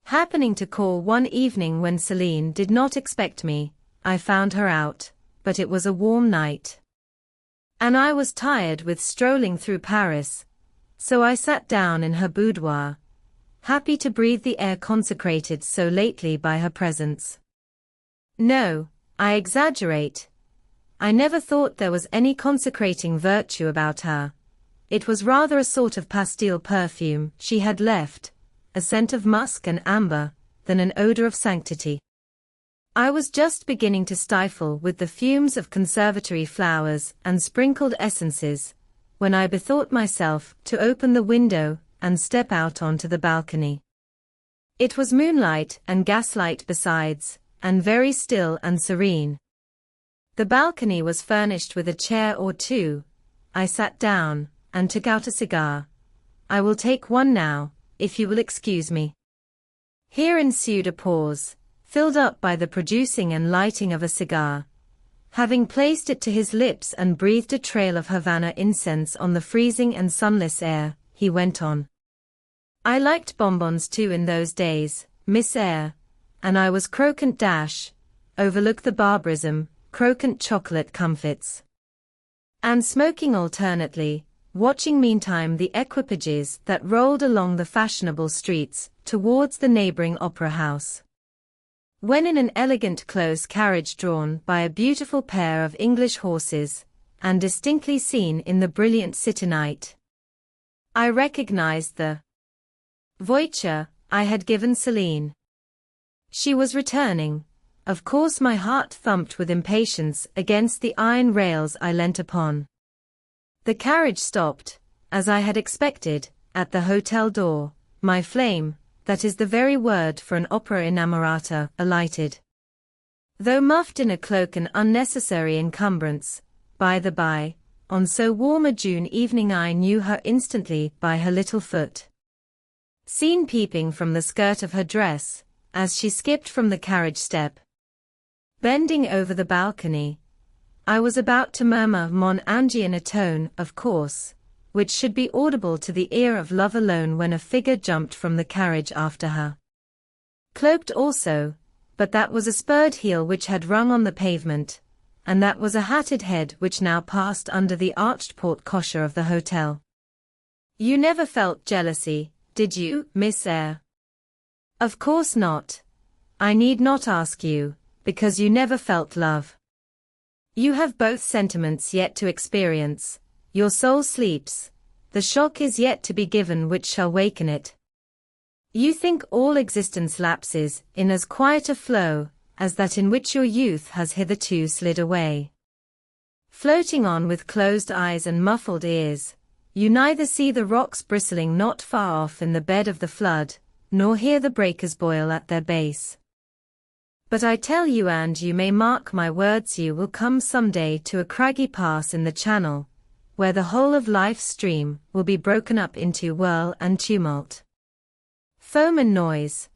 Happening to call one evening when Céline did not expect me, I found her out, but it was a warm night, and I was tired with strolling through Paris, so I sat down in her boudoir, happy to breathe the air consecrated so lately by her presence. No, I exaggerate. I never thought there was any consecrating virtue about her. It was rather a sort of pastille perfume she had left, a scent of musk and amber, than an odor of sanctity. I was just beginning to stifle with the fumes of conservatory flowers and sprinkled essences, when I bethought myself to open the window and step out onto the balcony. It was moonlight and gaslight besides, and very still and serene. The balcony was furnished with a chair or two. I sat down, and took out a cigar. I will take one now, if you will excuse me. Here ensued a pause, filled up by the producing and lighting of a cigar. Having placed it to his lips and breathed a trail of Havana incense on the freezing and sunless air, he went on. I liked bonbons too in those days, Miss Eyre, and I was croquant overlook the barbarism, croquant chocolate comfits, and smoking alternately, watching meantime the equipages that rolled along the fashionable streets towards the neighboring opera house. When in an elegant close carriage drawn by a beautiful pair of English horses, and distinctly seen in the brilliant city night, I recognized the voiture I had given Céline. She was returning. Of course my heart thumped with impatience against the iron rails I leant upon. The carriage stopped, as I had expected, at the hotel door. My flame, that is the very word for an opera innamorata, alighted. Though muffed in a cloak, an unnecessary encumbrance, by the by, on so warm a June evening I knew her instantly by her little foot, seen peeping from the skirt of her dress, as she skipped from the carriage step. Bending over the balcony, I was about to murmur Mon Ange in a tone, of course, which should be audible to the ear of love alone, when a figure jumped from the carriage after her. Cloaked also, but that was a spurred heel which had rung on the pavement, and that was a hatted head which now passed under the arched porte-cochere of the hotel. You never felt jealousy, did you, Miss Eyre? Of course not. I need not ask you, because you never felt love. You have both sentiments yet to experience, your soul sleeps, the shock is yet to be given which shall waken it. You think all existence lapses in as quiet a flow as that in which your youth has hitherto slid away. Floating on with closed eyes and muffled ears, you neither see the rocks bristling not far off in the bed of the flood, nor hear the breakers boil at their base. But I tell you, and you may mark my words, you will come some day to a craggy pass in the channel, where the whole of life's stream will be broken up into whirl and tumult, foam and noise.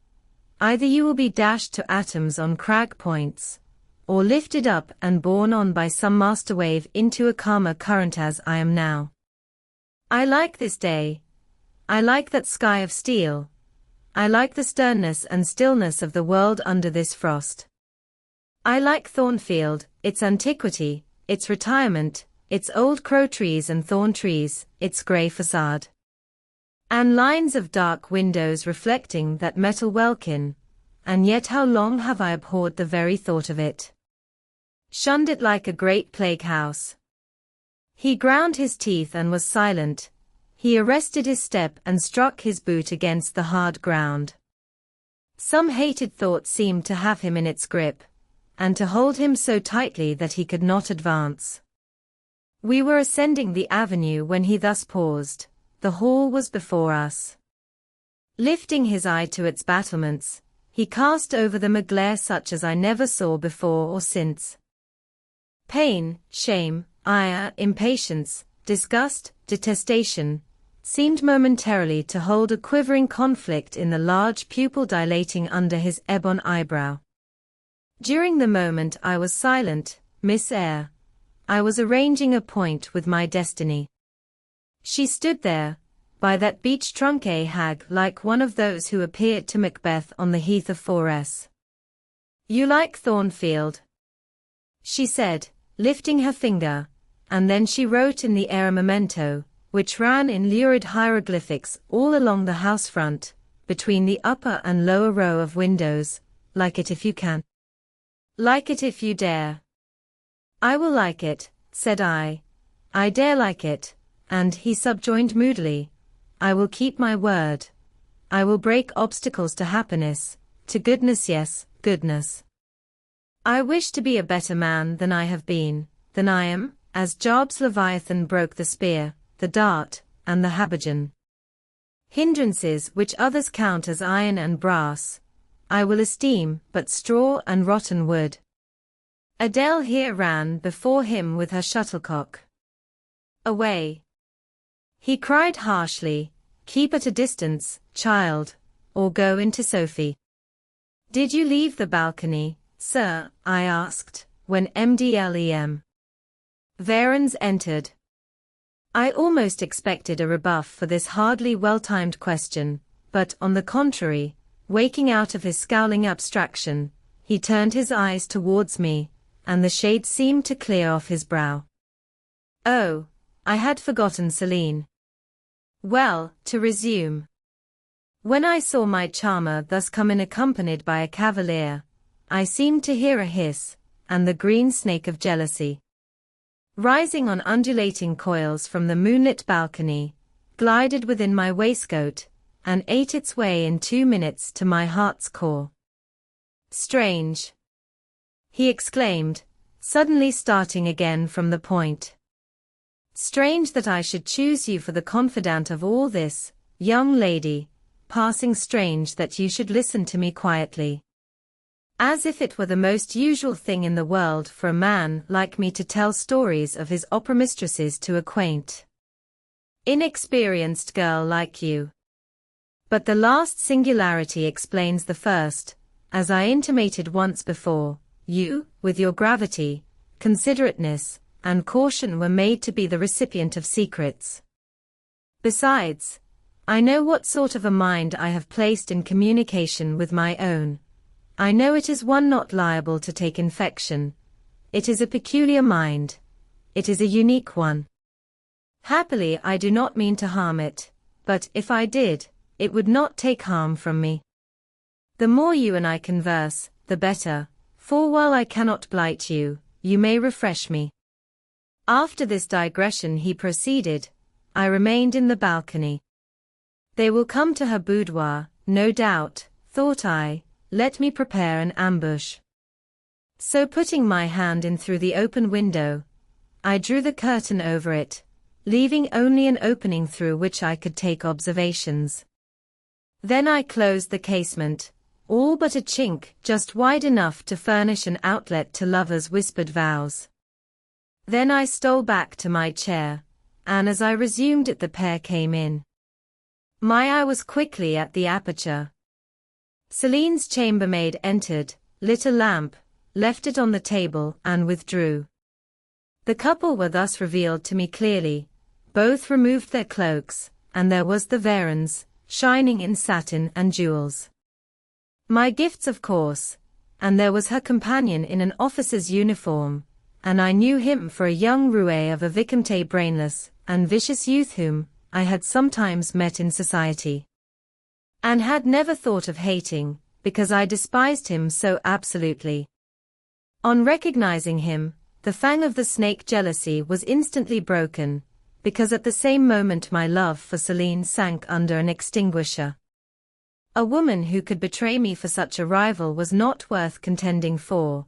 Either you will be dashed to atoms on crag points, or lifted up and borne on by some master wave into a calmer current as I am now. I like this day. I like that sky of steel. I like the sternness and stillness of the world under this frost. I like Thornfield, its antiquity, its retirement, its old crow trees and thorn trees, its grey facade, and lines of dark windows reflecting that metal welkin, and yet how long have I abhorred the very thought of it, shunned it like a great plague house. He ground his teeth and was silent. He arrested his step and struck his boot against the hard ground. Some hated thought seemed to have him in its grip, and to hold him so tightly that he could not advance. We were ascending the avenue when he thus paused. The hall was before us. Lifting his eye to its battlements, he cast over them a glare such as I never saw before or since. Pain, shame, ire, impatience, disgust, detestation, seemed momentarily to hold a quivering conflict in the large pupil dilating under his ebon eyebrow. During the moment I was silent, Miss Eyre, I was arranging a point with my destiny. She stood there, by that beech-trunk hag like one of those who appeared to Macbeth on the heath of Forres. You like Thornfield? She said, lifting her finger, and then she wrote in the Eyre memento, which ran in lurid hieroglyphics all along the house front, between the upper and lower row of windows, like it if you can. Like it if you dare. I will like it, said I. I dare like it, and he subjoined moodily, I will keep my word. I will break obstacles to happiness, to goodness, yes, goodness. I wish to be a better man than I have been, than I am, as Job's Leviathan broke the spear, the dart, and the habergeon. Hindrances which others count as iron and brass, I will esteem but straw and rotten wood. Adele here ran before him with her shuttlecock. Away! He cried harshly, keep at a distance, child, or go into Sophie. Did you leave the balcony, sir? I asked, when Mdlem. Varens entered. I almost expected a rebuff for this hardly well-timed question, but on the contrary, waking out of his scowling abstraction, he turned his eyes towards me, and the shade seemed to clear off his brow. Oh, I had forgotten Celine. Well, to resume. When I saw my charmer thus come in accompanied by a cavalier, I seemed to hear a hiss, and the green snake of jealousy, rising on undulating coils from the moonlit balcony, glided within my waistcoat, and ate its way in 2 minutes to my heart's core. Strange! He exclaimed, suddenly starting again from the point. Strange that I should choose you for the confidant of all this, young lady, passing strange that you should listen to me quietly. As if it were the most usual thing in the world for a man like me to tell stories of his opera mistresses to a quaint, inexperienced girl like you. But the last singularity explains the first, as I intimated once before, you, with your gravity, considerateness, and caution were made to be the recipient of secrets. Besides, I know what sort of a mind I have placed in communication with my own. I know it is one not liable to take infection. It is a peculiar mind. It is a unique one. Happily I do not mean to harm it, but if I did, it would not take harm from me. The more you and I converse, the better, for while I cannot blight you, you may refresh me. After this digression he proceeded. I remained in the balcony. They will come to her boudoir, no doubt, thought I, let me prepare an ambush. So putting my hand in through the open window, I drew the curtain over it, leaving only an opening through which I could take observations. Then I closed the casement, all but a chink just wide enough to furnish an outlet to lovers' whispered vows. Then I stole back to my chair, and as I resumed it the pair came in. My eye was quickly at the aperture. Celine's chambermaid entered, lit a lamp, left it on the table and withdrew. The couple were thus revealed to me clearly. Both removed their cloaks, and there was the Varens, shining in satin and jewels. My gifts of course, and there was her companion in an officer's uniform, and I knew him for a young roué of a Vicomte brainless and vicious youth whom I had sometimes met in society, and had never thought of hating, because I despised him so absolutely. On recognizing him, the fang of the snake jealousy was instantly broken, because at the same moment my love for Celine sank under an extinguisher. A woman who could betray me for such a rival was not worth contending for.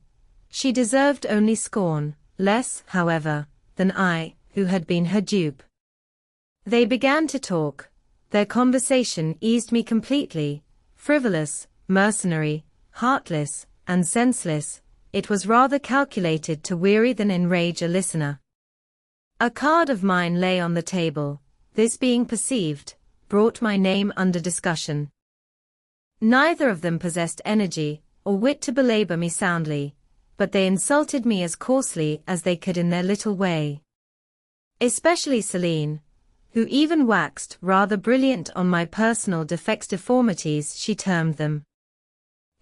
She deserved only scorn, less, however, than I, who had been her dupe. They began to talk. Their conversation eased me completely. Frivolous, mercenary, heartless, and senseless, it was rather calculated to weary than enrage a listener. A card of mine lay on the table. This being perceived, brought my name under discussion. Neither of them possessed energy or wit to belabor me soundly, but they insulted me as coarsely as they could in their little way. Especially Celine, who even waxed rather brilliant on my personal defects, deformities she termed them.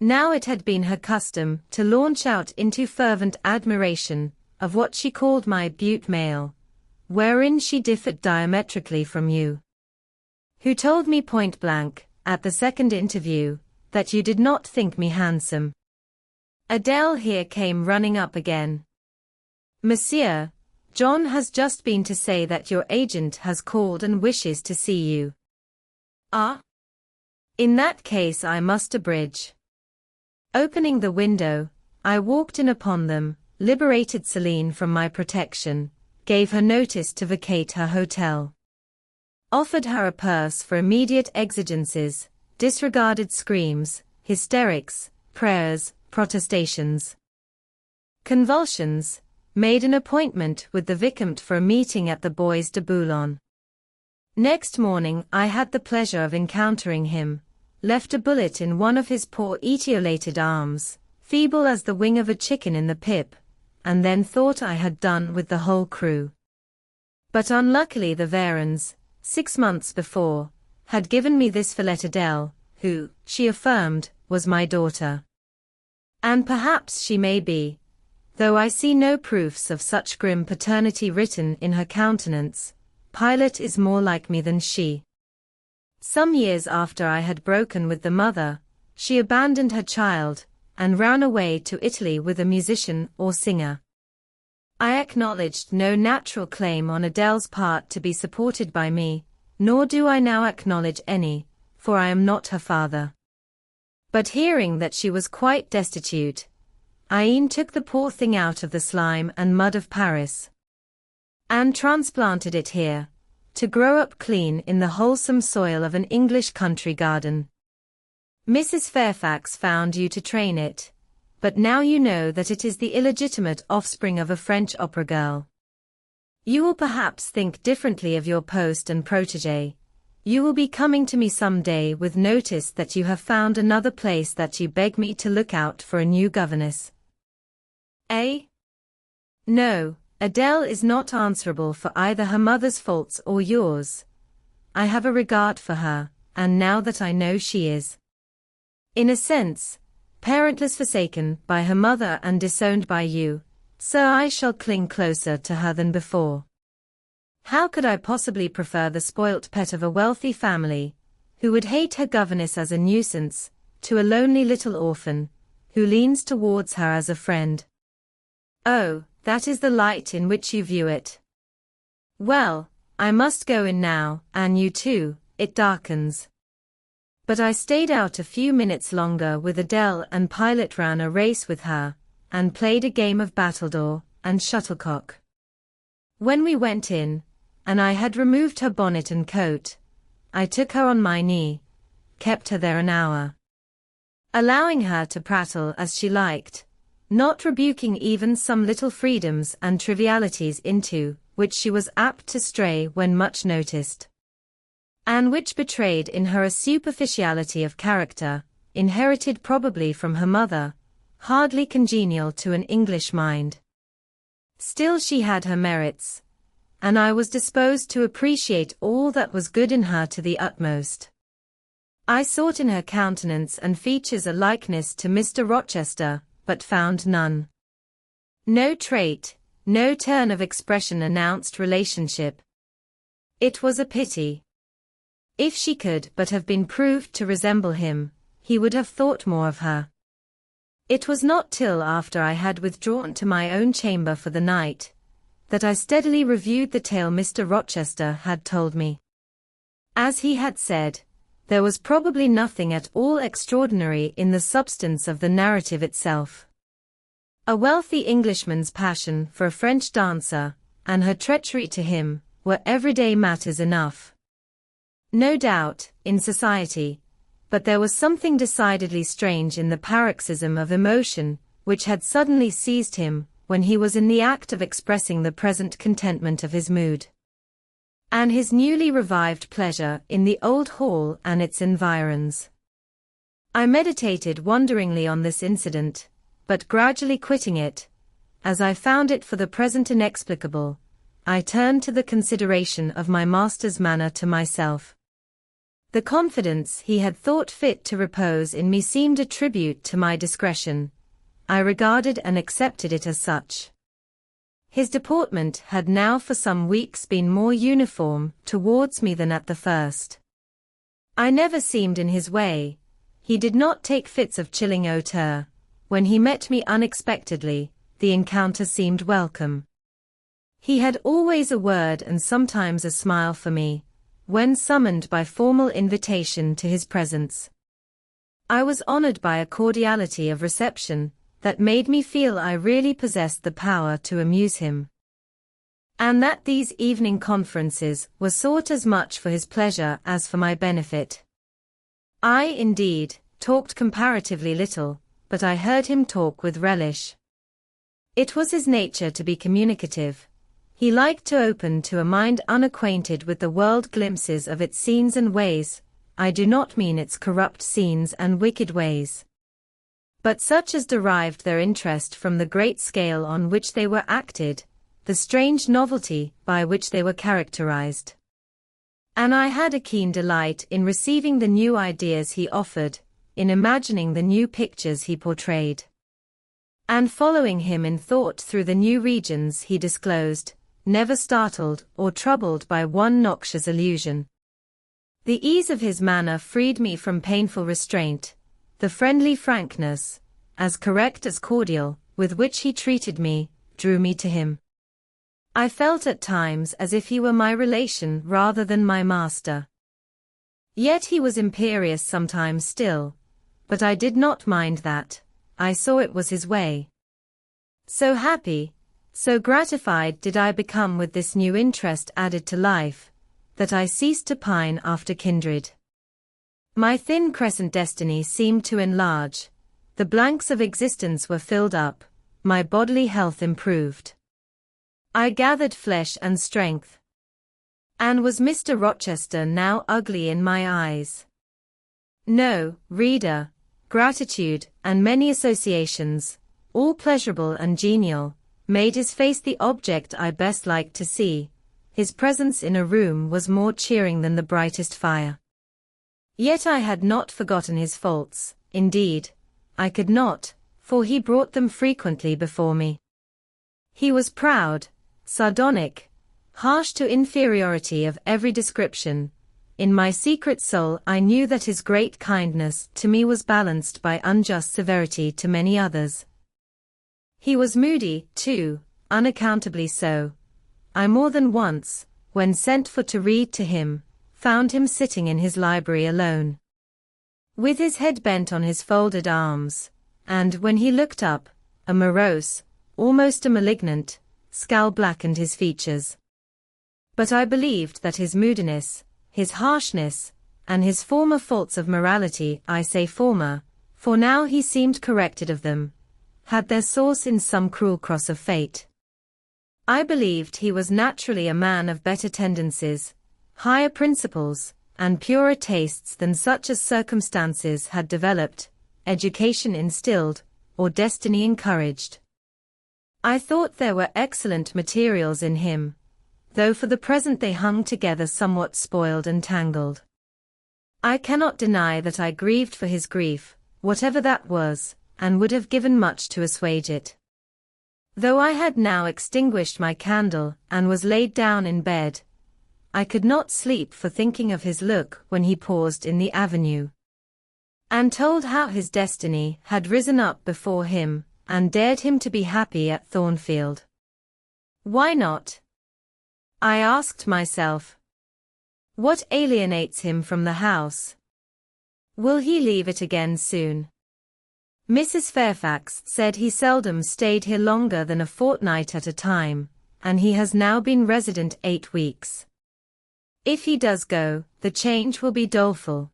Now it had been her custom to launch out into fervent admiration of what she called my beaut male, wherein she differed diametrically from you, who told me point blank, at the second interview, that you did not think me handsome. Adele here came running up again. Monsieur, John has just been to say that your agent has called and wishes to see you. Ah? In that case I must abridge. Opening the window, I walked in upon them, liberated Celine from my protection, gave her notice to vacate her hotel, offered her a purse for immediate exigencies, disregarded screams, hysterics, prayers, protestations, convulsions, made an appointment with the Vicomte for a meeting at the Bois de Boulogne. Next morning I had the pleasure of encountering him, left a bullet in one of his poor etiolated arms, feeble as the wing of a chicken in the pip, and then thought I had done with the whole crew. But unluckily the Varens, 6 months before, had given me this for Adele, who, she affirmed, was my daughter. And perhaps she may be, though I see no proofs of such grim paternity written in her countenance. Pilot is more like me than she. Some years after I had broken with the mother, she abandoned her child, and ran away to Italy with a musician or singer. I acknowledged no natural claim on Adele's part to be supported by me, nor do I now acknowledge any, for I am not her father. But hearing that she was quite destitute, I e'en took the poor thing out of the slime and mud of Paris, and transplanted it here, to grow up clean in the wholesome soil of an English country garden. Mrs. Fairfax found you to train it, but now you know that it is the illegitimate offspring of a French opera girl. You will perhaps think differently of your post and protégé. You will be coming to me some day with notice that you have found another place, that you beg me to look out for a new governess. Eh? No, Adele is not answerable for either her mother's faults or yours. I have a regard for her, and now that I know she is, in a sense, parentless, forsaken by her mother and disowned by you, so I shall cling closer to her than before. How could I possibly prefer the spoilt pet of a wealthy family, who would hate her governess as a nuisance, to a lonely little orphan, who leans towards her as a friend? Oh, that is the light in which you view it. Well, I must go in now, and you too, it darkens. But I stayed out a few minutes longer with Adele, and Pilot ran a race with her, and played a game of battledore and shuttlecock. When we went in, and I had removed her bonnet and coat, I took her on my knee, kept her there an hour, allowing her to prattle as she liked, not rebuking even some little freedoms and trivialities into which she was apt to stray when much noticed, and which betrayed in her a superficiality of character, inherited probably from her mother, hardly congenial to an English mind. Still she had her merits, and I was disposed to appreciate all that was good in her to the utmost. I sought in her countenance and features a likeness to Mr. Rochester, but found none. No trait, no turn of expression announced relationship. It was a pity. If she could but have been proved to resemble him, he would have thought more of her. It was not till after I had withdrawn to my own chamber for the night, that I steadily reviewed the tale Mr. Rochester had told me. As he had said, there was probably nothing at all extraordinary in the substance of the narrative itself. A wealthy Englishman's passion for a French dancer, and her treachery to him, were everyday matters enough. No doubt, in society, but there was something decidedly strange in the paroxysm of emotion which had suddenly seized him when he was in the act of expressing the present contentment of his mood, and his newly revived pleasure in the old hall and its environs. I meditated wonderingly on this incident, but gradually quitting it, as I found it for the present inexplicable, I turned to the consideration of my master's manner to myself. The confidence he had thought fit to repose in me seemed a tribute to my discretion. I regarded and accepted it as such. His deportment had now for some weeks been more uniform towards me than at the first. I never seemed in his way. He did not take fits of chilling hauteur. When he met me unexpectedly, the encounter seemed welcome. He had always a word and sometimes a smile for me, when summoned by formal invitation to his presence. I was honored by a cordiality of reception that made me feel I really possessed the power to amuse him, and that these evening conferences were sought as much for his pleasure as for my benefit. I, indeed, talked comparatively little, but I heard him talk with relish. It was his nature to be communicative. He liked to open to a mind unacquainted with the world glimpses of its scenes and ways. I do not mean its corrupt scenes and wicked ways, but such as derived their interest from the great scale on which they were acted, the strange novelty by which they were characterized. And I had a keen delight in receiving the new ideas he offered, in imagining the new pictures he portrayed, and following him in thought through the new regions he disclosed, never startled or troubled by one noxious illusion. The ease of his manner freed me from painful restraint. The friendly frankness, as correct as cordial, with which he treated me, drew me to him. I felt at times as if he were my relation rather than my master. Yet he was imperious sometimes still, but I did not mind that. I saw it was his way. So happy, so gratified did I become with this new interest added to life, that I ceased to pine after kindred. My thin crescent destiny seemed to enlarge, the blanks of existence were filled up, my bodily health improved. I gathered flesh and strength. And was Mr. Rochester now ugly in my eyes? No, reader, gratitude, and many associations, all pleasurable and genial, made his face the object I best liked to see. His presence in a room was more cheering than the brightest fire. Yet I had not forgotten his faults. Indeed, I could not, for he brought them frequently before me. He was proud, sardonic, harsh to inferiority of every description. In my secret soul I knew that his great kindness to me was balanced by unjust severity to many others. He was moody, too, unaccountably so. I more than once, when sent for to read to him, found him sitting in his library alone, with his head bent on his folded arms, and when he looked up, a morose, almost a malignant, scowl blackened his features. But I believed that his moodiness, his harshness, and his former faults of morality, I say former, for now he seemed corrected of them, had their source in some cruel cross of fate. I believed he was naturally a man of better tendencies, higher principles, and purer tastes than such as circumstances had developed, education instilled, or destiny encouraged. I thought there were excellent materials in him, though for the present they hung together somewhat spoiled and tangled. I cannot deny that I grieved for his grief, whatever that was, and would have given much to assuage it. Though I had now extinguished my candle and was laid down in bed, I could not sleep for thinking of his look when he paused in the avenue, and told how his destiny had risen up before him, and dared him to be happy at Thornfield. Why not? I asked myself. What alienates him from the house? Will he leave it again soon? Mrs. Fairfax said he seldom stayed here longer than a fortnight at a time, and he has now been resident 8 weeks. If he does go, the change will be doleful.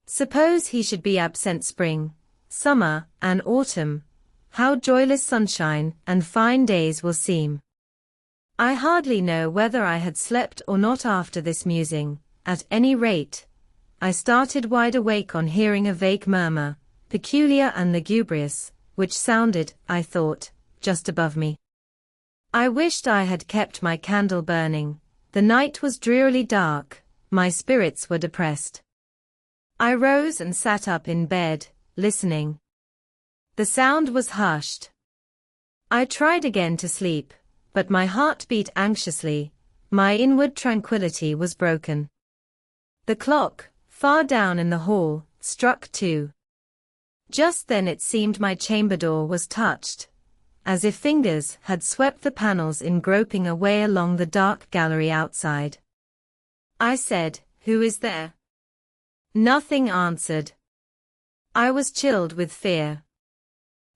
Suppose he should be absent spring, summer, and autumn, how joyless sunshine and fine days will seem. I hardly know whether I had slept or not after this musing. At any rate, I started wide awake on hearing a vague murmur, peculiar and lugubrious, which sounded, I thought, just above me. I wished I had kept my candle burning. The night was drearily dark, my spirits were depressed. I rose and sat up in bed, listening. The sound was hushed. I tried again to sleep, but my heart beat anxiously, my inward tranquillity was broken. The clock, far down in the hall, struck 2. Just then it seemed my chamber door was touched, as if fingers had swept the panels in groping a way along the dark gallery outside. I said, "Who is there?" Nothing answered. I was chilled with fear.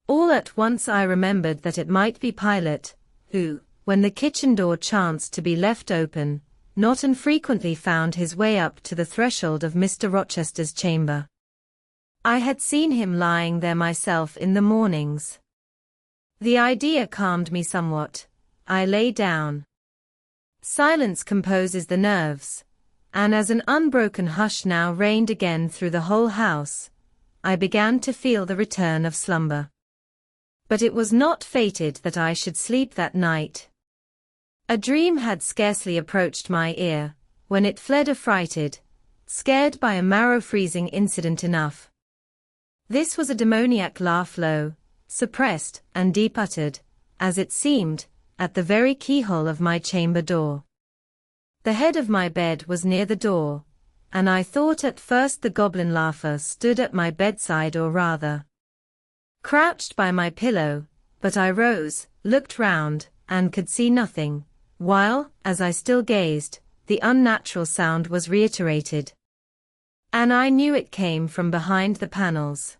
All at once I remembered that it might be Pilot, who, when the kitchen door chanced to be left open, not infrequently found his way up to the threshold of Mr. Rochester's chamber. I had seen him lying there myself in the mornings. The idea calmed me somewhat. I lay down. Silence composes the nerves, and as an unbroken hush now reigned again through the whole house, I began to feel the return of slumber. But it was not fated that I should sleep that night. A dream had scarcely approached my ear, when it fled affrighted, scared by a marrow-freezing incident enough. This was a demoniac laugh, low, suppressed, and deep-uttered, as it seemed, at the very keyhole of my chamber door. The head of my bed was near the door, and I thought at first the goblin laugher stood at my bedside, or rather crouched by my pillow, but I rose, looked round, and could see nothing, while, as I still gazed, the unnatural sound was reiterated. And I knew it came from behind the panels.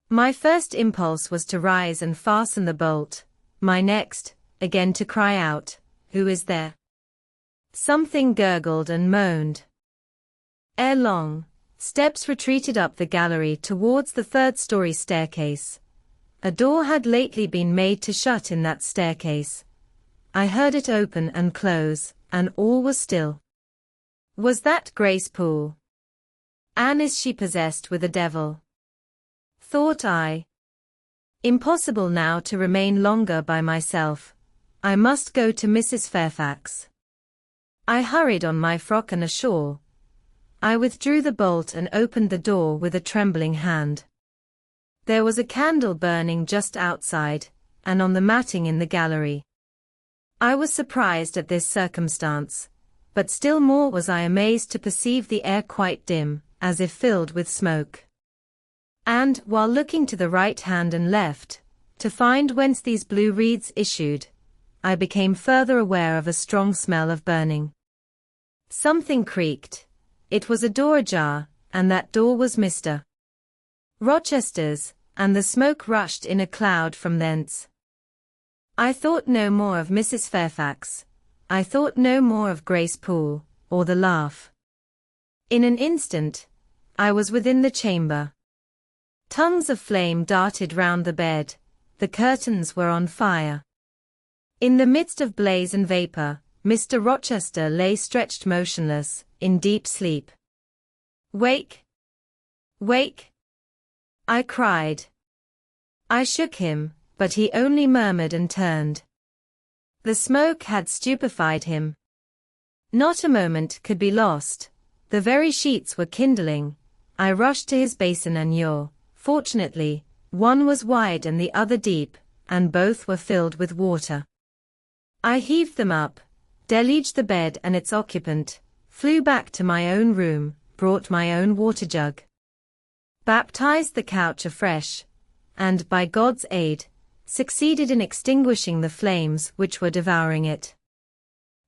My first impulse was to rise and fasten the bolt, my next, again to cry out, "Who is there?" Something gurgled and moaned. Ere long, steps retreated up the gallery towards the third-story staircase. A door had lately been made to shut in that staircase. I heard it open and close, and all was still. Was that Grace Poole? And is she possessed with a devil? Thought I. Impossible now to remain longer by myself. I must go to Mrs. Fairfax. I hurried on my frock and a shawl. I withdrew the bolt and opened the door with a trembling hand. There was a candle burning just outside, and on the matting in the gallery. I was surprised at this circumstance, but still more was I amazed to perceive the air quite dim, as if filled with smoke. And, while looking to the right hand and left, to find whence these blue wreaths issued, I became further aware of a strong smell of burning. Something creaked. It was a door ajar, and that door was Mr. Rochester's, and the smoke rushed in a cloud from thence. I thought no more of Mrs. Fairfax. I thought no more of Grace Poole, or the laugh. In an instant, I was within the chamber. Tongues of flame darted round the bed, the curtains were on fire. In the midst of blaze and vapor, Mr. Rochester lay stretched motionless, in deep sleep. "Wake! Wake!" I cried. I shook him, but he only murmured and turned. The smoke had stupefied him. Not a moment could be lost. The very sheets were kindling. I rushed to his basin and ewer. Fortunately, one was wide and the other deep, and both were filled with water. I heaved them up, deluged the bed and its occupant, flew back to my own room, brought my own water jug, baptized the couch afresh, and, by God's aid, succeeded in extinguishing the flames which were devouring it.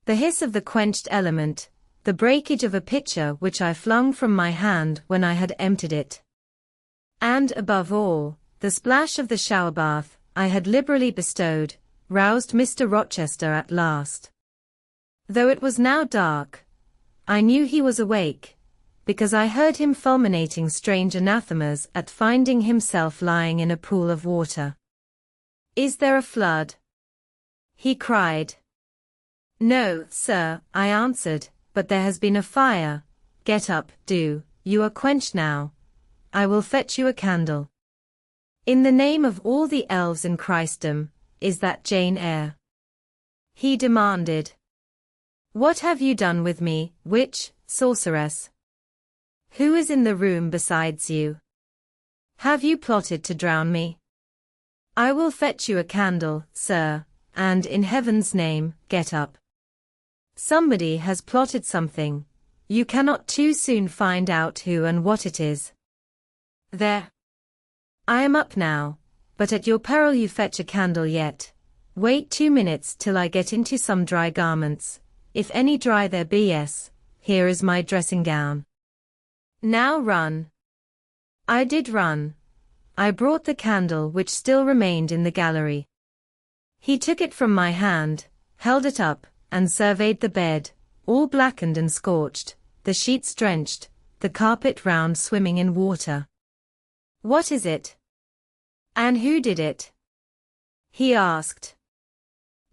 The hiss of the quenched element, the breakage of a pitcher which I flung from my hand when I had emptied it, and, above all, the splash of the shower bath I had liberally bestowed, roused Mr. Rochester at last. Though it was now dark, I knew he was awake, because I heard him fulminating strange anathemas at finding himself lying in a pool of water. "Is there a flood?" he cried. "No, sir," I answered, "but there has been a fire. Get up, do, you are quenched now. I will fetch you a candle." "In the name of all the elves in Christendom, is that Jane Eyre?" he demanded. "What have you done with me, witch, sorceress? Who is in the room besides you? Have you plotted to drown me? I will fetch you a candle, sir, and in heaven's name, get up. Somebody has plotted something. You cannot too soon find out who and what it is. There. I am up now, but at your peril you fetch a candle yet. Wait 2 minutes till I get into some dry garments, if any dry there be. Yes, here is my dressing gown. Now run." I did run. I brought the candle which still remained in the gallery. He took it from my hand, held it up, and surveyed the bed, all blackened and scorched, the sheets drenched, the carpet round swimming in water. "What is it? And who did it?" he asked.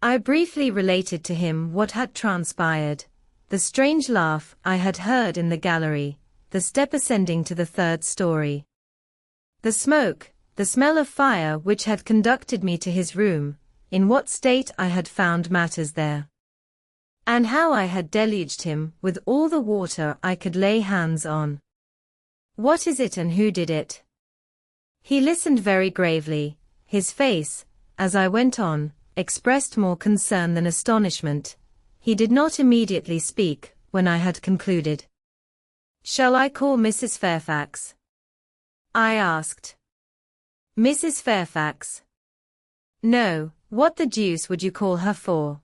I briefly related to him what had transpired, the strange laugh I had heard in the gallery, the step ascending to the 3rd story, the smoke, the smell of fire which had conducted me to his room, in what state I had found matters there, and how I had deluged him with all the water I could lay hands on. "What is it and who did it?" He listened very gravely. His face, as I went on, expressed more concern than astonishment. He did not immediately speak when I had concluded. "Shall I call Mrs. Fairfax?" I asked. "Mrs. Fairfax? No, what the deuce would you call her for?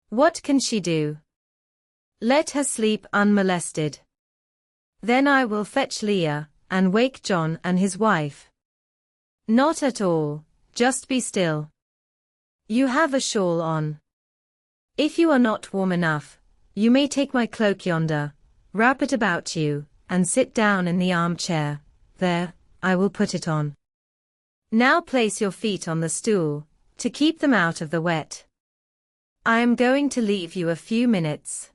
What can she do? Let her sleep unmolested. Then I will fetch Leah, and wake John and his wife." "Not at all, just be still. You have a shawl on. If you are not warm enough, you may take my cloak yonder, wrap it about you, and sit down in the armchair. There, I will put it on. Now place your feet on the stool, to keep them out of the wet. I am going to leave you a few minutes.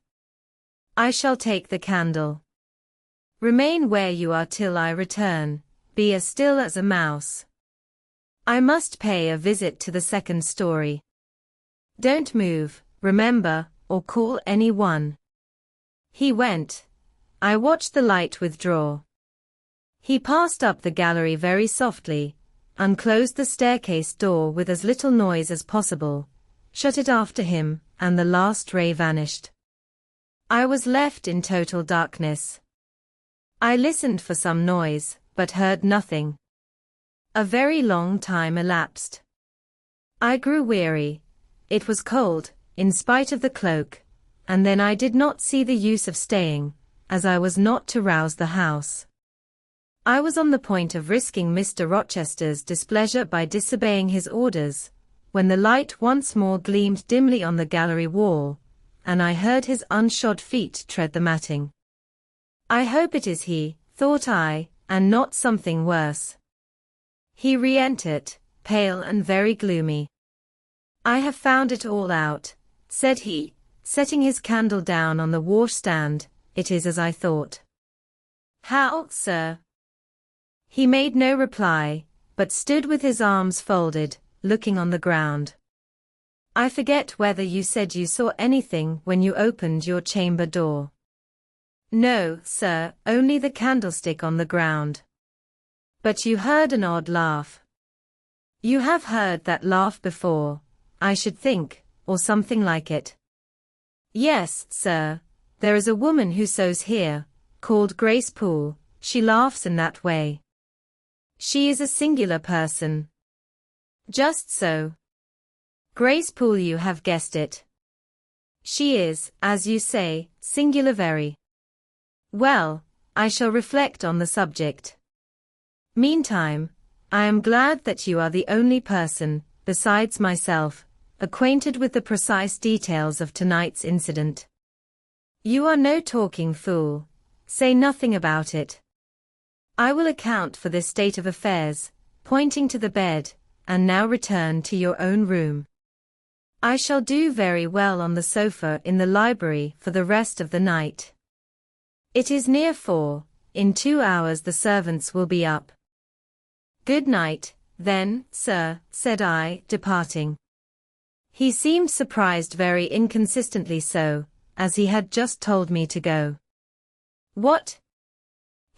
I shall take the candle. Remain where you are till I return, be as still as a mouse. I must pay a visit to the 2nd story. Don't move, remember, or call anyone." He went. I watched the light withdraw. He passed up the gallery very softly, unclosed the staircase door with as little noise as possible, shut it after him, and the last ray vanished. I was left in total darkness. I listened for some noise, but heard nothing. A very long time elapsed. I grew weary. It was cold, in spite of the cloak, and then I did not see the use of staying, as I was not to rouse the house. I was on the point of risking Mr. Rochester's displeasure by disobeying his orders, when the light once more gleamed dimly on the gallery wall, and I heard his unshod feet tread the matting. I hope it is he, thought I, and not something worse. He re-entered, pale and very gloomy. I have found it all out, said he, setting his candle down on the washstand. It is as I thought. How, sir? He made no reply, but stood with his arms folded, looking on the ground. I forget whether you said you saw anything when you opened your chamber door. No, sir, only the candlestick on the ground. But you heard an odd laugh. You have heard that laugh before, I should think, or something like it. Yes, sir, there is a woman who sews here, called Grace Poole. She laughs in that way. She is a singular person. Just so. Grace Poole, you have guessed it. She is, as you say, singular very. Well, I shall reflect on the subject. Meantime, I am glad that you are the only person, besides myself, acquainted with the precise details of tonight's incident. You are no talking fool. Say nothing about it. I will account for this state of affairs, pointing to the bed, and now return to your own room. I shall do very well on the sofa in the library for the rest of the night. It is near 4, in 2 hours the servants will be up. Good night, then, sir, said I, departing. He seemed surprised, very inconsistently so, as he had just told me to go. What?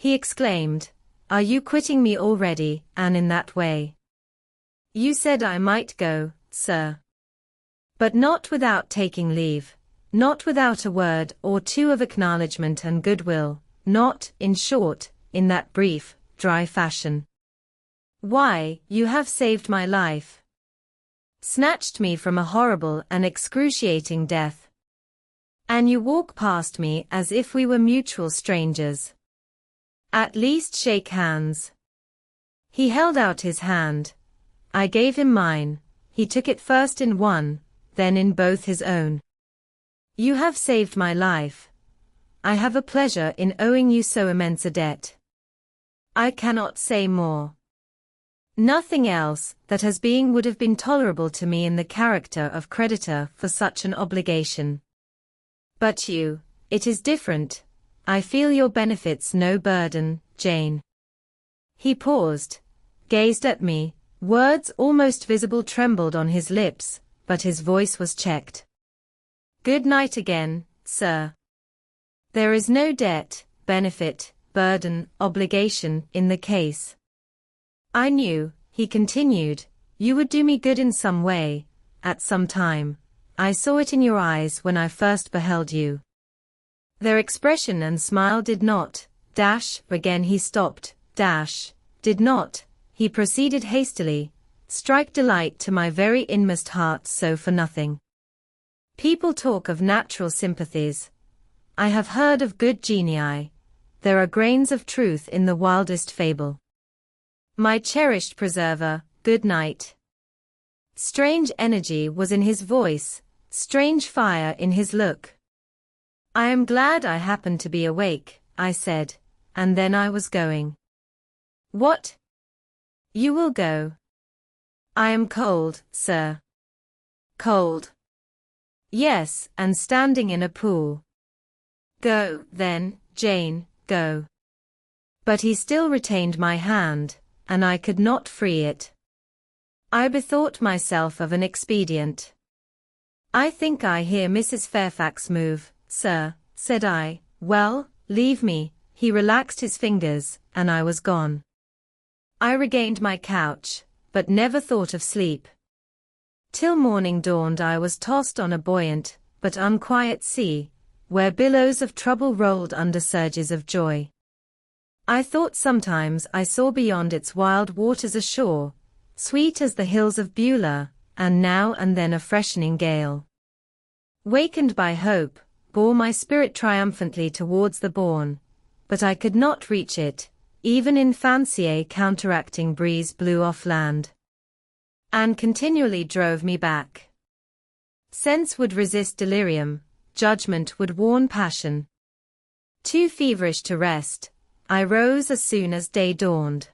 He exclaimed, are you quitting me already, and in that way? You said I might go, sir. But not without taking leave, not without a word or two of acknowledgment and goodwill, not, in short, in that brief, dry fashion. Why, you have saved my life. Snatched me from a horrible and excruciating death. And you walk past me as if we were mutual strangers. At least shake hands. He held out his hand. I gave him mine. He took it first in one, then in both his own. You have saved my life. I have a pleasure in owing you so immense a debt. I cannot say more. Nothing else that has been would have been tolerable to me in the character of creditor for such an obligation. But you, it is different. I feel your benefits no burden, Jane. He paused, gazed at me, words almost visible trembled on his lips, but his voice was checked. Good night again, sir. There is no debt, benefit, burden, obligation in the case. I knew, he continued, you would do me good in some way, at some time. I saw it in your eyes when I first beheld you. Their expression and smile did not, again he stopped, did not, he proceeded hastily, strike delight to my very inmost heart so for nothing. People talk of natural sympathies. I have heard of good genii. There are grains of truth in the wildest fable. My cherished preserver, good night. Strange energy was in his voice, strange fire in his look. I am glad I happened to be awake, I said, and then I was going. What? You will go? I am cold, sir. Cold? Yes, and standing in a pool. Go, then, Jane, go. But he still retained my hand, and I could not free it. I bethought myself of an expedient. I think I hear Mrs. Fairfax move, sir, said I. Well, leave me. He relaxed his fingers, and I was gone. I regained my couch, but never thought of sleep. Till morning dawned I was tossed on a buoyant, but unquiet sea, where billows of trouble rolled under surges of joy. I thought sometimes I saw beyond its wild waters a shore, sweet as the hills of Beulah, and now and then a freshening gale. Wakened by hope, bore my spirit triumphantly towards the bourne, but I could not reach it, even in fancy a counteracting breeze blew off land, and continually drove me back. Sense would resist delirium, judgment would warn passion. Too feverish to rest, I rose as soon as day dawned.